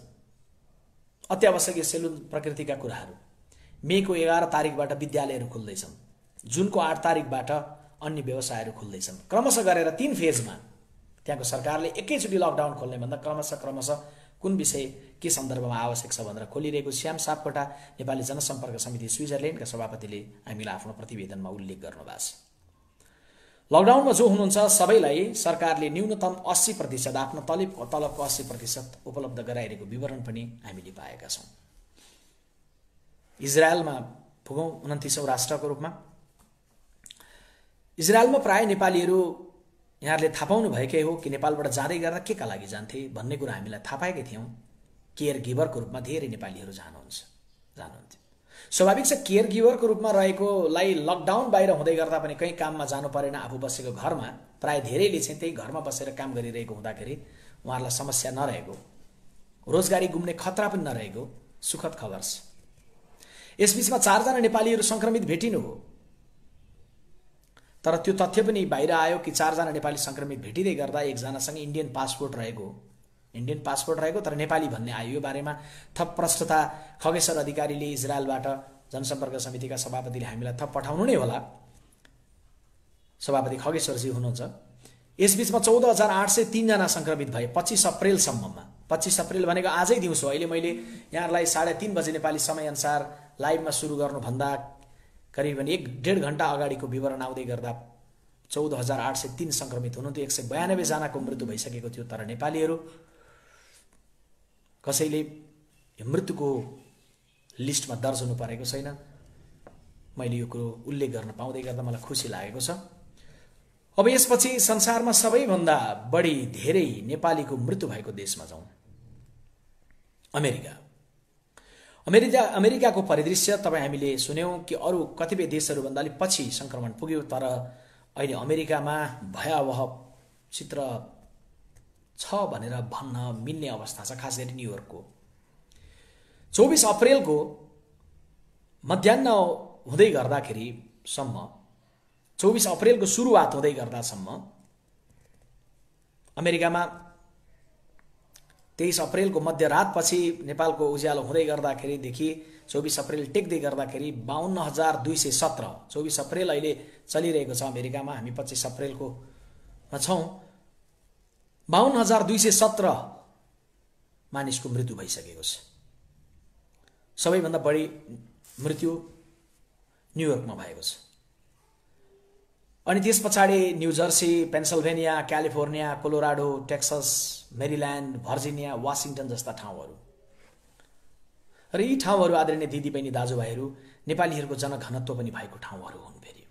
अत्यावश्यकीय सेलुन प्रकृतिका कुराहरू। मेको 11 तारिकबाट विद्यालयहरू खुल्दैछन्, जुनको 8 तारिकबाट अन्य व्यवसायहरू खुल्दैछन्। क्रमशः गरेर 3 फेजमा त्यहाँको सरकारले एकैचोटि लकडाउन खोल्ने भन्दा क्रमशः कुन विषय के सन्दर्भमा आवश्यक छ भनेर खोलिरहेको श्याम सापकोटा नेपाली जनसम्पर्क समिति स्विजरल्यान्डका सभापतिले हामीलाई आफ्नो प्रतिवेदनमा उल्लेख गर्नुभएको छ। लकडाउनमा जो हुनुहुन्छ सबैलाई सरकारले न्यूनतम 80% आफ्नो तलबको 80% उपलब्ध गराइरहेको विवरण पनि हामीले पाएका छौँ। इजरायलमा पुगौँ 29औं राष्ट्रको रूपमा। इजरायलमा प्राय नेपालीहरू यहाँहरूले थाहा पाउनु भएकै हो कि नेपालबाट जाँदै गर्दा केका लागि जान्थे भन्ने कुरा हामीलाई थाहा पाएकै थियौँ। केयर गिभरको रूपमा धेरै नेपालीहरू जानुहुन्थ्यो। स्वाभाविक छ, केयर गिभरको रूपमा रहेकोलाई लकडाउन बाहिर हुँदै गर्दा पनि कहीँ काममा जानु परेन, आफू बसेको घरमा प्राय धेरैले चाहिँ त्यही घरमा बसेर काम गरिरहेको हुँदाखेरि उहाँहरूलाई समस्या नरहेको, रोजगारी गुम्ने खतरा पनि नरहेको सुखद खबर छ। यसबीचमा 4 जना नेपालीहरू संक्रमित भेटिनु हो, तर त्यो तथ्य पनि बाहिर आयो कि 4 जना नेपाली संक्रमित भेटिँदै गर्दा एकजनासँग इन्डियन पासपोर्ट रहेको तर नेपाली भन्ने आयो। यो बारेमा थप प्रश्नता खगेश्वर अधिकारीले इजरायलबाट जनसम्पर्क समितिका सभापतिले हामीलाई थप पठाउनु नै होला। सभापति खगेश्वरजी हुनुहुन्छ। यसबीचमा 14,803 जना संक्रमित भए 25 अप्रिलसम्ममा। 25 अप्रिल भनेको आजै दिउँसो, अहिले मैले यहाँहरूलाई 3:30 बजे नेपाली समयअनुसार लाइभमा सुरु गर्नुभन्दा करिबन 1.5 घण्टा अगाडिको विवरण आउँदै गर्दा 14,803 संक्रमित हुनुहुन्थ्यो। 192 जनाको मृत्यु भइसकेको थियो। तर नेपालीहरू कसैले मृत्युको लिस्टमा दर्ज हुनु परेको छैन। मैले यो कुरो उल्लेख गर्न पाउँदै गर्दा मलाई खुसी लागेको छ। अब यसपछि संसारमा सबैभन्दा बढी धेरै नेपालीको मृत्यु भएको देशमा जाउँ, अमेरिकाको परिदृश्य तपाईँ हामीले सुन्यौँ कि अरू कतिपय देशहरू भन्दा अलि पछि संक्रमण पुग्यो, तर अहिले अमेरिकामा भयावह चित्र छ भनेर भन्न मिल्ने अवस्था छ। खास गरी न्युयोर्कको 24 अप्रिलको मध्याह्न हुँदै गर्दाखेरि सम्म, 24 अप्रिलको सुरुवात हुँदै गर्दासम्म अमेरिकामा 23 अप्रिलको मध्यरातपछि नेपालको उज्यालो हुँदै गर्दाखेरिदेखि 24 अप्रिल टेक्दै गर्दाखेरि 52,217, 24 अप्रिल अहिले चलिरहेको छ अमेरिकामा, हामी 25 अप्रिलकोमा छौँ। 52,217 मानिसको मृत्यु भइसकेको छ। सबैभन्दा बढी मृत्यु न्युयोर्कमा भएको छ। अनि त्यस पछाडि new Jersey, Pennsylvania, California, Colorado, Texas, Maryland, Virginia, वाशिङटन जस्ता ठाउँहरू। र यी ठाउँहरू आदरणीय दिदीबहिनी दाजुभाइहरू नेपालीहरूको जनघनत्व पनि भएको ठाउँहरू हुन्। फेरि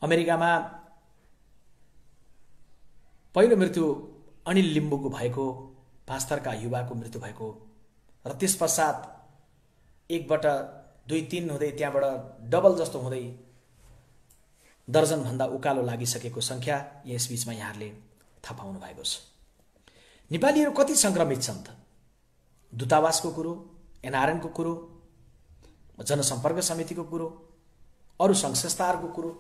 अमेरिकामा पहिलो मृत्यु अनिल लिम्बूको भएको, पाँचथरका युवाको मृत्यु भएको, र त्यस पश्चात 1/2-3 हुँदै त्यहाँबाट डबल जस्तो हुँदै दर्जनभन्दा उकालो लागिसकेको सङ्ख्या यसबीचमा यहाँहरूले थाहा पाउनु भएको छ। नेपालीहरू कति सङ्क्रमित छन् त? दूतावासको कुरो, एनआरएनको कुरो, जनसम्पर्क समितिको कुरो, अरू सङ्घ संस्थाहरूको कुरो,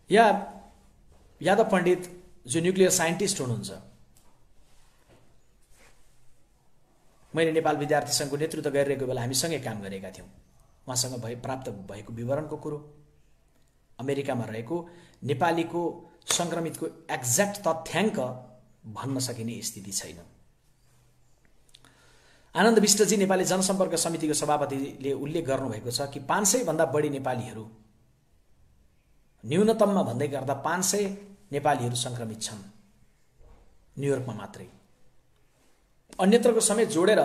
या यादव पण्डित जो न्युक्लियर साइन्टिस्ट हुनुहुन्छ, मैले नेपाल विद्यार्थी सङ्घको नेतृत्व गरिरहेको बेला हामीसँगै काम गरेका थियौँ। उहाँसँग प्राप्त भएको विवरणको कुरो, अमेरिकामा रहेको नेपालीको सङ्क्रमितको एक्ज्याक्ट तथ्याङ्क भन्न सकिने स्थिति छैन। आनन्द विष्टजी नेपाली जनसम्पर्क समितिको सभापतिले उल्लेख गर्नुभएको छ कि 500 भन्दा बढी नेपालीहरू, न्यूनतममा भन्दै गर्दा 500 नेपालीहरू सङ्क्रमित छन् न्युयोर्कमा मात्रै। अन्यत्रको समेत जोडेर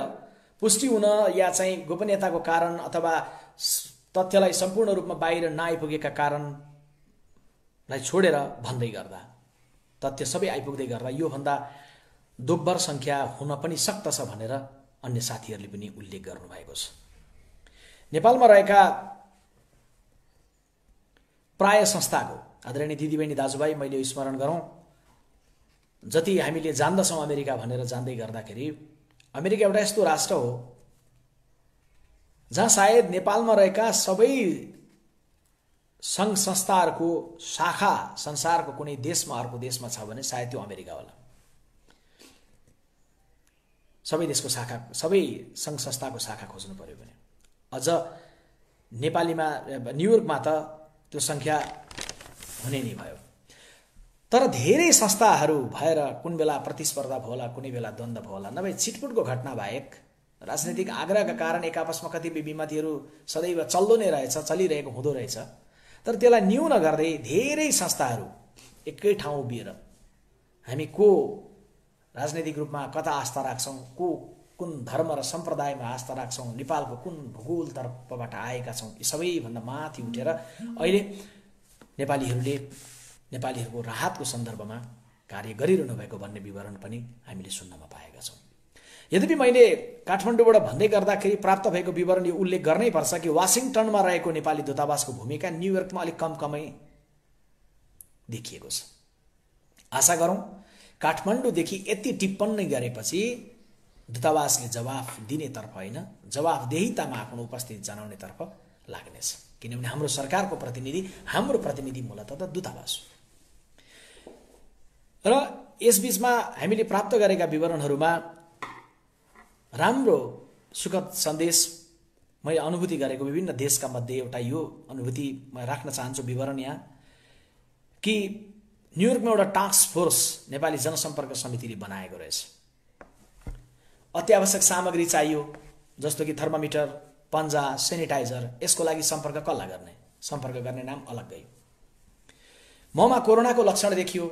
पुष्टि हुन या चाहिँ गोपनीयताको कारण अथवा तथ्यलाई सम्पूर्ण रूपमा बाहिर नआइपुगेका कारणलाई छोडेर भन्दै गर्दा, तथ्य सबै आइपुग्दै गर्दा योभन्दा दोब्बर सङ्ख्या हुन पनि सक्दछ भनेर अन्य साथीहरूले पनि उल्लेख गर्नुभएको छ। नेपालमा रहेका प्राय संस्थाको आदरणीय दिदीबहिनी दाजुभाइ, मैले यो स्मरण गरौँ, जति हामीले जान्दछौँ अमेरिका भनेर जान्दै गर्दाखेरि अमेरिका एउटा यस्तो राष्ट्र हो जहाँ सायद नेपालमा रहेका सबै सङ्घ संस्थाहरूको शाखा संसारको कुनै देशमा अर्को देशमा छ भने सायद त्यो अमेरिका होला। सबै देशको शाखा, सबै सङ्घ संस्थाको शाखा खोज्नु पर्यो भने अझ नेपालीमा न्युयोर्कमा त त्यो सङ्ख्या हुने नै भयो। तर धेरै संस्थाहरू भएर कुन बेला प्रतिस्पर्धा होला, कुनै बेला द्वन्द्व होला, नभए छिटपुटको घटना बाहेक राजनीतिक आग्रहका कारण एक आपसमा कतिपय विमतिहरू सदैव चल्दो नै रहेछ, चलिरहेको हुँदो रहेछ। तर त्यसलाई न्यून गर्दै धेरै संस्थाहरू एकै ठाउँ उभिएर हामी को राजनीतिक रूपमा कता आस्था राख्छौँ, को कुन धर्म र सम्प्रदायमा आस्था राख्छौँ, नेपालको कुन भूगोल तर्फबाट आएका छौँ, यी सबैभन्दा माथि उठेर अहिले नेपालीहरूको राहतको सन्दर्भमा कार्य गरिरहनु भएको भन्ने विवरण पनि हामीले सुन्नमा पाएका छौँ। यद्यपि मैले काठमाडौँबाट भन्दै गर्दाखेरि प्राप्त भएको विवरण यो उल्लेख गर्नै पर्छ कि वाशिङटनमा रहेको नेपाली दूतावासको भूमिका न्युयोर्कमा अलिक कमै देखिएको छ। आशा गरौँ काठमाडौँदेखि यति टिप्पणी गरेपछि दूतावासले जवाफ दिनेतर्फ होइन, जवाफदेहितामा आफ्नो उपस्थिति जनाउनेतर्फ लाग्नेछ। किनभने हाम्रो सरकारको हाम्रो प्रतिनिधि मूलतः त दूतावास हो। र यसबीचमा हामीले प्राप्त गरेका विवरणहरूमा राम्रो सुखद सन्देश मैले अनुभूति गरेको विभिन्न देशका मध्ये एउटा यो अनुभूति म राख्न चाहन्छु विवरण यहाँ कि न्युयोर्कमा एउटा टास्क फोर्स नेपाली जनसम्पर्क समितिले बनाएको रहेछ। अत्यावश्यक सामग्री चाहियो जस्तो कि थर्मोमिटर, पन्जा, सेनिटाइजर, यसको लागि सम्पर्क कसलाई गर्ने, सम्पर्क गर्ने नाम अलग्गै। ममा कोरोनाको लक्षण देखियो,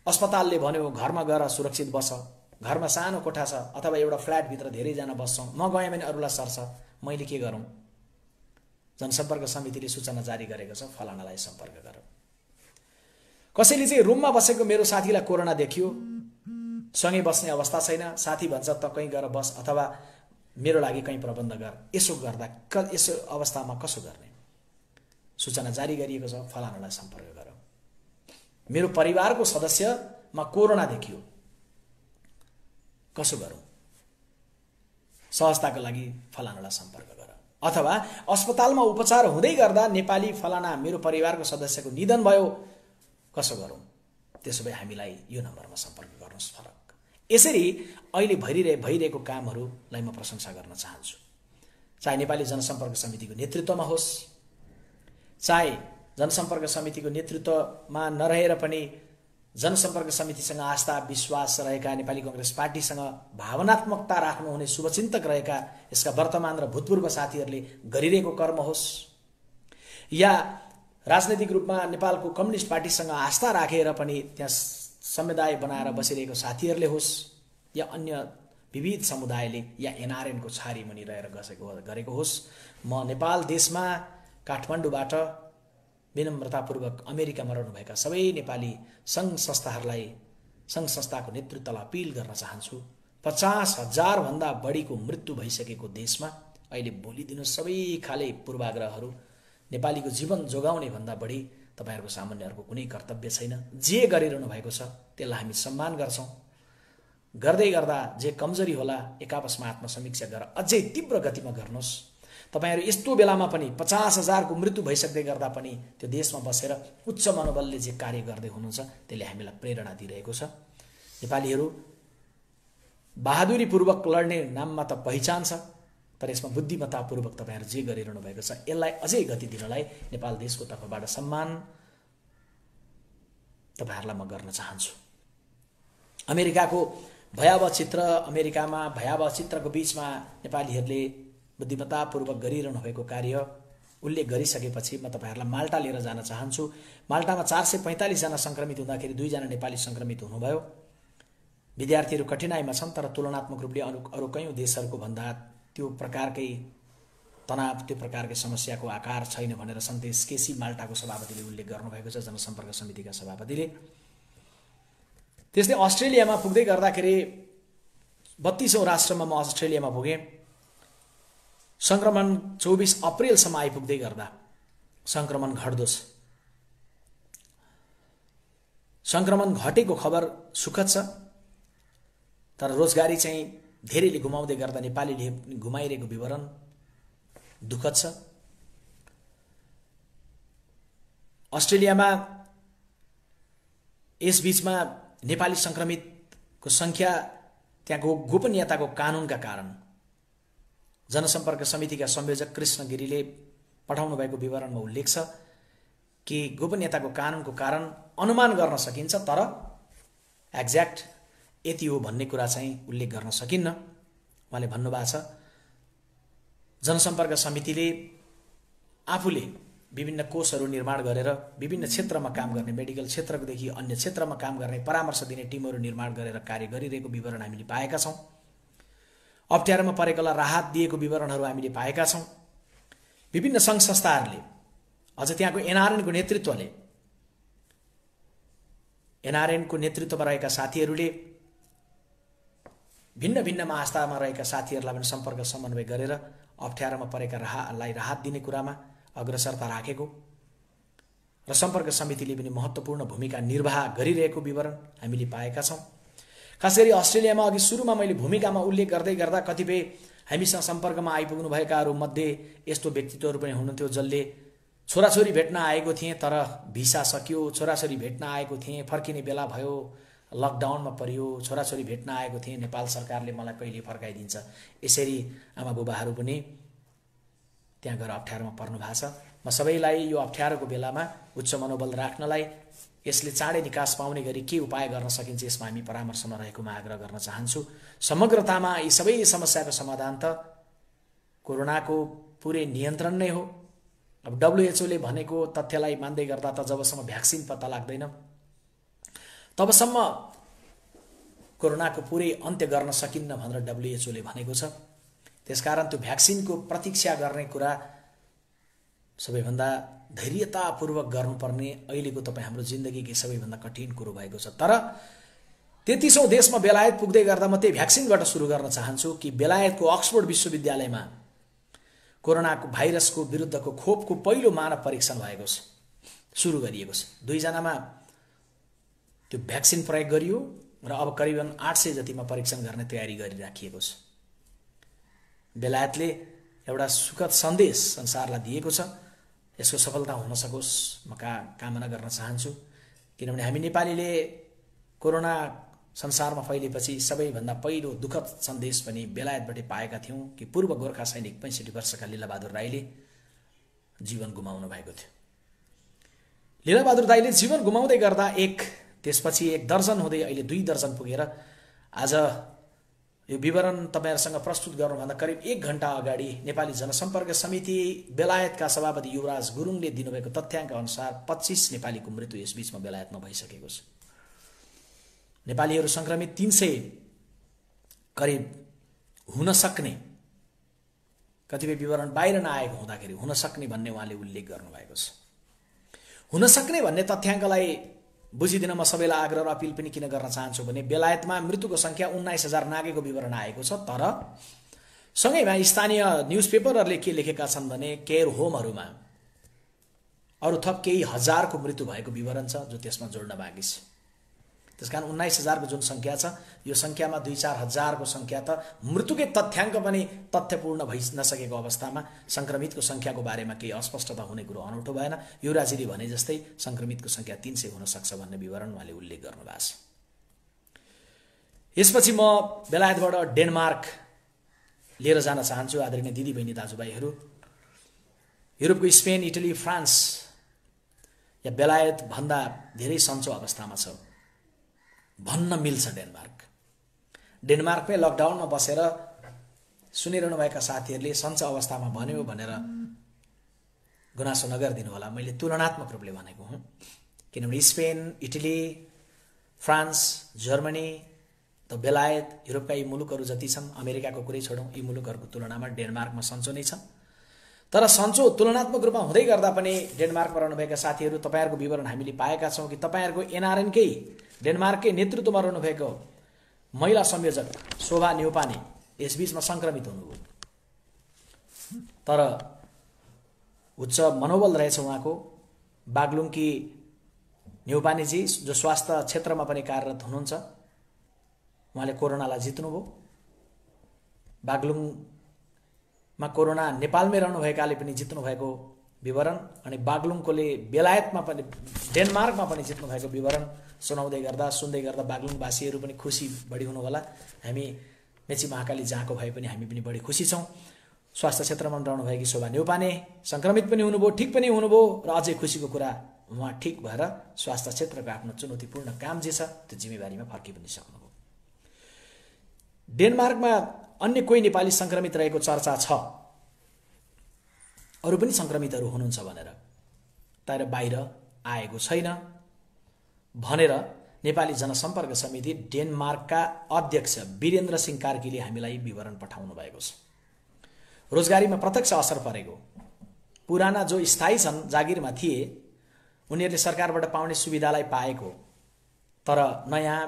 अस्पतालले भन्यो घरमा गएर सुरक्षित बस, घरमा सानो कोठा छ अथवा एउटा फ्ल्याटभित्र धेरैजना बस्छौँ, म गएँ भने अरूलाई सर्छ, मैले के गरौँ? जनसम्पर्क समितिले सूचना जारी गरेको छ, फलानालाई सम्पर्क गर। कसैले चाहिँ रुममा बसेको मेरो साथीलाई कोरोना देखियो, सँगै बस्ने अवस्था छैन, साथी भन्छ त कहीँ गएर बस अथवा मेरो लागि कहीँ प्रबन्ध गर। यसो अवस्थामा कसो गर्ने? सूचना जारी गरिएको छ, फलानालाई सम्पर्क गर। मेरो परिवारको सदस्यमा कोरोना देखियो, कसो गरौँ? सहजताको लागि फलानालाई सम्पर्क गर। अथवा अस्पतालमा उपचार हुँदै गर्दा नेपाली फलाना मेरो परिवारको सदस्यको निधन भयो, कसो गरौँ? त्यसो भए हामीलाई यो नम्बरमा सम्पर्क गर्नुहोस्। फरक यसरी अहिले भइरहेको कामहरूलाई म प्रशंसा गर्न चाहन्छु। चाहे नेपाली जनसम्पर्क समितिको नेतृत्वमा होस्, चाहे जनसम्पर्क समितिको नेतृत्वमा नरहेर पनि जनसम्पर्क समितिसँग आस्था विश्वास रहेका, नेपाली कांग्रेस पार्टीसँग भावनात्मकता राख्नुहुने शुभचिन्तक रहेका यसका वर्तमान र भूतपूर्व साथीहरूले गरिरहेको कर्म होस्, या राजनैतिक रूपमा नेपालको कम्युनिस्ट पार्टीसँग आस्था राखेर पनि त्यहाँ समुदाय बनाएर बसिरहेको साथीहरूले होस्, या अन्य विविध समुदायले या एनआरएनको छारी मुनि रहेर गरेको होस्, म नेपाल देशमा काठमाडौँबाट विनम्रतापूर्वक अमेरिकामा रहनुभएका सबै नेपाली सङ्घ संस्थाको नेतृत्वलाई अपील गर्न चाहन्छु। 50,000 भन्दा बढीको मृत्यु भइसकेको देशमा अहिले बोलिदिनु सबै खाले पूर्वाग्रहहरू, नेपालीको जीवन जोगाउने भन्दा बढी तपाईहरुको सामान्यहरुको कुनै कर्तव्य छैन। जे गरिरहनु भएको छ त्यसलाई हामी सम्मान गर्छौं। गर्दै गर्दा जे कमजोरी होला एक आपसमा आत्मसमीक्षा गरेर अझै तीव्र गतिमा गर्नुस्। तपाईहरु यस्तो बेलामा पनि 50,000 को मृत्यु भइसक्दै गर्दा पनि त्यो देशमा बसेर उच्च मनोबलले जे कार्य गर्दै हुनुहुन्छ त्यसले हामीलाई प्रेरणा दिइरहेको छ। नेपालीहरु बहादुरी पूर्वक लड्ने नाममा त पहिचान छ, तर यसमा बुद्धिमत्ता पूर्वक तपाईहरु जे गरिरहनु भएको छ यसलाई अझै गति दिनलाई नेपाल देशको तर्फबाट सम्मान तपाईहरुलाई म गर्न चाहन्छु। अमेरिकाको भयावह चित्र, अमेरिकामा भयावह चित्रको बीचमा नेपालीहरुले बुद्धिमत्ता पूर्वक गरिरहनु भएको कार्य उल्लेख गरिसकेपछि म तपाईहरुलाई माल्टा लिएर जान चाहन्छु। माल्टामा 445 जना संक्रमित हुँदाखेरि 2 जना नेपाली संक्रमित हुनुभयो। विद्यार्थीहरु कठिनाइमा छन्, तर तुलनात्मक रूपले अरु कयौं देशहरुको भन्दा त्यो प्रकारकै तनाव, त्यो प्रकारकै समस्याको आकार छैन भनेर सन्देश केसी माल्टाको सभापतिले उल्लेख गर्नुभएको छ, जनसम्पर्क समितिका सभापतिले। त्यस्तै अस्ट्रेलियामा पुग्दै गर्दाखेरि 32औं राष्ट्रमा म अस्ट्रेलियामा पुगेँ। संक्रमण 24 अप्रिलसम्म आइपुग्दै गर्दा संक्रमण घट्दो छ। संक्रमण घटेको खबर सुखद छ, तर रोजगारी चाहिँ धेरैले गुमाउँदै गर्दा नेपालीले गुमाइरहेको विवरण दुःखद छ। अस्ट्रेलियामा यस बीचमा नेपाली संक्रमितको संख्या त्यहाँको गोपनीयताको कानुनका कारण जनसम्पर्क समितिका संयोजक कृष्ण गिरीले पठाउनु भएको विवरणमा उल्लेख छ कि गोपनीयताको कानुनको कारण अनुमान गर्न सकिन्छ, तर एक्ज्याक्ट यति हो भन्ने कुरा चाहिँ उल्लेख गर्न सकिन्न। उहाँले भन्नुभएको छ जनसम्पर्क समितिले आफूले विभिन्न कोषहरू निर्माण गरेर विभिन्न क्षेत्रमा काम गर्ने, मेडिकल क्षेत्रदेखि अन्य क्षेत्रमा काम गर्ने, परामर्श दिने टिमहरू निर्माण गरेर कार्य गरिरहेको विवरण हामीले पाएका छौँ। अप्ठ्यारोमा परेकालाई राहत दिएको विवरणहरू हामीले पाएका छौँ। विभिन्न सङ्घ संस्थाहरूले अझ त्यहाँको एनआरएनको नेतृत्वमा रहेका साथीहरूले भिन्न भिन्न आस्थामा रहेका साथीहरूलाई पनि सम्पर्क समन्वय गरेर अप्ठ्यारोमा परेकालाई राहत दिने कुरामा अग्रसरता राखेको र सम्पर्क समितिले पनि महत्त्वपूर्ण भूमिका निर्वाह गरिरहेको विवरण हामीले पाएका छौँ। खास गरी अस्ट्रेलियामा अघि सुरुमा मैले भूमिकामा उल्लेख गर्दै गर्दा कतिपय हामीसँग सम्पर्कमा आइपुग्नु भएकाहरू मध्ये यस्तो व्यक्तित्वहरू पनि हुनुहुन्थ्यो जसले छोराछोरी भेट्न आएको थिएँ तर भिसा सकियो, छोराछोरी भेट्न आएको थिएँ फर्किने बेला भयो, लकडाउनमा परियो, छोराछोरी भेट्न आएको थिएँ नेपाल सरकारले मलाई कहिले फर्काइदिन्छ। यसरी आमा बुबाहरू पनि त्यहाँ गएर अप्ठ्यारोमा पर्नु भएको छ। म सबैलाई यो अप्ठ्यारोको बेलामा उच्च मनोबल राख्नलाई, यसले चाँडै निकास पाउने गरी के उपाय गर्न सकिन्छ यसमा हामी परामर्शमा रहेकोमा आग्रह गर्न चाहन्छु। समग्रतामा यी सबै समस्याको समाधान त कोरोनाको पुरै नियन्त्रण नै हो। अब WHO ले भनेको तथ्यलाई मान्दै गर्दा त जबसम्म भ्याक्सिन पत्ता लाग्दैन तबसम्म कोरोनाको पुरै अन्त्य गर्न सकिन्न भनेर WHO ले भनेको छ। त्यसकारण त्यो भ्याक्सिनको प्रतीक्षा गर्ने कुरा सबैभन्दा धैर्यतापूर्वक गर्नुपर्ने अहिलेको तपाईँ हाम्रो जिन्दगीको सबैभन्दा कठिन कुरो भएको छ। तर 33औं देशमा बेलायत पुग्दै गर्दा म त्यही भ्याक्सिनबाट सुरु गर्न चाहन्छु कि बेलायतको अक्सफोर्ड विश्वविद्यालयमा कोरोनाको भाइरसको विरुद्धको खोपको पहिलो मानव परीक्षण भएको छ, सुरु गरिएको छ। 2 जनामा त्यो भ्याक्सिन प्रयोग गरियो र अब करिबन 800 जतिमा परीक्षण गर्ने तयारी गरिराखिएको छ। बेलायतले एउटा सुखद सन्देश संसारलाई दिएको छ। यसको सफलता हुन सकोस् म कामना गर्न चाहन्छु, किनभने हामी नेपालीले कोरोना संसारमा फैलेपछि सबैभन्दा पहिलो दुःखद सन्देश पनि बेलायतबाट पाएका थियौँ कि पूर्व गोर्खा सैनिक 65 वर्षका लीलाबहादुर राईले जीवन गुमाउनु भएको थियो। लीलाबहादुर राईले जीवन गुमाउँदै गर्दा त्यसपछि 1 दर्जन हुँदै अहिले 2 दर्जन पुगेर आज यो विवरण तपाईहरुसँग प्रस्तुत गर्नुभन्दा करिब 1 घण्टा अगाडि नेपाली जनसम्पर्क समिति बेलायतका सभापति युवराज गुरुङले दिनुभएको तथ्याङ्क अनुसार 25 नेपालीको मृत्यु यस बीचमा बेलायतमा भइसकेको छ। नेपालीहरू संक्रमित 300 करिब हुन सक्ने, कतिपय विवरण बाहिर नआएको हुँदाखेरि हुन सक्ने भन्ने उहाँले उल्लेख गर्नुभएको छ। हुन सक्ने भन्ने तथ्याङ्कलाई बुझिदिन म सबैलाई आग्रह र अपिल पनि किन गर्न चाहन्छु भने बेलायतमा मृत्युको संख्या 19,000 नागेको विवरण आएको छ। तर सँगैमा स्थानीय न्युजपेपरहरूले के लेखेका छन् भने केयर होमहरूमा अरु थप केही हजारको मृत्यु भएको विवरण छ जो त्यसमा जोड्न बाँकी छ। त्यसकारण 19,000 को जुन संख्या छ यो संख्यामा 2-4 हजारको संख्या त मृत्युकै तथ्याङ्क पनि तथ्यपूर्ण भइ नसकेको अवस्थामा संक्रमितको संख्याको बारेमा केही अस्पष्टता हुने कुरो अनौठो भएन। युवराजीले भने जस्तै संक्रमितको संख्या 300 हुन सक्छ भन्ने विवरण उहाँले उल्लेख गर्नुभएको छ। यसपछि म बेलायतबाट डेनमार्क लिएर जान चाहन्छु आदरणीय दिदीबहिनी दाजुभाइहरू। युरोपको स्पेन, इटली, फ्रान्स या बेलायत भन्दा धेरै सन्चो अवस्थामा छ भन्न मिल्छ। डेनमार्कमै लकडाउनमा बसेर सुनिरहनु भएका साथीहरूले सन्चो अवस्थामा भन्यो भनेर गुनासो नगरिदिनु होला, मैले तुलनात्मक रूपले भनेको हुँ। किनभने स्पेन, इटली, फ्रान्स, जर्मनी त बेलायत, युरोपका यी मुलुकहरू जति छन्, अमेरिकाको कुरै छोडौँ, यी मुलुकहरूको तुलनामा डेनमार्कमा सन्चो नै छ। तर सन्चो तुलनात्मक रूपमा हुँदै गर्दा पनि डेनमार्कमा रहनुभएका साथीहरू तपाईहरुको विवरण हामीले पाएका छौं कि तपाईहरुको एनआरएनकै डेनमार्ककै नेतृत्वमा रहनुभएको महिला संयोजक शोभा न्यौपाने यसबीचमा संक्रमित हुनुभयो। तर उच्च मनोबल रहेछ उहाँको। बागलुङकी न्यौपानेजी जो स्वास्थ्य क्षेत्रमा पनि कार्यरत हुनुहुन्छ, उहाँले कोरोनालाई जित्नुभयो। बागलुङमा कोरोना नेपालमै रहनुभएकाले पनि जित्नु भएको विवरण अनि बागलुङकोले बेलायतमा पनि डेनमार्कमा पनि जित्नु भएको विवरण सुनाउँदै गर्दा सुन्दै गर्दा बागलुङवासीहरू पनि खुसी बढी हुनु होला। हामी मेची महाकाली जहाँको भए पनि हामी पनि बढी खुसी छौँ। स्वास्थ्य क्षेत्रमा रहनु भएकी शोभा न्यौपाने संक्रमित पनि हुनुभयो, ठिक पनि हुनुभयो र अझै खुसीको कुरा उहाँ ठिक भएर स्वास्थ्य क्षेत्रको आफ्नो चुनौतीपूर्ण काम जे छ त्यो जिम्मेवारीमा फर्कि पनि सक्नुभयो। डेनमार्कमा अन्य कोही नेपाली संक्रमित रहेको चर्चा छ, अरू पनि संक्रमितहरू हुनुहुन्छ भनेर, तर बाहिर आएको छैन भनेर नेपाली जनसम्पर्क समिति डेनमार्कका अध्यक्ष वीरेन्द्र सिंह कार्कीले हामीलाई विवरण पठाउनु भएको छ। रोजगारीमा प्रत्यक्ष असर परेको, पुराना जो स्थायी छन् जागिरमा थिए उनीहरूले सरकारबाट पाउने सुविधालाई पाएको तर नयाँ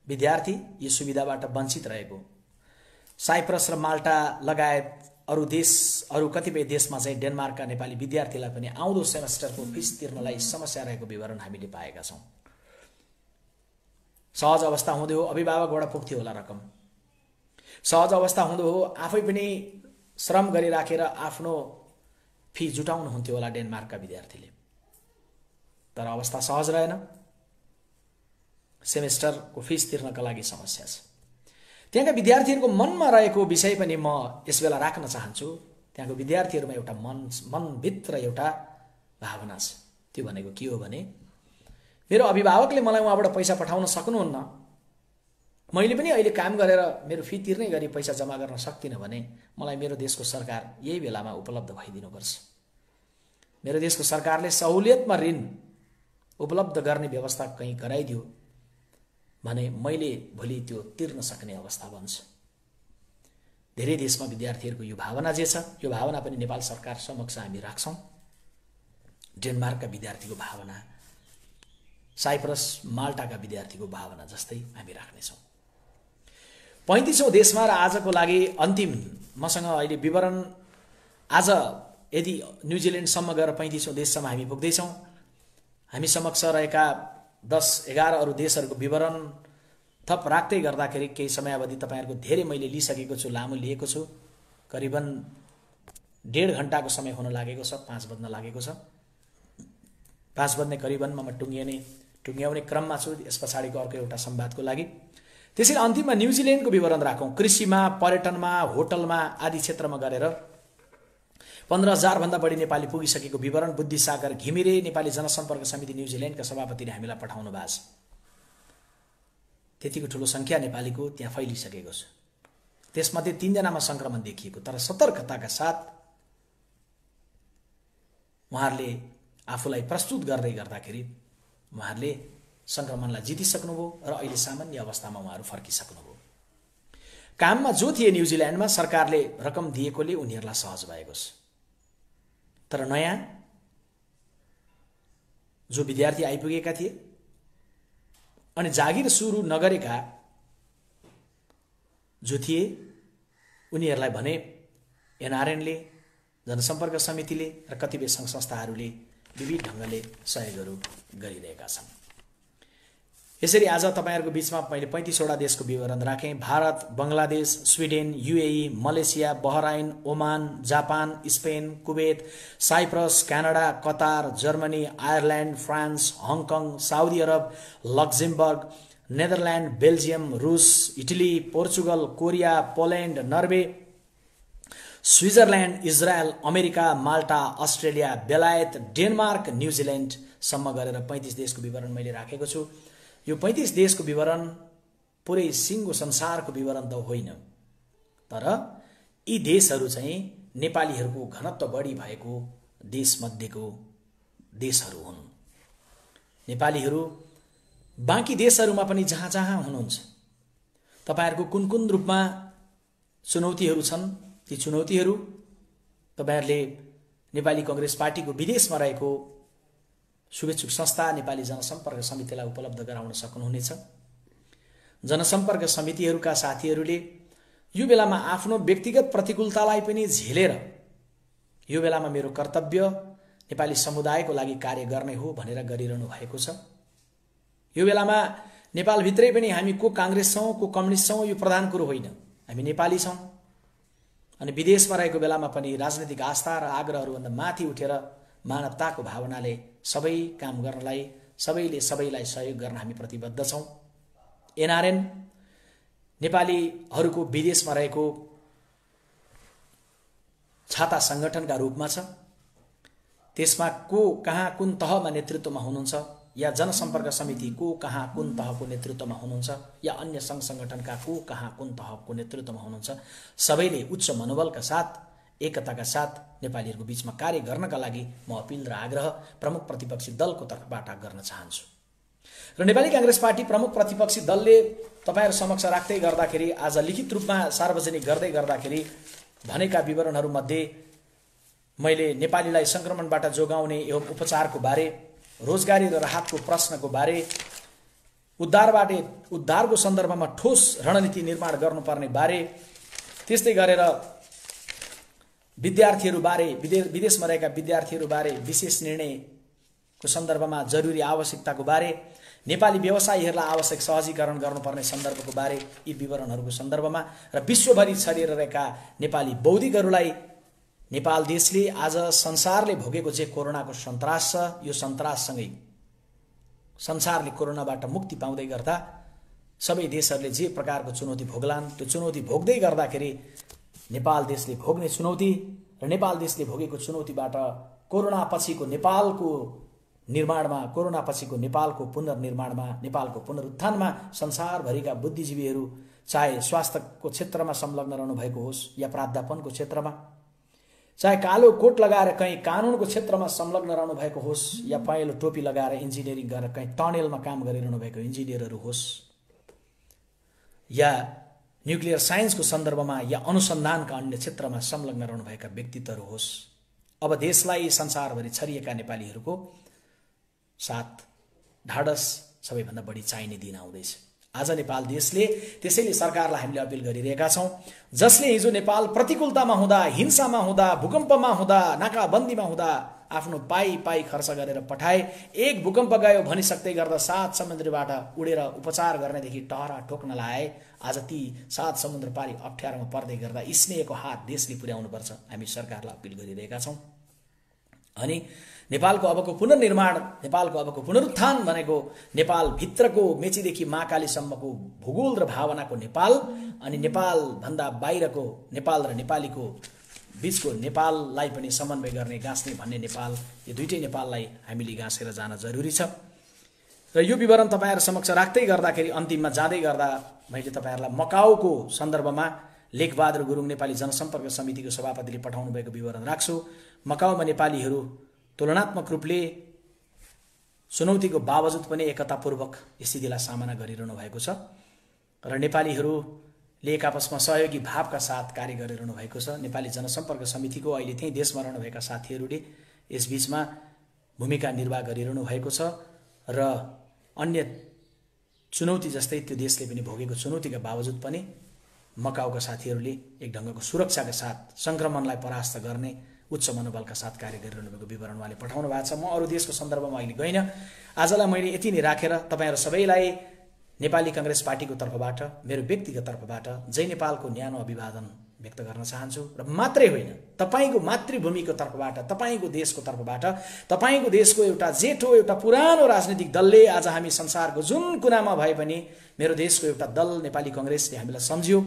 विद्यार्थी यो सुविधाबाट वञ्चित रहेको, साइप्रस र माल्टा लगायत अरू कतिपय देशमा चाहिँ डेनमार्कका नेपाली विद्यार्थीलाई पनि आउँदो सेमेस्टरको फिस तिर्नलाई समस्या रहेको विवरण हामीले पाएका छौँ। सहज अवस्था हुँदै हो अभिभावकबाट पुग्थ्यो होला रकम, सहज अवस्था हुँदो हो आफै पनि श्रम गरिराखेर आफ्नो फी जुटाउनुहुन्थ्यो होला डेनमार्कका विद्यार्थीले, तर अवस्था सहज रहेन, सेमेस्टरको फिस तिर्नका लागि समस्या छ। त्यहाँका विद्यार्थीहरूको मनमा रहेको विषय पनि म यसबेला राख्न चाहन्छु। त्यहाँको विद्यार्थीहरूमा एउटा मनभित्र एउटा भावना छ, त्यो भनेको के हो भने मेरो अभिभावकले मलाई उहाँबाट पैसा पठाउन सक्नुहुन्न, मैले पनि अहिले काम गरेर मेरो फी तिर्ने गरी पैसा जम्मा गर्न सक्दिनँ भने मलाई मेरो देशको सरकार यही बेलामा उपलब्ध भइदिनुपर्छ। मेरो देशको सरकारले सहुलियतमा ऋण उपलब्ध गर्ने व्यवस्था कहीँ गराइदियो भने मैले भोलि त्यो तिर्न सक्ने अवस्था बन्छ। धेरै देशमा विद्यार्थीहरूको यो भावना जे छ यो भावना पनि नेपाल सरकार समक्ष हामी राख्छौँ। डेनमार्कका विद्यार्थीको भावना, साइप्रस माल्टाका विद्यार्थीको भावना जस्तै हामी राख्नेछौँ। 35औं देशमा र आजको लागि अन्तिम मसँग अहिले विवरण, आज यदि न्युजिल्यान्डसम्म गएर 35औं देशसम्म हामी पुग्दैछौँ। हामी समक्ष रहेका 10-11 अरू देशहरूको विवरण थप राख्दै गर्दाखेरि केही समयावधि तपाईँहरूको धेरै मैले लिइसकेको छु, लामो लिएको छु, करिबन 1.5 घण्टाको समय हुन लागेको छ, 5 बज्न लागेको छ। 5 बज्ने करिबनमा म टुङ्ग्याउने क्रममा छु यस पछाडिको अर्को एउटा संवादको लागि। त्यसैले अन्तिममा न्युजिल्यान्डको विवरण राखौँ। कृषिमा, पर्यटनमा, होटलमा आदि क्षेत्रमा गरेर 15,000 भन्दा बढी नेपाली पुगिसकेको विवरण बुद्धिसागर घिमिरे नेपाली जनसम्पर्क समिति न्युजिल्यान्डका सभापतिले हामीलाई पठाउनु भएको छ। त्यतिको ठुलो संख्या नेपालीको त्यहाँ फैलिसकेको छ। त्यसमध्ये 3 जनामा संक्रमण देखिएको, तर सतर्कताका साथ उहाँहरूले आफूलाई प्रस्तुत गर्दै गर्दाखेरि उहाँहरूले संक्रमणलाई जितिसक्नुभयो र अहिले सामान्य अवस्थामा उहाँहरू फर्किसक्नुभयो। काममा जो थिए न्युजिल्यान्डमा सरकारले रकम दिएकोले उनीहरूलाई सहज भएको छ, तर नयाँ जो विद्यार्थी आइपुगेका थिए अनि जागिर सुरु नगरेका जो थिए उनीहरूलाई भने एनआरएनले, जनसम्पर्क समितिले र कतिपय सङ्घ संस्थाहरूले विविध ढङ्गले सहयोगहरू गरिरहेका छन्। यसरी आज तपाईहरुको बीचमा मैले 35 वटा देशको विवरण राखेँ। Bharat, Bangladesh, Sweden, UAE, Malaysia, Bahrain, Oman, Japan, Spain, Kuwait, Cyprus, Canada, Qatar, Germany, Ireland, France, Hong Kong, Saudi Arab, Luxembourg, Netherland, Belgium, रूस, Italy, Portugal, Korea, Poland, Norway, Switzerland, Israel, America, Malta, Australia, बेलायत, डेनमार्क, न्युजिल्यान्ड सम्म गरेर 35 देशको विवरण मैले राखेको छु। यो 35 देशको विवरण पुरै सिङ्गो संसारको विवरण त होइन, तर यी देशहरू चाहिँ नेपालीहरूको घनत्व बढी भएको देशमध्येको देशहरू हुन्। नेपालीहरू बाँकी देशहरूमा पनि जहाँ जहाँ हुनुहुन्छ तपाईहरुको कुन कुन रूपमा चुनौतीहरू छन्, ती चुनौतीहरू तपाईहरुले नेपाली कांग्रेस पार्टीको विदेशमा रहेको शुभेच्छुक संस्था नेपाली जनसम्पर्क समितिलाई उपलब्ध गराउन सक्नुहुनेछ। जनसम्पर्क समितिहरूका साथीहरूले यो बेलामा आफ्नो व्यक्तिगत प्रतिकूलतालाई पनि झेलेर यो बेलामा मेरो कर्तव्य नेपाली समुदायको लागि कार्य गर्ने हो भनेर गरिरहनु भएको छ। यो बेलामा नेपाल भित्रै पनि हामी को कांग्रेस छौं, को कम्युनिस्ट छौं, यो प्रधान कुरो होइन। हामी नेपाली छौं अनि विदेशमा रहेको बेलामा पनि राजनीतिक आस्था र आग्रहहरूभन्दा माथि उठेर मानवताको भावनाले सबै काम गर्नलाई, सबैले सबैलाई सहयोग गर्न हामी प्रतिबद्ध छौँ। एनआरएन नेपालीहरूको विदेशमा रहेको छाता सङ्गठनका रूपमा छ। त्यसमा को कहाँ कुन तहमा नेतृत्वमा हुनुहुन्छ, या जनसम्पर्क समिति को कहाँ कुन तहको नेतृत्वमा हुनुहुन्छ, या अन्य सङ्घ सङ्गठनका को कहाँ कुन तहको नेतृत्वमा हुनुहुन्छ, सबैले उच्च मनोबलका साथ, एकताका साथ नेपालीहरूको बीचमा कार्य गर्नका लागि म अपिल र आग्रह प्रमुख प्रतिपक्षी दलको तर्फबाट गर्न चाहन्छु। र नेपाली काङ्ग्रेस पार्टी प्रमुख प्रतिपक्षी दलले तपाईहरु समक्ष राख्दै गर्दाखेरि, आज लिखित रूपमा सार्वजनिक गर्दै गर्दाखेरि भनेका विवरणहरूमध्ये मैले नेपालीलाई संक्रमणबाट जोगाउने एवं उपचारको बारे, रोजगारी र राहतको प्रश्नको बारे, उद्धारको सन्दर्भमा ठोस रणनीति निर्माण गर्नुपर्ने बारे, त्यस्तै गरेर विद्यार्थीहरू बारे, विदेशमा रहेका विद्यार्थीहरू बारे विशेष निर्णयको सन्दर्भमा जरुरी आवश्यकताको बारे, नेपाली व्यवसायीहरूलाई आवश्यक सहजीकरण गर्नुपर्ने सन्दर्भको बारे, यी विवरणहरूको सन्दर्भमा र विश्वभरि छरिएर रहेका नेपाली बौद्धिकहरूलाई नेपाल देशले आज संसारले भोगेको जे कोरोनाको सन्तास छ, यो सन्ताससँगै संसारले कोरोनाबाट मुक्ति पाउँदै गर्दा सबै देशहरूले जे प्रकारको चुनौती भोग्लान्, त्यो चुनौती भोग्दै गर्दाखेरि नेपाल देशले भोग्ने चुनौती र नेपाल देशले भोगेको चुनौतीबाट कोरोना पछिको नेपालको निर्माणमा, कोरोना पछिको नेपालको पुनर्निर्माणमा, नेपालको पुनरुत्थानमा संसारभरिका बुद्धिजीवीहरू, चाहे स्वास्थ्यको क्षेत्रमा संलग्न रहनु भएको होस् या प्राध्यापनको क्षेत्रमा, चाहे कालो कोट लगाएर कहीँ कानुनको क्षेत्रमा संलग्न रहनु भएको होस् या पहेँलो टोपी लगाएर इन्जिनियरिङ गरेर कहीँ टनेलमा काम गरिरहनु भएको इन्जिनियरहरू होस्, या न्युक्लियर साइन्सको सन्दर्भमा या अनुसन्धानका अन्य क्षेत्रमा संलग्न रहनुभएका व्यक्तित्वहरू होस्, अब देशलाई संसारभरि छरिएका नेपालीहरूको साथ ढाडस सबैभन्दा बढी चाहिने दिन आउँदैछ। आज नेपाल देशले, त्यसैले सरकारलाई हामीले अपिल गरिरहेका छौँ, जसले हिजो नेपाल प्रतिकूलतामा हुँदा, हिंसामा हुँदा, भूकम्पमा हुँदा, नाकाबन्दीमा हुँदा आफ्नो पाई खर्च गरेर पठाए, एक भूकम्प गयो भनिसक्दै गर्दा 7 समुद्रबाट उडेर उपचार गर्नेदेखि टहरा ठोक्न लाए, आज ती 7 समुद्र पारी अप्ठ्यारोमा पर्दै गर्दा स्नेहको हात देशले पुर्याउनुपर्छ, हामी सरकारलाई अपिल गरिरहेका छौँ। अनि नेपालको अबको पुनर्निर्माण, नेपालको अबको पुनरुत्थान भनेको नेपाल भित्रको मेचीदेखि महाकालीसम्मको भूगोल र भावनाको नेपाल, अनि नेपाल भन्दा बाहिरको नेपाल र नेपालीको बीचको नेपाललाई पनि समन्वय गर्ने, गाँच्ने भन्ने नेपाल, यो दुईटै नेपाललाई हामीले गाँसेर जान जरुरी छ। र यो विवरण तपाईहरु समक्ष राख्दै गर्दाखेरि, अन्तिममा जाँदै गर्दा मैले तपाईहरुलाई मकाउको सन्दर्भमा लेखबहादुर गुरुङ नेपाली जनसम्पर्क समितिको सभापतिले पठाउनु भएको विवरण राख्छु। मकाउमा नेपालीहरू तुलनात्मक रूपले चुनौतीको बावजुद पनि एकतापूर्वक स्थितिलाई सामना गरिरहनु भएको छ र नेपालीहरूले एक आपसमा सहयोगी भावका साथ कार्य गरिरहनु भएको छ। नेपाली जनसम्पर्क समितिको अहिले त्यही देशमा रहनुभएका साथीहरूले यसबीचमा भूमिका निर्वाह गरिरहनु भएको छ र अन्य चुनौती जस्तै त्यो देशले पनि भोगेको चुनौतीका बावजुद पनि मकाउका साथीहरूले एक ढङ्गको सुरक्षाका साथ संक्रमणलाई परास्त गर्ने उच्च मनोबलका साथ कार्य गरिरहनु भएको विवरण उहाँले पठाउनु भएको छ। म अरू देशको सन्दर्भमा अहिले गइन, आजलाई मैले यति नै राखेर तपाईहरु सबैलाई नेपाली कांग्रेस पार्टीको तर्फबाट, मेरो व्यक्तिगत तर्फबाट जय नेपालको न्यानो अभिवादन व्यक्त गर्न चाहन्छु। र मात्रै होइन, तपाईको मातृभूमिको तर्फबाट, तपाईको देशको तर्फबाट, तपाईको देशको एउटा जेठो, एउटा पुरानो राजनीतिक दलले आज हामी संसारको जुन कुनामा भए पनि मेरो देशको एउटा दल नेपाली कांग्रेसले हामीलाई सम्झ्यो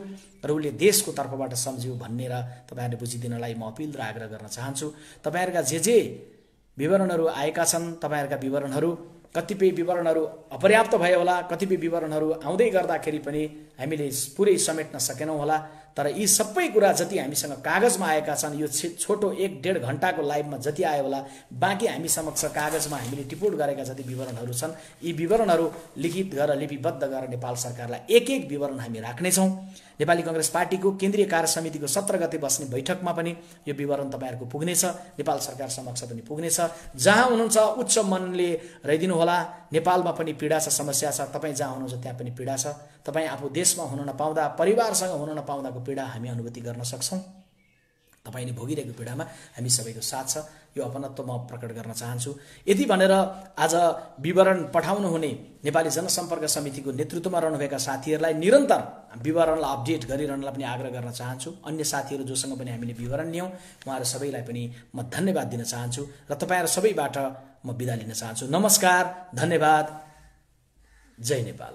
र उसले देशको तर्फबाट सम्झ्यो भनेर तपाईहरुले बुझिदिनलाई म अपिल र आग्रह गर्न चाहन्छु। तपाईहरुका जे विवरणहरू आएका छन्, तपाईहरुका विवरणहरू, कतिपय विवरणहरू अपर्याप्त भए होला, कतिपय विवरणहरू आउँदै गर्दाखेरि पनि हामीले पुरै समेट्न सकेनौं होला, तर यी सबै कुरा जति हामीसँग कागजमा आएका छन्, यो छोटो 1-1.5 घण्टाको लाइभमा जति आयो होला, बाँकी हामी समक्ष कागजमा हामीले टिपोट गरेका जति विवरणहरू छन्, यी विवरणहरू लिखित गरेर लिपिबद्ध गरेर नेपाल सरकारलाई एक विवरण हामी राख्नेछौँ। नेपाली कांग्रेस पार्टीको केन्द्रीय कार्य समितिको 17 गते बस्ने बैठकमा पनि यो विवरण तपाईहरुको पुग्नेछ, नेपाल सरकार समक्ष पनि पुग्नेछ। जहाँ हुनुहुन्छ उच्च मनले रहिदिनु होला। नेपालमा पनि पीडा छ, समस्या छ, तपाई जहाँ हुनुहुन्छ त्यहाँ पनि पीडा छ। तपाई आफू देशमा हुन नपाउँदा, परिवारसँग हुन नपाउँदाको पीडा हामी अनुभूति गर्न सक्छौं तपाईले भोगिरहेको पीडामा हामी सबैको साथ छ। यो अपनत्व म प्रकट गर्न चाहन्छु। यति भनेर आज विवरण पठाउनु हुने नेपाली जनसम्पर्क समितिको नेतृत्वमा रहनुभएका साथीहरूलाई निरन्तर विवरणलाई अपडेट गरिरहनलाई पनि आग्रह गर्न चाहन्छु। अन्य साथीहरू जोसँग पनि हामीले विवरण लियौँ, उहाँहरू सबैलाई पनि म धन्यवाद दिन चाहन्छु र तपाईहरु सबैबाट म बिदा लिन चाहन्छु। नमस्कार, धन्यवाद, जय नेपाल।